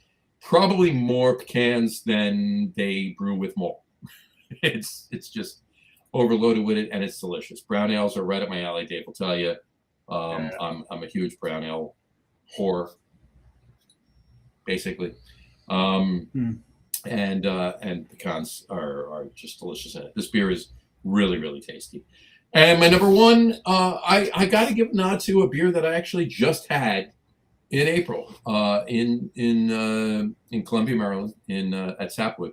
probably more cans than they brew with malt. It's just overloaded with it, and it's delicious. Brown ales are right up my alley. Dave will tell you. I'm a huge brown ale whore, basically. And the cans are just delicious in it. This beer is really, really tasty. And my number 1, I got to give a nod to a beer that I actually just had in April in Columbia, Maryland, at Sapwood.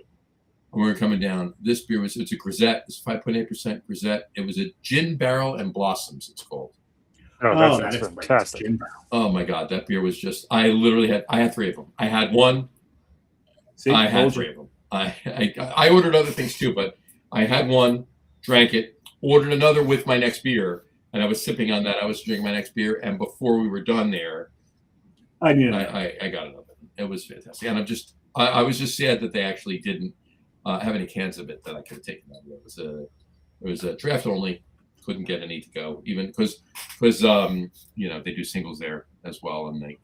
When we were coming down, this beer it's a grisette. It's 5.8% grisette. It was a gin barrel and blossoms. It's called. Oh, that's fantastic! Oh my God, that beer was just. I had 3 of them. I had one. I had 3 of them. I ordered other things too, but I had one, drank it, ordered another with my next beer, and I was sipping on that. I was drinking my next beer, and before we were done there, I got another. It was fantastic, and I was just sad that they actually didn't have any cans of it that I could have taken out. It was a draft only. Couldn't get any to go, even because they do singles there as well, and we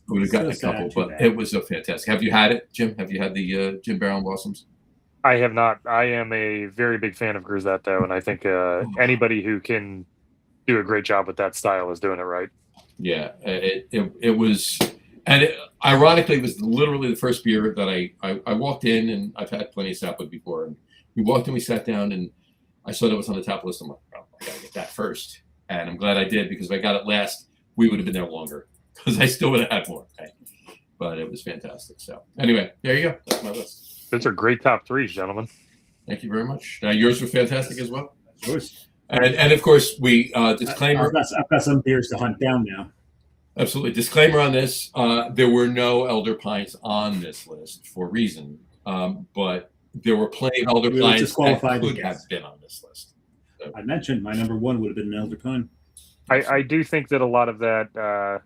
would have gotten a couple. But it was a fantastic. Have you had it, Jim? Have you had the Gin Barrel and Blossoms? I have not. I am a very big fan of grisette, though, and I think anybody who can do a great job with that style is doing it right. Yeah, it was, and ironically, it was literally the first beer that I walked in, and I've had plenty of Sapwood before, and we walked in, we sat down, and I saw that was on the top list. I'm like, oh, I gotta get that first, and I'm glad I did, because if I got it last, we would have been there longer, because I still would have had more. Okay? But it was fantastic. So anyway, there you go. That's my list. Those are great top 3s, gentlemen. Thank you very much. Yours were fantastic as well. Yours. And of course, we disclaimer. I've got some beers to hunt down now. Absolutely. Disclaimer on this. There were no Elder Pines on this list for a reason. But there were plenty of Elder Pines that could have been on this list. So. I mentioned my number 1 would have been an Elder Pine. I do think that a lot of that,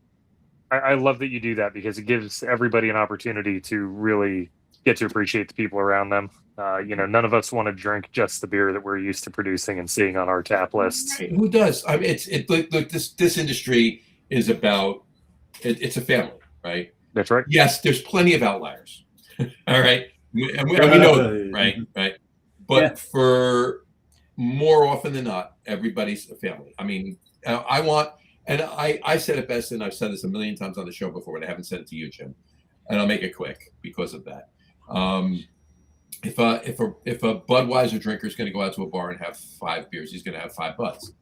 I love that you do that, because it gives everybody an opportunity to really get to appreciate the people around them. None of us want to drink just the beer that we're used to producing and seeing on our tap lists. Right. Who does? I mean, look, this industry is about it's a family, right? That's right. Yes, there's plenty of outliers. All right, and we know, right. But for more often than not, everybody's a family. I mean, I said it best, and I've said this a million times on the show before, but I haven't said it to you, Jim, and I'll make it quick because of that. If a Budweiser drinker is going to go out to a bar and have 5 beers, he's going to have 5 Buds.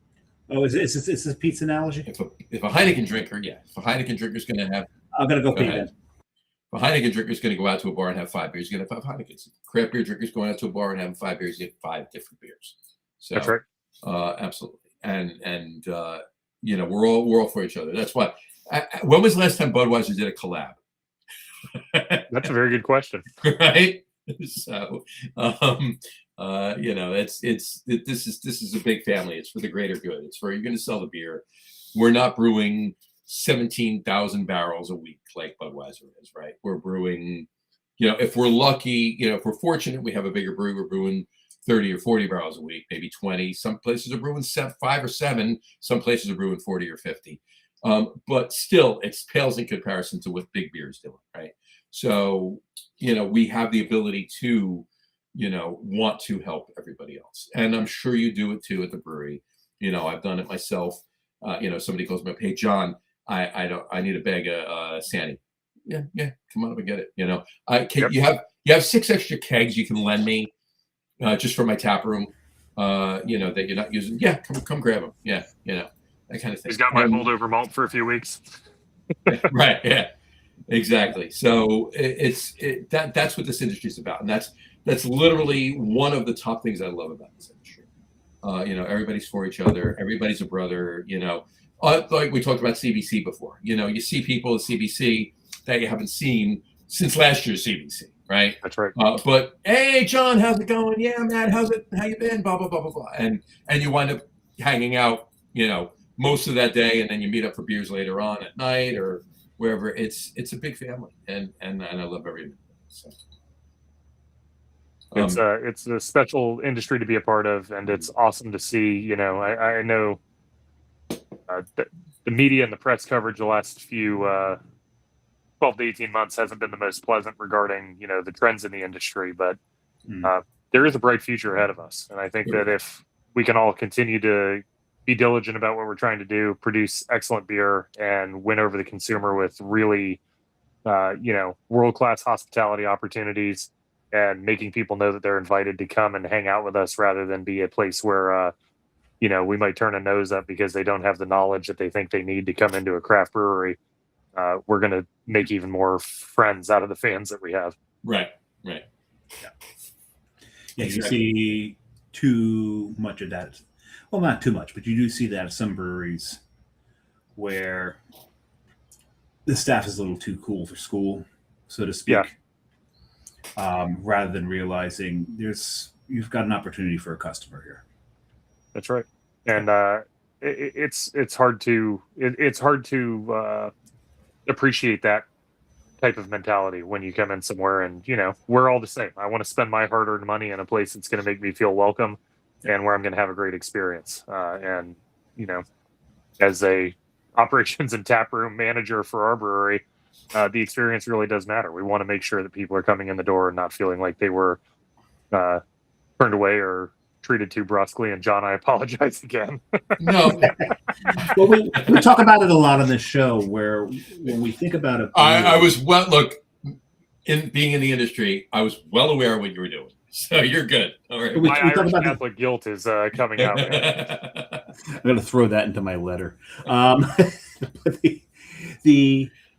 Oh, is this a pizza analogy? If a Heineken drinker, if a Heineken drinker is going to have, I'm going to go pee then. If a Heineken drinker is going to go out to a bar and have 5 beers, he's going to have 5 Heinekens. Craft beer drinkers going out to a bar and having 5 beers, you get 5 different beers. So that's right. Absolutely, and we're all for each other. That's why. When was the last time Budweiser did a collab? That's a very good question. Right. So, this is a big family. It's for the greater good. It's for, you're going to sell the beer. We're not brewing 17,000 barrels a week like Budweiser is, right? We're brewing, if we're lucky, if we're fortunate, we have a bigger brew. We're brewing 30 or 40 barrels a week, maybe 20. Some places are brewing 5 or 7. Some places are brewing 40 or 50. But still, it pales in comparison to what big beer is doing, right? So, we have the ability to, want to help everybody else. And I'm sure you do it too at the brewery. I've done it myself. Somebody calls me up, hey, John, I need a bag of Sandy. Yeah, come on up and get it. You have 6 extra kegs you can lend me just for my tap room, that you're not using. Yeah, come grab them. Yeah, that kind of thing. He's got my holdover malt for a few weeks. Right. Yeah. Exactly. So that's what this industry is about, and that's literally one of the top things I love about this industry. Everybody's for each other. Everybody's a brother. Like we talked about CBC before. You see people at CBC that you haven't seen since last year's CBC, right? That's right. But hey, John, how's it going? Yeah, Matt, how's it? How you been? Blah blah blah blah blah. And you wind up hanging out, most of that day, and then you meet up for beers later on at night or wherever. It's a big family, and I love everything. So. It's a special industry to be a part of, and it's awesome to see. I know the media and the press coverage the last few 12 to 18 months hasn't been the most pleasant regarding the trends in the industry, but there is a bright future ahead of us, and I think that if we can all continue to be diligent about what we're trying to do, produce excellent beer, and win over the consumer with really, world-class hospitality opportunities, and making people know that they're invited to come and hang out with us rather than be a place where, we might turn a nose up because they don't have the knowledge that they think they need to come into a craft brewery. We're going to make even more friends out of the fans that we have. Right. Yeah, exactly. You see too much of that. Well, not too much, but you do see that at some breweries where the staff is a little too cool for school, so to speak. Yeah. Rather than realizing you've got an opportunity for a customer here. That's right, and it's hard to appreciate that type of mentality when you come in somewhere and we're all the same. I want to spend my hard-earned money in a place that's going to make me feel welcome and where I'm going to have a great experience. And as a operations and taproom manager for our brewery, the experience really does matter. We want to make sure that people are coming in the door and not feeling like they were turned away or treated too brusquely. And John, I apologize again. No. Well, we talk about it a lot on this show where when we think about it. I was in being in the industry, I was well aware of what you were doing. So you're good. All right. My Irish Catholic guilt is coming out. I'm going to throw that into my letter. But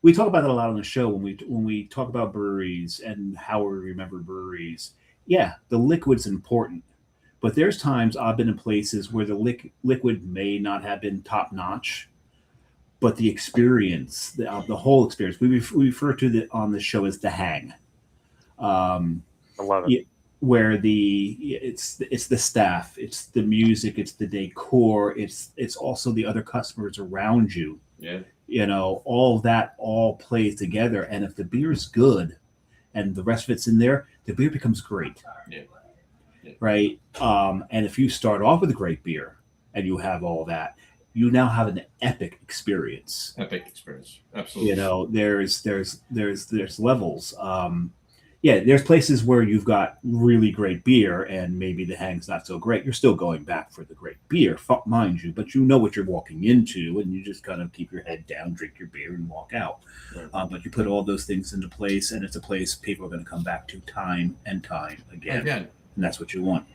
we talk about it a lot on the show when we talk about breweries and how we remember breweries. Yeah, the liquid's important, but there's times I've been in places where the liquid may not have been top notch, but the experience, the whole experience, we refer to on the show as the hang. I love it. Where it's the staff, it's the music, it's the decor, it's also the other customers around you. Yeah. All that all plays together. And if the beer is good and the rest of it's in there, the beer becomes great. Yeah. Right. And if you start off with a great beer and you have all that, you now have an epic experience. Epic experience. Absolutely. You know, there's levels. There's places where you've got really great beer and maybe the hang's not so great. You're still going back for the great beer, mind you, but you know what you're walking into, and you just kind of keep your head down, drink your beer, and walk out. Right. But you put all those things into place, and it's a place people are going to come back to time and time again. And that's what you want.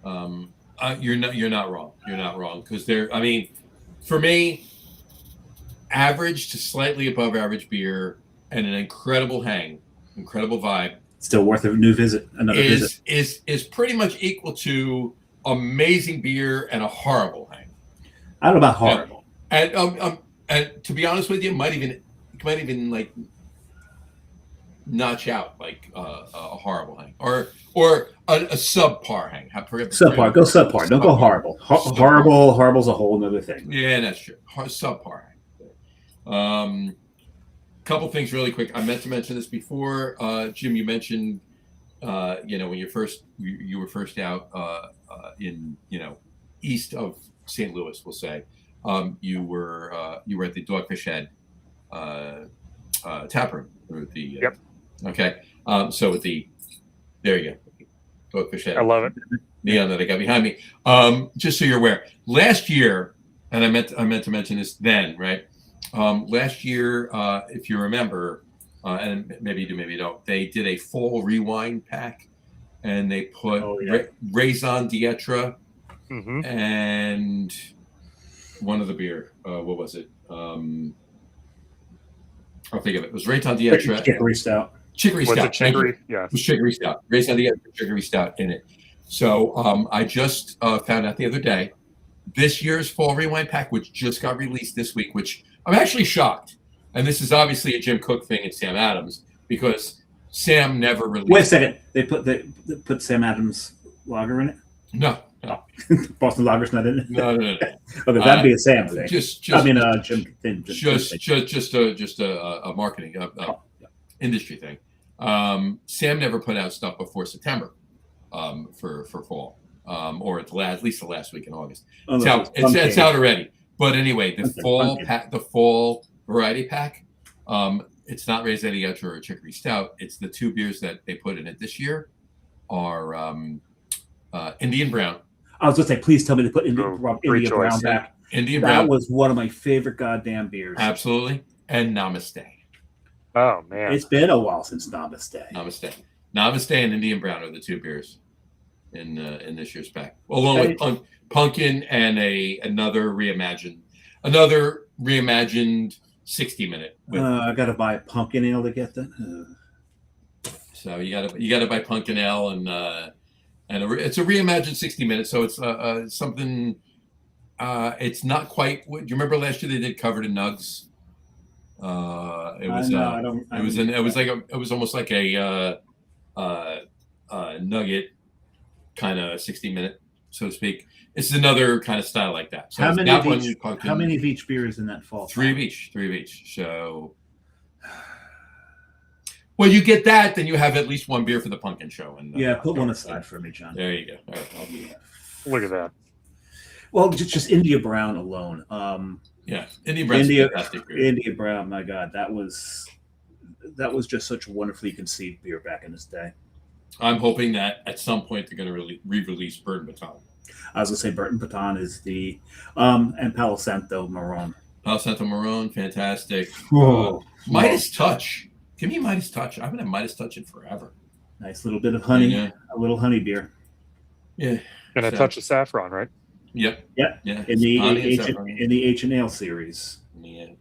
You're not wrong. You're not wrong, because for me, average to slightly above average beer and an incredible hang, incredible vibe, still worth a new visit. Another visit is pretty much equal to amazing beer and a horrible hang. I don't know about horrible. And to be honest with you, might even like notch out like a horrible hang or a subpar hang. Subpar, go subpar. Don't go horrible. Horrible's a whole other thing. Yeah, that's true. Subpar hang. Couple things really quick. I meant to mention this before. Jim, you mentioned, when you were first out in east of St. Louis, we'll say, you were at the Dogfish Head tap room. Yep. Okay. So there you go, Dogfish Head. I love it. Neon that I got behind me. Just so you're aware, last year, and I meant to mention this then, right? Last year, if you remember, and maybe you do, maybe you don't, they did a fall rewind pack, and they put Raison d'Etre and one of the beer. What was it? I'll think of it. It was Raison d'Etre. Chicory Stout. Chicory was Stout. It chicory? Yeah. It was Chicory Stout. Raison d'Etre, Chicory Stout in it. So I just found out the other day, this year's fall rewind pack, which just got released this week, which I'm actually shocked. And this is obviously a Jim Cook thing at Sam Adams, because Sam never released. Wait a second. They put Sam Adams lager in it? No. Boston Lager's not in it? No. Okay, that'd be a Sam thing. Jim. Just a marketing industry thing. Sam never put out stuff before September for fall, or at least the last week in August. It's out already. But anyway, the fall variety pack, it's not Raison d'Etre or Chicory Stout. It's the two beers that they put in it this year are Indian Brown. I was going to say, please tell me to put Indian Brown back. Indian Brown. That was one of my favorite goddamn beers. Absolutely. And Namaste. Oh, man. It's been a while since Namaste. Namaste and Indian Brown are the two beers in this year's pack, along with Pumpkin and another reimagined 60-minute. I got to buy a pumpkin ale to get that. So you got to buy pumpkin ale and it's a reimagined 60-minute. So it's something. It's not quite. Do you remember last year they did Covered in Nugs? It was almost like a nugget kind of 60-minute, so to speak. It's another kind of style like that. So how many of each beer is in that fall? Three of each. So, well, you get that, then you have at least one beer for the pumpkin show. And put one aside for me, John. There you go. All right, I'll do that. Look at that. Well, just India Brown alone. India Brown. My God, that was just such a wonderfully conceived beer back in this day. I'm hoping that at some point they're going to re-release Bird and Baton. I was going to say Burton Baton is the and Palo Santo Marron. Palo Santo Marron, fantastic. Whoa. Midas Touch. Give me Midas Touch. I haven't had Midas Touch in forever. Nice little bit of honey, a little honey beer. Yeah. And a touch of saffron, right? Yep. Yeah. In the H&L series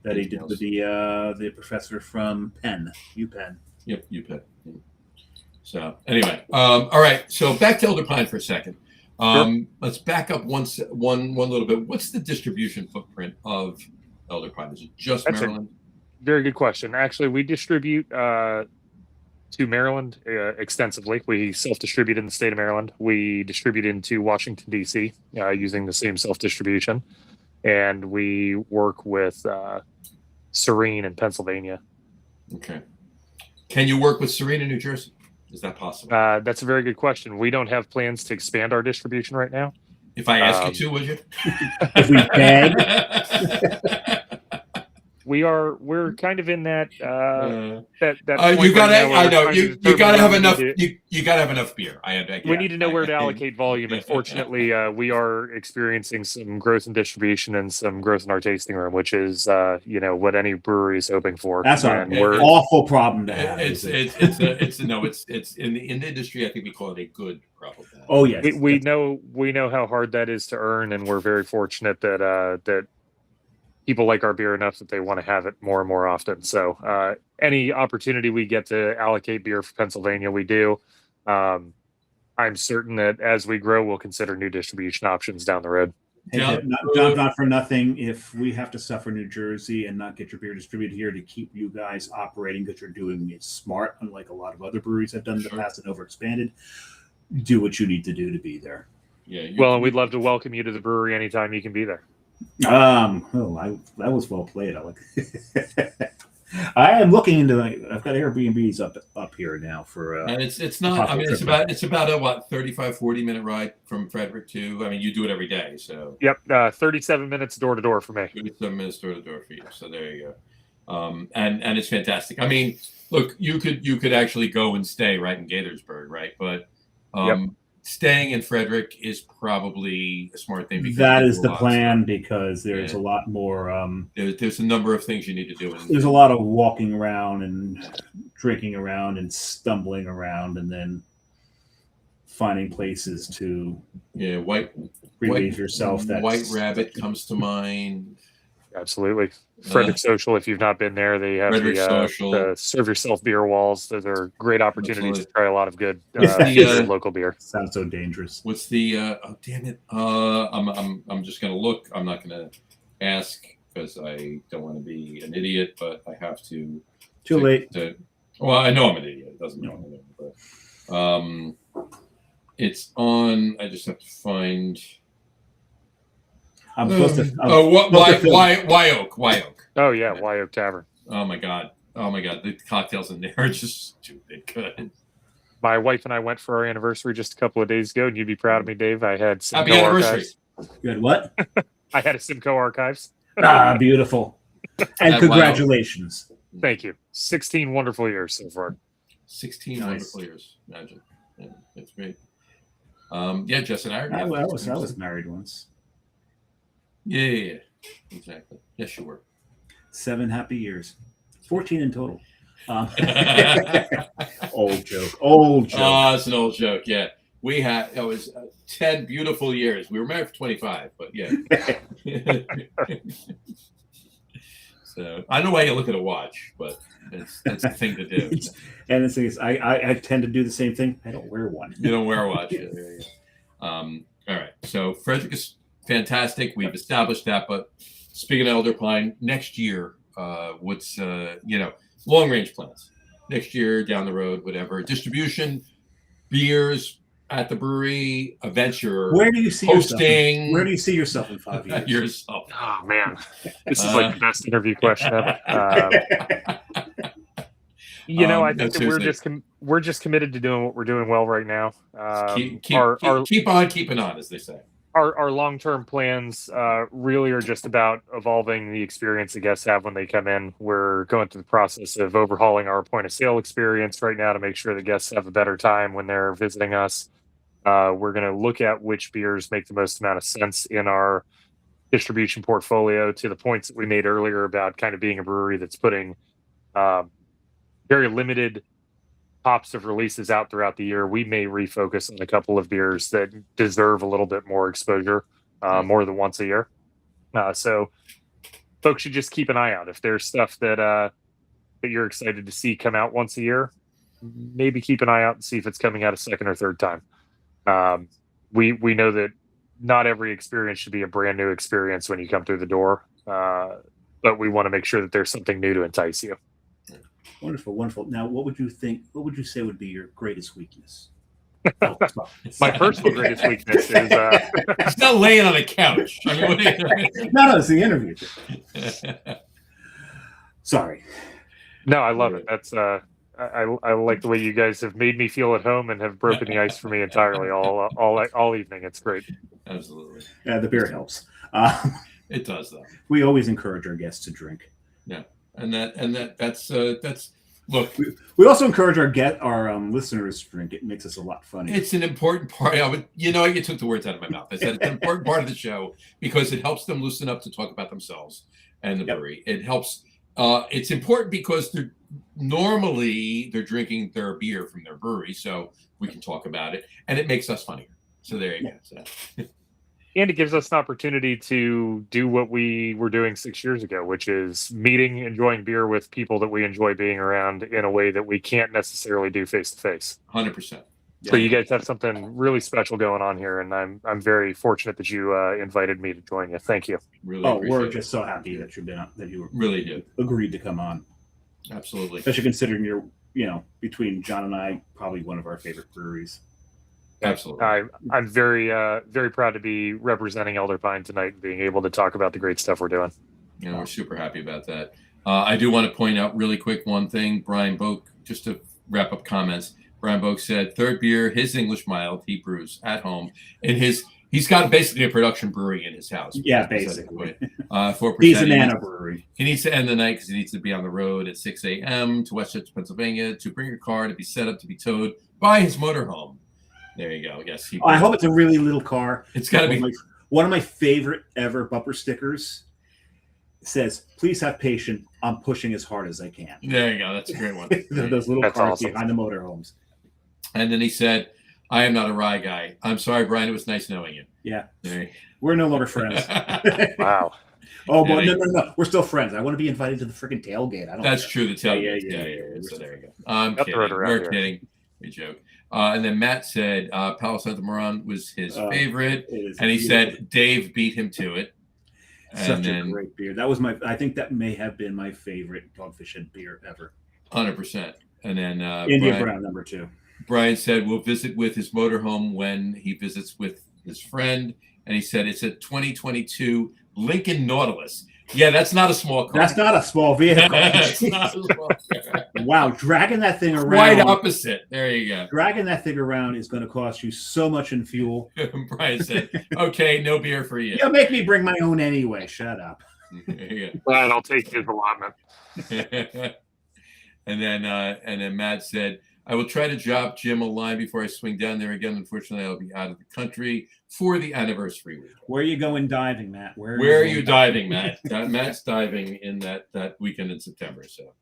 that he did with the professor from UPenn. Yep, UPenn. So anyway, all right. So back to Elder Pine for a second. Let's back up one little bit. What's the distribution footprint of Elder Pine? Is it just Maryland? Very good question. Actually, we distribute to Maryland extensively. We self-distribute in the state of Maryland. We distribute into Washington, D.C. Using the same self-distribution. And we work with Serene in Pennsylvania. Okay. Can you work with Serena, New Jersey? Is that possible? That's a very good question. We don't have plans to expand our distribution right now. If I ask you to, would you? If we beg. We're kind of in that that you gotta. I know you gotta have enough. To, you gotta have enough beer. We need to know where to allocate volume. And fortunately, we are experiencing some growth in distribution and some growth in our tasting room, which is what any brewery is hoping for. That's an awful problem to have. It's in the industry. I think we call it a good problem. Oh yes, we know how hard that is to earn, and we're very fortunate that people like our beer enough that they want to have it more and more often. So any opportunity we get to allocate beer for Pennsylvania, we do. I'm certain that as we grow, we'll consider new distribution options down the road. Yeah. Not for nothing, if we have to suffer New Jersey and not get your beer distributed here to keep you guys operating, because you're doing it smart, unlike a lot of other breweries have done in the past and overexpanded, do what you need to do to be there. Yeah. And we'd love to welcome you to the brewery anytime you can be there. That was well played. I am looking into. I've got Airbnbs up here now for. And it's not. I mean, it's about a 35-40 minute ride from Frederick to. I mean, you do it every day, so. Yep, 37 minutes door to door for me. 37 minutes door to door for you. So there you go. And it's fantastic. I mean, look, you could actually go and stay right in Gaithersburg, right? But staying in Frederick is probably a smart thing. Because that is the plan, because there's a lot more. There's a number of things you need to do. There's a lot of walking around and drinking around and stumbling around, and then finding places to relieve yourself. White Rabbit comes to mind. Absolutely. Frederick Social, if you've not been there, they have the serve yourself beer walls. Those are great opportunities to try a lot of good local beer. Sounds so dangerous. What's the oh damn it. I'm just gonna look. I'm not gonna ask because I don't want to be an idiot, but I have to. Too late. Well, I know I'm an idiot. It doesn't mean but it's on. I just have to find. I'm supposed to. Why Oak? Oh yeah, Wye Oak Tavern. Oh my god, the cocktails in there are just stupid good. My wife and I went for our anniversary just a couple of days ago, and you'd be proud of me, Dave. I had Happy anniversary. Archives. You had what? I had a Simcoe Archives. Beautiful. And congratulations. Thank you. 16 wonderful years so far. 16 wonderful years. Imagine. Yeah, that's great. Jess and I was married once. Yeah, exactly. Yes, you were. 7 happy years. 14 in total. Old joke. Oh, it's an old joke. Yeah, it was 10 beautiful years. We were married for 25, but yeah. So I don't know why you look at a watch, but it's the thing to do. And the thing is, I tend to do the same thing. I don't wear one. You don't wear a watch. Yeah, there you go. All right. So Frederick is fantastic. We've established that. But speaking of Elder Pine, next year, what's long range plans? Next year, down the road, whatever. Distribution, beers at the brewery, events you're Where do you see hosting. Where do you see yourself in 5 years? Yourself. Oh man, this is like the best interview question ever. I think that we're just committed to doing what we're doing well right now. Keep on keeping on, as they say. Our long-term plans really are just about evolving the experience the guests have when they come in. We're going through the process of overhauling our point-of-sale experience right now to make sure the guests have a better time when they're visiting us. We're going to look at which beers make the most amount of sense in our distribution portfolio, to the points that we made earlier about kind of being a brewery that's putting very limited pops of releases out throughout the year. We may refocus on a couple of beers that deserve a little bit more exposure, more than once a year. So folks should just keep an eye out. If there's stuff that you're excited to see come out once a year, maybe keep an eye out and see if it's coming out a second or third time. We know that not every experience should be a brand new experience when you come through the door, but we want to make sure that there's something new to entice you. Wonderful. Now, what would you say would be your greatest weakness? My personal greatest weakness is it's not laying on a couch. I mean, no, it's the interview. Sorry. No, I love it. I like the way you guys have made me feel at home and have broken the ice for me entirely all evening. It's great. Absolutely. Yeah, the beer helps. It does, though. We always encourage our guests to drink. Yeah, and that's look. We also encourage our listeners to drink. It makes us a lot funnier. It's an important part. You took the words out of my mouth. I said it's an important part of the show because it helps them loosen up to talk about themselves and the brewery. It helps. It's important because they're drinking their beer from their brewery, so we can talk about it, and it makes us funnier. So there you go. So. And it gives us an opportunity to do what we were doing 6 years ago, which is enjoying beer with people that we enjoy being around in a way that we can't necessarily do face to face. 100%. So you guys have something really special going on here, and I'm very fortunate that you invited me to join you. Thank you. Really, we're just so happy that you really agreed to come on. Absolutely, especially considering you're between John and I, probably one of our favorite breweries. Absolutely. I'm very very proud to be representing Elder Pine tonight and being able to talk about the great stuff we're doing. We're super happy about that. I do want to point out really quick one thing. Brian Boak, just to wrap up comments. Brian Boak said, third beer, his English mild, he brews at home. He's got basically a production brewery in his house. Yeah, basically. 4%. He's an Anna brewery. He needs to end the night because he needs to be on the road at 6 a.m. to Westchester, Pennsylvania, to bring a car to be set up to be towed by his motorhome. There you go. Yes. I hope it's a really little car. It's got to be. One of my favorite ever bumper stickers says, "Please have patience. I'm pushing as hard as I can." There you go. That's a great one. Those little cars behind the motorhomes. And then he said, "I am not a rye guy. I'm sorry, Brian. It was nice knowing you." Yeah. We're no longer friends. Wow. Oh, but no. We're still friends. I want to be invited to the freaking tailgate. That's true. The tailgate. Yeah. So there you go. I'm kidding. We're kidding. We joke. And then Matt said Palo Santo Moran was his favorite, and he said Dave beat him to it. Such a great beer. That was I think that may have been my favorite Dogfish Head beer ever. 100%. And then Indian Brown number 2. Brian said we'll visit with his motorhome when he visits with his friend, and he said it's a 2022 Lincoln Nautilus. Yeah, that's not a small car. That's not a small vehicle. That's not a small car. Wow, dragging that thing around. Right opposite. There you go. Dragging that thing around is going to cost you so much in fuel. Brian said, "Okay, no beer for you." You'll make me bring my own anyway. Shut up. Brian, I'll take his allotment. And then Matt said, "I will try to drop Jim a line before I swing down there again. Unfortunately, I'll be out of the country for the anniversary week." Where are you going diving, Matt? Where are you diving, Matt? Matt's diving in that weekend in September. So,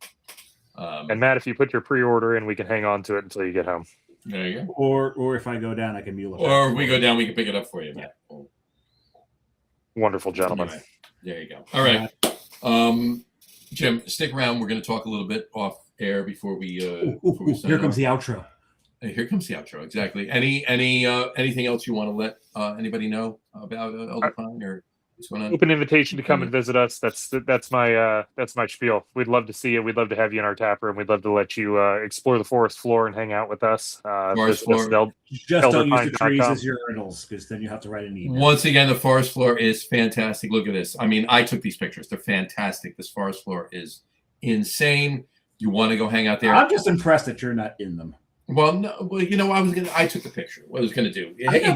and Matt, if you put your pre-order in, we can hang on to it until you get home. There you go. Or if I go down, I can mule it. Or if we go down, we can pick it up for you, Matt. Wonderful, gentlemen. Anyway, there you go. All right, Jim, stick around. We're going to talk a little bit off air before we. Here comes the outro. Here comes the outro. Exactly. Anything else you want to let anybody know about Elder Pine or what's going on? Open invitation to come and visit us. That's my spiel. We'd love to see you. We'd love to have you in our tap room. We'd love to let you explore the forest floor and hang out with us. Forest floor. Just don't use the trees as urinals, because then you have to write an email. Once again, the forest floor is fantastic. Look at this. I mean, I took these pictures. They're fantastic. This forest floor is insane. You want to go hang out there? I'm just impressed that you're not in them. Well, no. Well, I took the picture. What I was gonna do? Hey,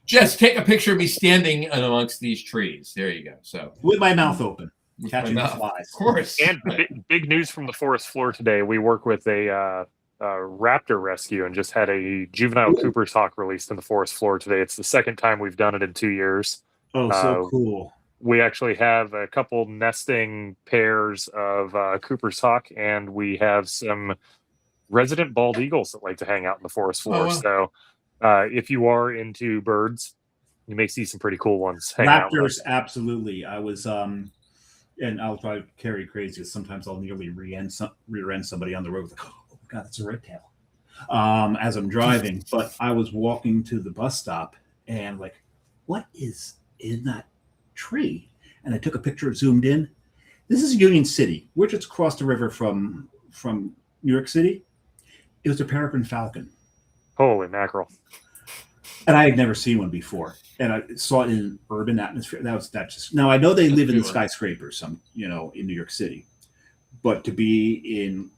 Jess, take a picture of me standing amongst these trees. There you go. So with my mouth open, catching the flies. Of course. And big news from the forest floor today. We work with a raptor rescue and just had a juvenile Cooper's hawk released in the forest floor today. It's the second time we've done it in 2 years. Oh, so cool. We actually have a couple nesting pairs of Cooper's hawk, and we have some resident bald eagles that like to hang out in the forest floor. Oh, wow. So if you are into birds, you may see some pretty cool ones. Raptors, absolutely. I was, and I'll drive Carrie crazy. Sometimes I'll nearly rear end somebody on the road. Like, oh God, it's a red tail. As I'm driving, but I was walking to the bus stop and like, what is in that tree? And I took a picture, zoomed in. This is Union City. We're just across the river from New York City. It was a peregrine falcon. Holy mackerel. And I had never seen one before. And I saw it in an urban atmosphere. Now I know they live in the skyscrapers, in New York City. But to be in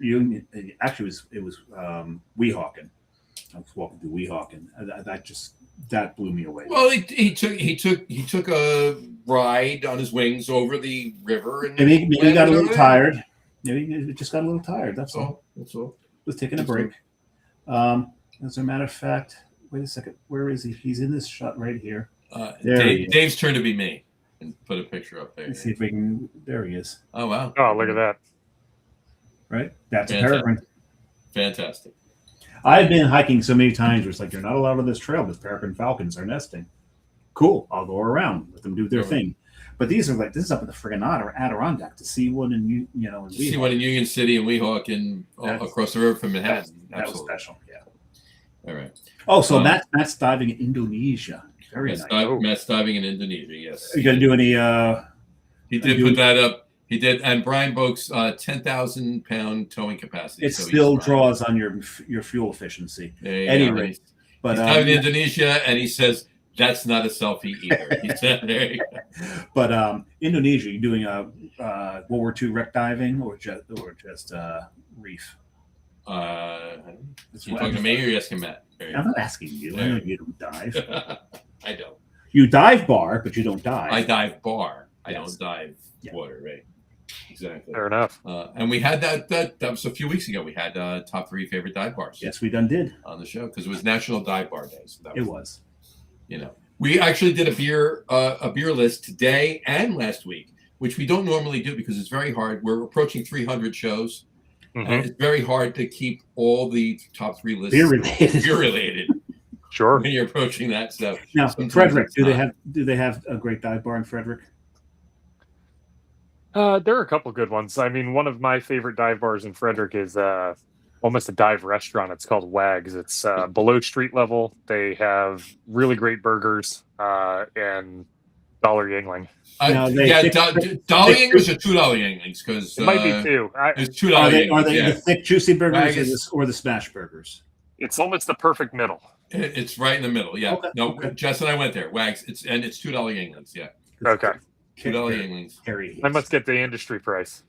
Union. Actually, it was Weehawken. I was walking through Weehawken. That blew me away. Well, he took a ride on his wings over the river, and maybe he got a little tired. Maybe he just got a little tired. That's all. That's all. Was taking a break. As a matter of fact, wait a second. Where is he? He's in this shot right here. Dave's turn to be me and put a picture up there. Let's see if we can. There he is. Oh wow! Oh, look at that! Right, that's a peregrine. Fantastic. I've been hiking so many times where it's like you're not allowed on this trail because peregrine falcons are nesting. Cool, I'll go around, let them do their thing. But these are like this is up in the friggin' Adirondack to see one in to see one in Union City and Weehawken across the river from Manhattan. That was special. Yeah. All right. Oh, so Matt's diving in Indonesia. Very nice. Matt's diving in Indonesia. Yes. Are you gonna do any? He did put that up. He did, and Brian Boak's 10,000 pound towing capacity. It still draws on your fuel efficiency. Anyway, but he's diving in Indonesia, and he says that's not a selfie either. He said, there you go. But Indonesia, you doing World War II wreck diving or just reef? You talking to me or you asking Matt? I'm not asking you. I know you don't dive. I don't. You dive bar, but you don't dive. I dive bar. I don't dive water, right? Exactly. Fair enough. And we had that was a few weeks ago. We had top 3 favorite dive bars. Yes, we did on the show because it was National Dive Bar Day. So it was. We actually did a beer list today and last week, which we don't normally do because it's very hard. We're approaching 300 shows. Mm-hmm. And it's very hard to keep all the top 3 lists beer related. Sure. When you're approaching that stuff. Now, Frederick, do they have a great dive bar in Frederick? There are a couple good ones. I mean, one of my favorite dive bars in Frederick is almost a dive restaurant. It's called Wags. It's below street level. They have really great burgers and dollar Yingling. $1 Yinglings or $2 Yinglings? Because it might be 2. It's $2 Yinglings. Are they the thick, juicy burgers or the smash burgers? It's almost the perfect middle. It's right in the middle. Yeah. Okay. No, Jess and I went there. Wags. It's $2 Yinglings. Yeah. Okay. $2 Yinglings. I must get the industry price.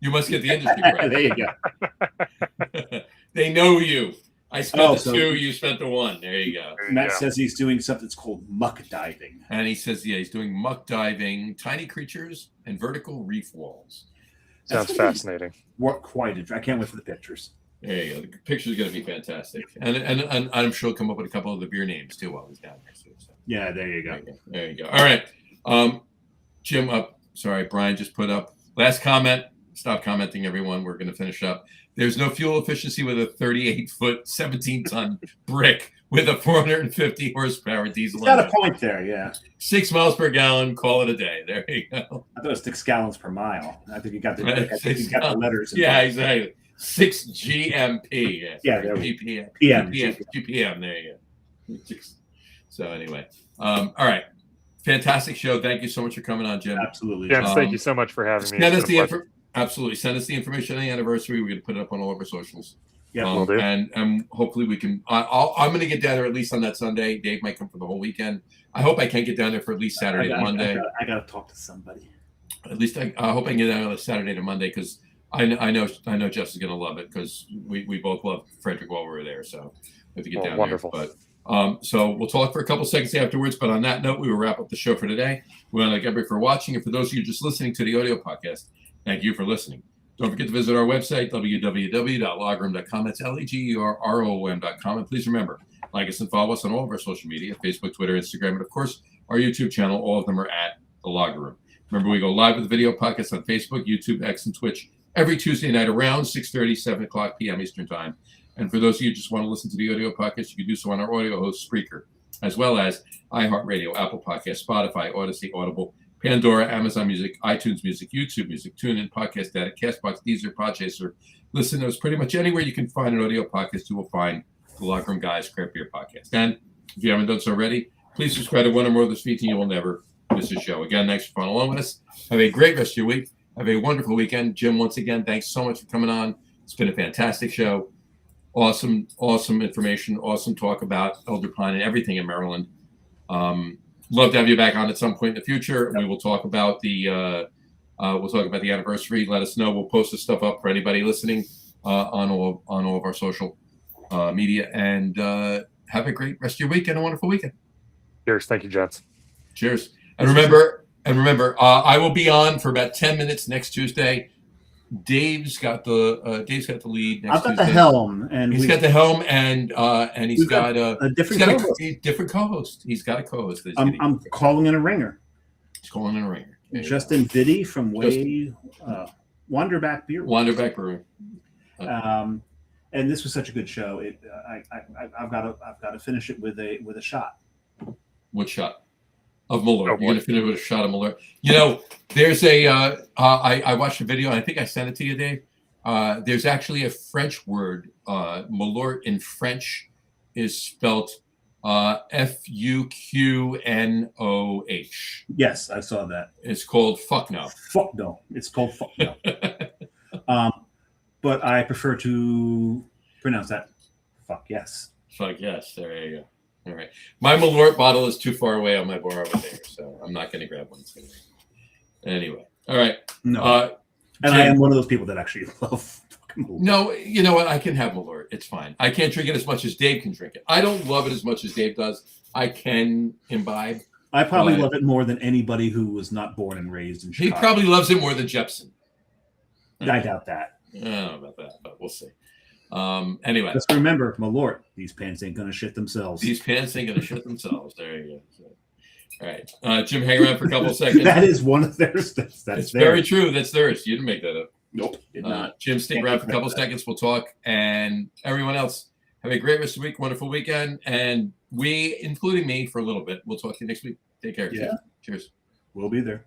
You must get the industry price. There you go. They know you. I spent the 2, you spent the 1. There you go. Matt says he's doing something that's called muck diving. And he says, he's doing muck diving, tiny creatures, and vertical reef walls. Sounds fascinating. Quite interesting. I can't wait for the pictures. There you go. The pictures are going to be fantastic. And I'm sure he'll come up with a couple of the beer names, too, while he's down there. So. Yeah, there you go. There you go. All right. Jim, Brian just put up last comment. Stop commenting, everyone. We're going to finish up. There's no fuel efficiency with a 38-foot, 17-ton brick with a 450 horsepower diesel engine. Got a point there, yeah. 6 miles per gallon. Call it a day. There you go. I thought it was 6 gallons per mile. I think you got the brick. I think you got the letters. Yeah, exactly. 6 GMP. Yeah, there we go. GPM. There you go. So anyway, all right. Fantastic show. Thank you so much for coming on, Jim. Absolutely. Yes, thank you so much for having me. Absolutely. Send us the information on the anniversary. We're going to put it up on all of our socials. Yeah, we'll do. And hopefully we can. I'm going to get down there at least on that Sunday. Dave might come for the whole weekend. I hope I can get down there for at least Saturday to Monday. I got to talk to somebody. At least I hope I can get down on Saturday to Monday because I know Jess is going to love it because we both loved Frederick while we were there. So we have to get down wonderful. there. But so we'll talk for a couple seconds afterwards. But on that note, we will wrap up the show for today. We want to thank everybody for watching. And for those of you just listening to the audio podcast, thank you for listening. Don't forget to visit our website, www.lagerum.com. That's LAGERROM.com. And please remember, like us and follow us on all of our social media, Facebook, Twitter, Instagram, and of course, our YouTube channel. All of them are at The Lager Room. Remember, we go live with the video podcast on Facebook, YouTube, X, and Twitch every Tuesday night around 6:30, 7 o'clock p.m. Eastern Time. And for those of you who just want to listen to the audio podcast, you can do so on our audio host, Spreaker, as well as iHeartRadio, Apple Podcasts, Spotify, Odyssey, Audible, Pandora, Amazon Music, iTunes Music, YouTube Music, TuneIn, Podcast Addict, CastBox, Deezer, Podchaser. Listen to us pretty much anywhere you can find an audio podcast. You will find the Locker Room Guys Craft Beer Podcast. And if you haven't done so already, please subscribe to one or more of those feeds and you will never miss a show. Again, thanks for following along with us. Have a great rest of your week. Have a wonderful weekend. Jim, once again, thanks so much for coming on. It's been a fantastic show. Awesome information. Awesome talk about Elder Pine and everything in Maryland. Love to have you back on at some point in the future. We will talk about the anniversary. Let us know. We'll post this stuff up for anybody listening on all of our social media. And have a great rest of your week and a wonderful weekend. Cheers. Thank you, gents. Cheers. And remember, I will be on for about 10 minutes next Tuesday. Dave's got the lead next Tuesday. I've got the helm, and he's got the helm, and he's got a different co-host. Different co-host. He's got a co-host. I'm calling in a ringer. He's calling in a ringer. Justin Vitti from Wanderback Beer. Wanderback Brewing. And this was such a good show. I've got to finish it with a shot. What shot? Of Malort. You're going to finish with a shot of Malort. You know, there's I watched a video, and I think I sent it to you, Dave. There's actually a French word. Malort in French is spelled Fuqnoh. Yes, I saw that. It's called fuck no. Fuck no. It's called fuck no. But I prefer to pronounce that fuck yes. Fuck yes. There you go. All right. My Malort bottle is too far away on my bar over there, so I'm not going to grab one. Anyway. All right. No. And Jim, I am one of those people that actually love fucking Malort. No, you know what? I can have Malort. It's fine. I can't drink it as much as Dave can drink it. I don't love it as much as Dave does. I can imbibe. I probably love it more than anybody who was not born and raised in Chicago. He probably loves it more than Jepson. I doubt that. I don't know about that, but we'll see. Anyway, just remember, Malort, these pants ain't gonna shit themselves. There you go. All right, Jim, hang around for a couple of seconds. That is one of theirs. That's very true. That's theirs. You didn't make that up. Nope, did not. Jim, stick around for a couple of seconds. We'll talk, and everyone else, have a great rest of the week, wonderful weekend, and we, including me, for a little bit. We'll talk to you next week. Take care. Yeah. Cheers. We'll be there.